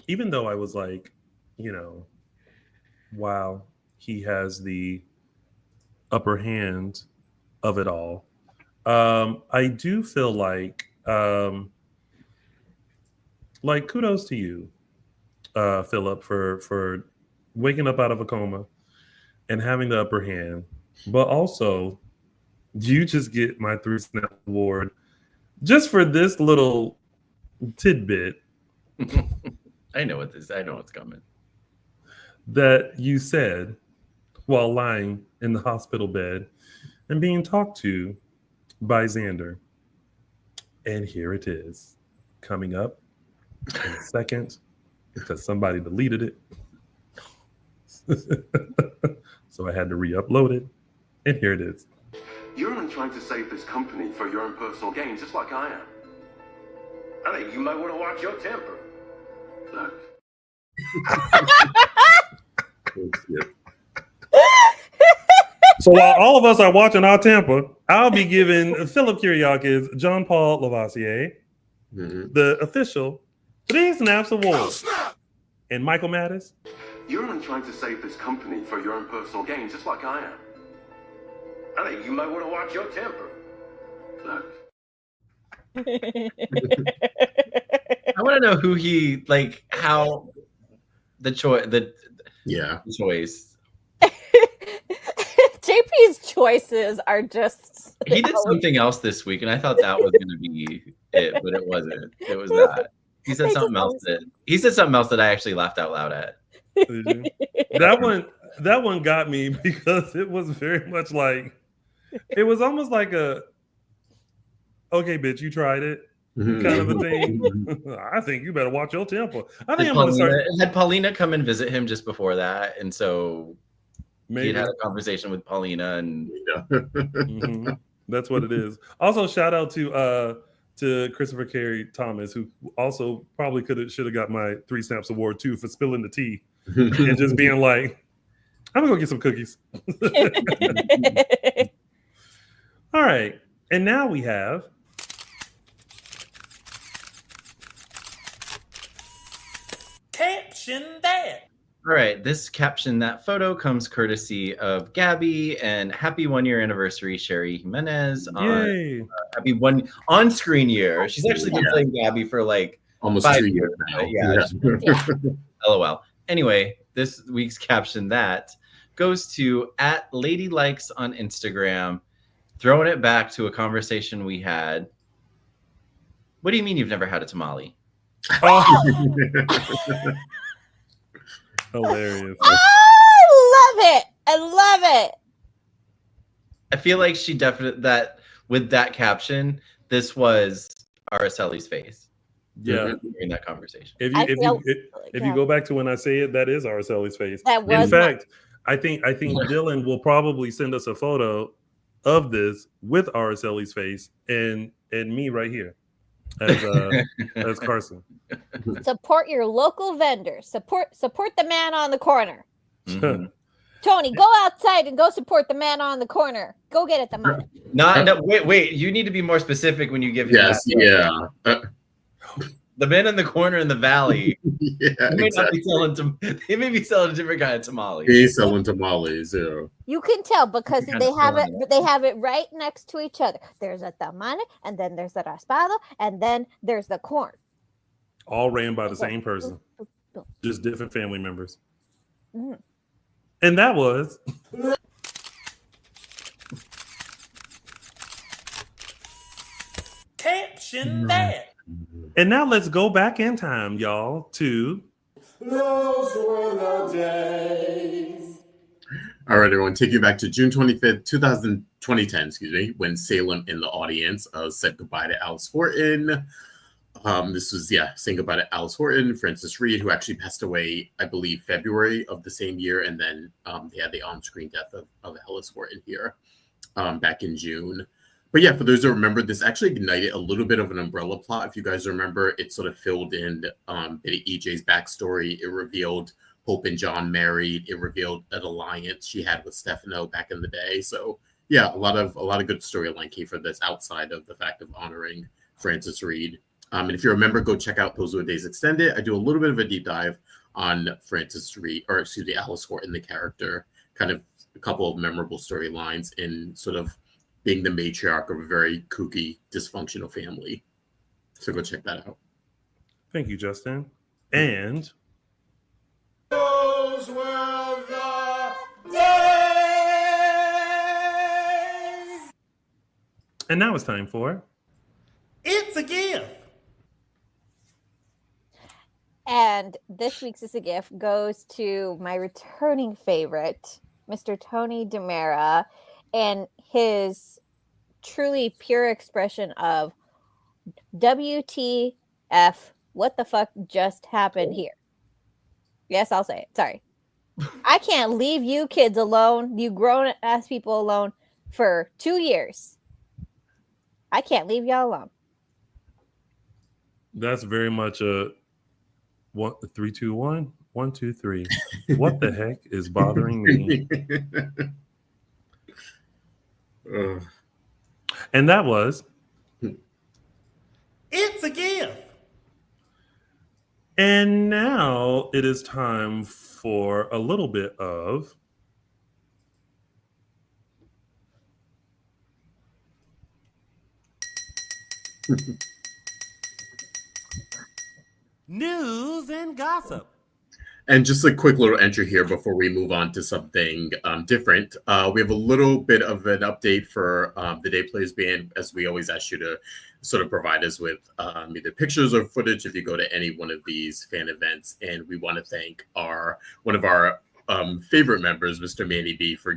even though I was like, wow, he has the upper hand of it all, I do feel like kudos to you, Philip, for waking up out of a coma and having the upper hand, but also you just get my 3 Snap Award just for this little tidbit. I know what's coming. That you said while lying in the hospital bed and being talked to by Xander. And here it is, coming up in a second, because somebody deleted it. So I had to re-upload it. And here it is. You're only trying to save this company for your own personal gain, just like I am. I think you might want to watch your temper. Look. So while all of us are watching our temper, I'll be giving Philip Kiriakis, John Paul Lavoisier, the official 3 Snaps Award. And Michael Mattis. You're only trying to save this company for your own personal gain, just like I am. I think you might want to watch your temper. Look. I want to know who he how the choice. JP's choices are just. He did something else this week, and I thought that was going to be it, but it wasn't. It was that. He said something else that I actually laughed out loud at. That one got me because it was very much like, it was almost like a, okay, bitch, you tried it kind of a thing. I think you better watch your temper. I think had Paulina come and visit him just before that, and so he had a conversation with Paulina, and that's what it is. Also, shout out to Christopher Carey Thomas, who also probably should have got my 3 Snaps Award too for spilling the tea and just being like, I'm gonna go get some cookies. All right, and now we have Caption That. All right, this Caption That photo comes courtesy of Gabby, and happy 1-year anniversary, Sherry Jimenez. Happy on-screen year. She's actually been playing Gabby for almost 5 2 years now. Yeah. LOL. Anyway, this week's Caption That goes to @LadyLikes on Instagram, throwing it back to a conversation we had. What do you mean you've never had a tamale? Hilarious. I love it. I feel like she definitely with that caption, this was Araceli's face. Yeah, in that conversation. If you go back to when I say it, that is Araceli's face. In fact, I think Dylan will probably send us a photo of this with Araceli's face and me right here as Carson. Support your local vendors. Support the man on the corner. Mm-hmm. Tony, go outside and go support the man on the corner. Go get it, the money. Wait. You need to be more specific when you give. Yes, yeah. The man in the corner in the valley. Yeah, They may be selling a different kind of tamale. He's selling tamales. Yeah. You can tell because they have it right next to each other. There's a tamale, and then there's the raspado, and then there's the corn. All ran by the same person, just different family members. Mm-hmm. And that was Dishin Days. And now let's go back in time, y'all, to Those were the days. All right, everyone, take you back to June 25th, 2010, when Salem in the audience said goodbye to Alice Horton. This was, saying goodbye to Alice Horton, Francis Reed, who actually passed away, I believe, February of the same year. And then they had the on-screen death of Alice Horton here back in June. But yeah, for those who remember, this actually ignited a little bit of an umbrella plot. If you guys remember, it sort of filled in bit of EJ's backstory. It revealed Hope and John married. It revealed an alliance she had with Stefano back in the day. So yeah, a lot of good storyline came for this outside of the fact of honoring Francis Reed. And if you remember, go check out Those Were the Days Extended. I do a little bit of a deep dive on Alice Horton, the character, kind of a couple of memorable storylines in sort of being the matriarch of a very kooky, dysfunctional family. So go check that out. Thank you, Justin. And Those were the days. and now it's time for It's a gift. And this week's It's a Gift goes to my returning favorite, Mr. Tony DiMera, and his truly pure expression of WTF, what the fuck just happened here? Yes, I'll say it. Sorry. I can't leave you kids alone, you grown-ass people alone, for 2 years. I can't leave y'all alone. that's very much a 1, 3, 2, 1, 1, 2, 3. What the heck is bothering me? And that was It's a gift. And now it is time for a little bit of News and gossip. And just a quick little entry here before we move on to something different. We have a little bit of an update for the Day Players Band, as we always ask you to sort of provide us with either pictures or footage if you go to any one of these fan events. And we want to thank one of our favorite members, Mr. Manny B, for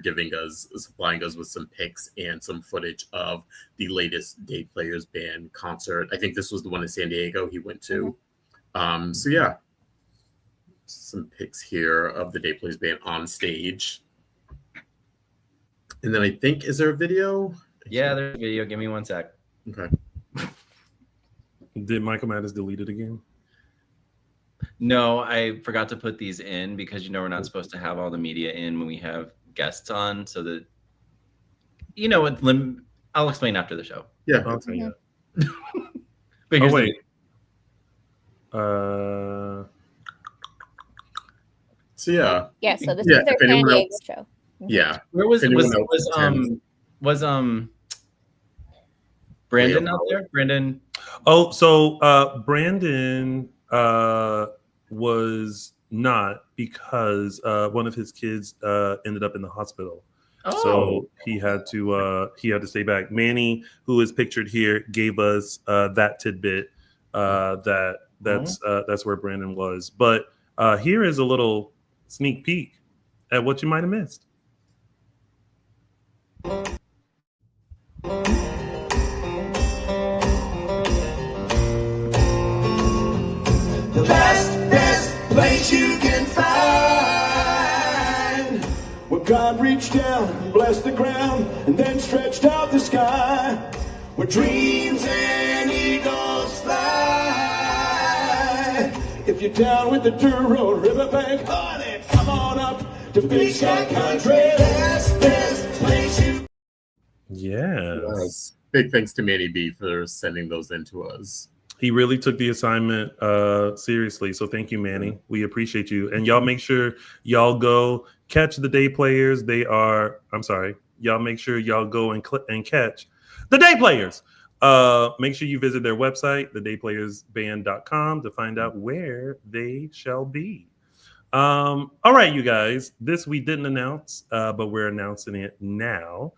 supplying us with some pics and some footage of the latest Day Players Band concert. I think this was the one in San Diego he went to. So yeah. Some pics here of the Day Players Band on stage. And then I think, is there a video? Yeah, there's a video. Give me 1 sec. Okay. Did Michael Mattis delete it again? No, I forgot to put these in because we're not supposed to have all the media in when we have guests on, so that I'll explain after the show. Yeah. Okay. Yeah. But here's wait. So yeah. Yeah, so this is their San Diego show. Yeah. Where was Brandon out there? Brandon. Oh, so Brandon was not, because one of his kids ended up in the hospital. Oh. So he had to stay back. Manny, who is pictured here, gave us that tidbit that's where Brandon was. But here is a little sneak peek at what you might have missed. The best place you can find, where God reached down and blessed the ground and then stretched out the sky, where dreams and eagles fly. If you're down with the dirt road, riverbank, honey, come on up to Big Sky Country. Best place you. Yes. Big thanks to Manny B for sending those in to us. He really took the assignment seriously. So thank you, Manny. We appreciate you. And y'all make sure y'all go catch the Day Players. Y'all make sure y'all go and catch the Day Players. Make sure you visit their website, thedayplayersband.com, to find out where they shall be. All right, you guys. This we didn't announce, but we're announcing it now.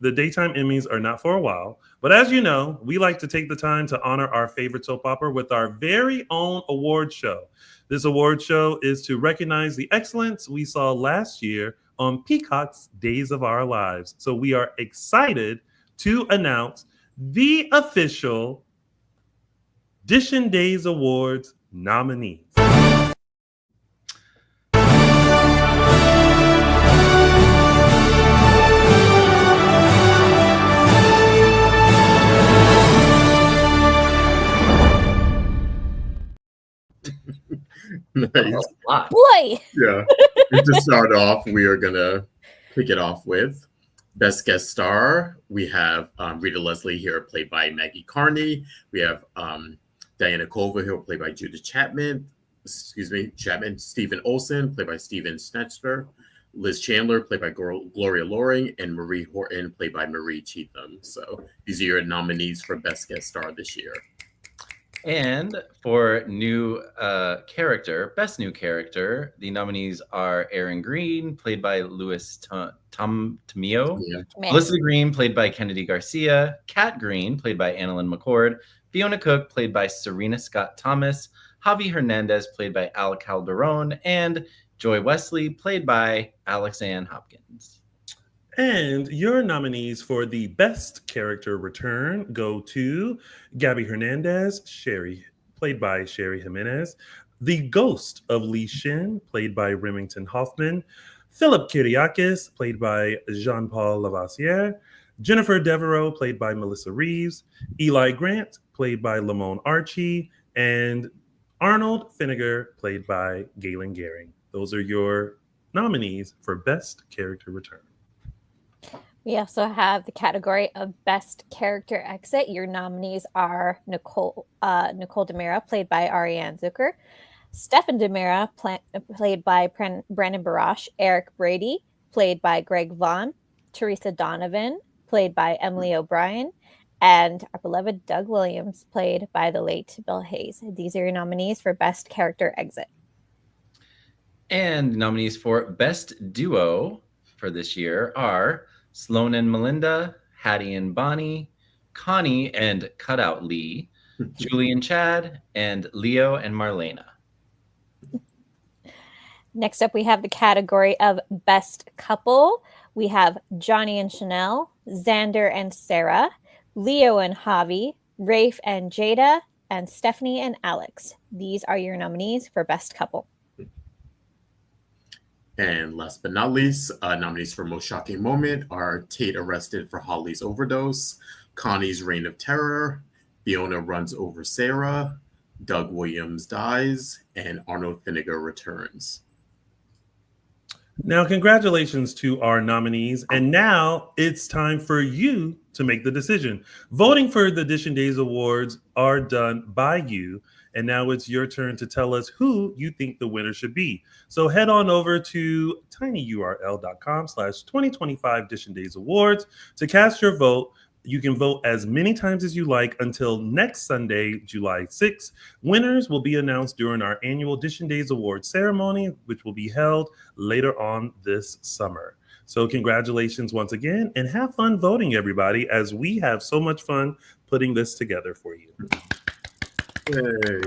the daytime Emmys are not for a while, but as you know, we like to take the time to honor our favorite soap opera with our very own award show. This award show is to recognize the excellence we saw last year on Peacock's Days of Our Lives. So we are excited to announce the official Dishin Days Awards nominees. Nice. Boy. Yeah. And to start off, we are going to kick it off with Best Guest Star. We have Rita Leslie here, played by Maggie Carney. We have Diana Kova here, played by Judith Chapman. Stephen Olsen, played by Stephen Snetzer. Liz Chandler, played by Gloria Loring. And Marie Horton, played by Marie Cheatham. So these are your nominees for Best Guest Star this year. And for new best new character, the nominees are Aaron Green, played by Louis Tamio, Melissa Green, played by Kennedy Garcia, Kat Green, played by Annalyn McCord, Fiona Cook, played by Serena Scott Thomas, Javi Hernandez, played by Al Calderon, and Joy Wesley, played by Alex Ann Hopkins. And your nominees for the best character return go to Gabby Hernandez, played by Sherry Jimenez, the ghost of Lee Shin, played by Remington Hoffman, Philip Kiriakis, played by Jean-Paul Lavassiere, Jennifer Devereaux, played by Melissa Reeves, Eli Grant, played by Lamone Archie, and Arnold Finnegar, played by Galen Gehring. Those are your nominees for best character return. We also have the category of Best Character Exit. Your nominees are Nicole DeMera, played by Ariane Zucker, Stefan DeMera, played by Brandon Barash, Eric Brady, played by Greg Vaughn, Teresa Donovan, played by Emily O'Brien, and our beloved Doug Williams, played by the late Bill Hayes. These are your nominees for Best Character Exit. And nominees for Best Duo for this year are Sloan and Melinda, Hattie and Bonnie, Connie and Cutout Lee, Julie and Chad, and Leo and Marlena. Next up, we have the category of Best Couple. We have Johnny and Chanel, Xander and Sarah, Leo and Javi, Rafe and Jada, and Stephanie and Alex. These are your nominees for Best Couple. And last but not least, nominees for Most Shocking Moment are Tate arrested for Holly's overdose, Connie's Reign of Terror, Fiona runs over Sarah, Doug Williams dies, and Arnold Finnegar returns. Now, congratulations to our nominees. And now it's time for you to make the decision. Voting for the Dishin Days Awards are done by you. And now it's your turn to tell us who you think the winner should be. So head on over to tinyurl.com/2025 Dishin Days Awards to cast your vote. You can vote as many times as you like until next Sunday, July 6th. Winners will be announced during our annual Dishin Days Awards ceremony, which will be held later on this summer. So congratulations once again, and have fun voting, everybody, as we have so much fun putting this together for you. Yay!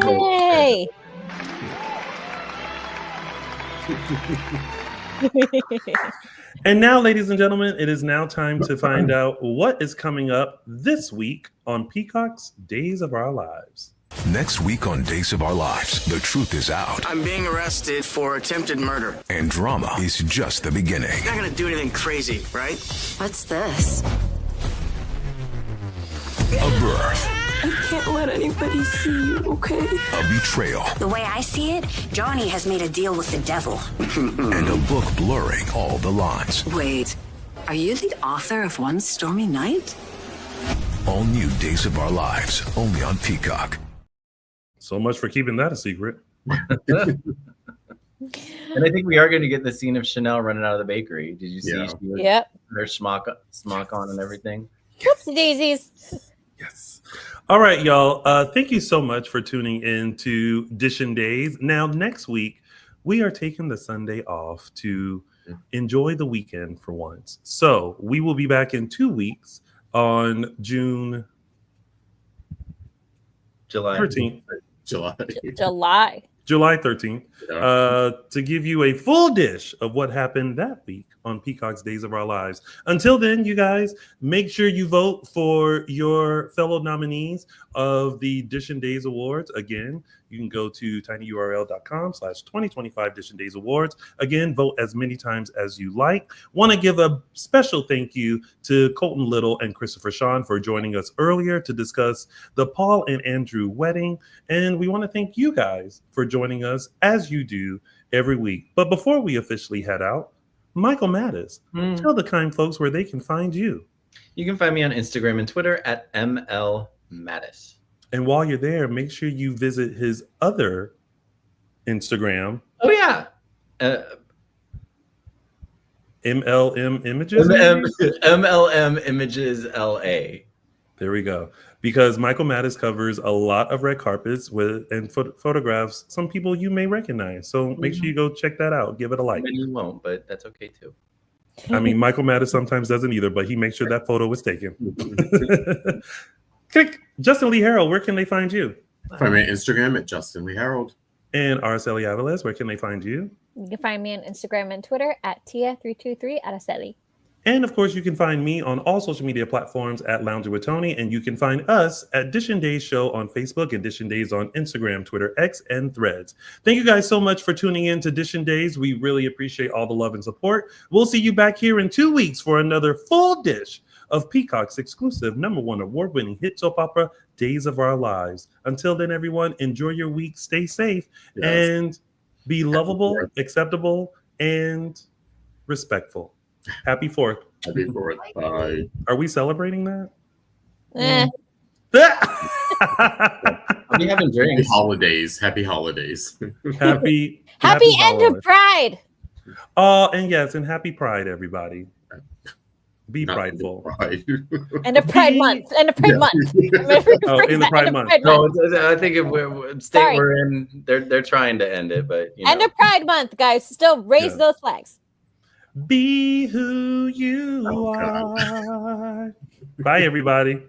Yay! And now, ladies and gentlemen, it is now time to find out what is coming up this week on Peacock's Days of Our Lives. Next week on Days of Our Lives, the truth is out. I'm being arrested for attempted murder. And drama is just the beginning. You're not gonna do anything crazy, right? What's this? A birth. I can't let anybody see you, okay? A betrayal. The way I see it, Johnny has made a deal with the devil. And a book blurring all the lines. Wait, are you the author of One Stormy Night? All new Days of Our Lives, only on Peacock. So much for keeping that a secret. And I think we are going to get the scene of Chanel running out of the bakery. Did you see? Yeah. She was, Yep. her smock on and everything. Whoopsie daisies. Yes. All right, y'all. Thank you so much for tuning in to Dishin Days. Now, next week, we are taking the Sunday off to enjoy the weekend for once. So we will be back in 2 weeks on July 13th. July 13th, to give you a full dish of what happened that week on Peacock's Days of Our Lives. Until then, you guys, make sure you vote for your fellow nominees of the Dishin Days Awards. Again, you can go to tinyurl.com/2025 Dishin Days Awards. Again, vote as many times as you like. Want to give a special thank you to Colton Little and Christopher Sean for joining us earlier to discuss the Paul and Andrew wedding. And we want to thank you guys for joining us as you do every week. But before we officially head out, Michael Mattis, tell the kind folks where they can find you. You can find me on Instagram and Twitter at MLMattis. And while you're there, make sure you visit his other Instagram. Oh, yeah. MLM Images? MLM Images LA. There we go. Because Michael Mattis covers a lot of red carpets and photographs some people you may recognize. So make sure you go check that out. Give it a like. Maybe you won't, but that's okay too. I mean, Michael Mattis sometimes doesn't either, but he makes sure that photo was taken. Justin Lee Hareld, where can they find you? Find me on Instagram at Justin Lee Hareld. And Araceli Aviles, where can they find you? You can find me on Instagram and Twitter at Tia323 Araceli. And of course, you can find me on all social media platforms at Lounger with Tony, and you can find us at Dishin Days Show on Facebook and Dishin Days on Instagram, Twitter, X, and Threads. Thank you guys so much for tuning in to Dishin Days. We really appreciate all the love and support. We'll see you back here in 2 weeks for another full dish of Peacock's exclusive #1 award-winning hit soap opera, Days of Our Lives. Until then, everyone, enjoy your week, stay safe, and be lovable, acceptable, and respectful. Happy 4th. Happy 4th. Bye. Are we celebrating that? I'll be having drinks. Happy holidays. Happy end of Pride. And yes, and happy Pride, everybody. Be prideful. End of Pride month. End of Pride month. Oh, in the Pride month. No, I think if we're in, they're trying to end it, but end of Pride month, guys. Still raise those flags. Be who you are. Bye, everybody.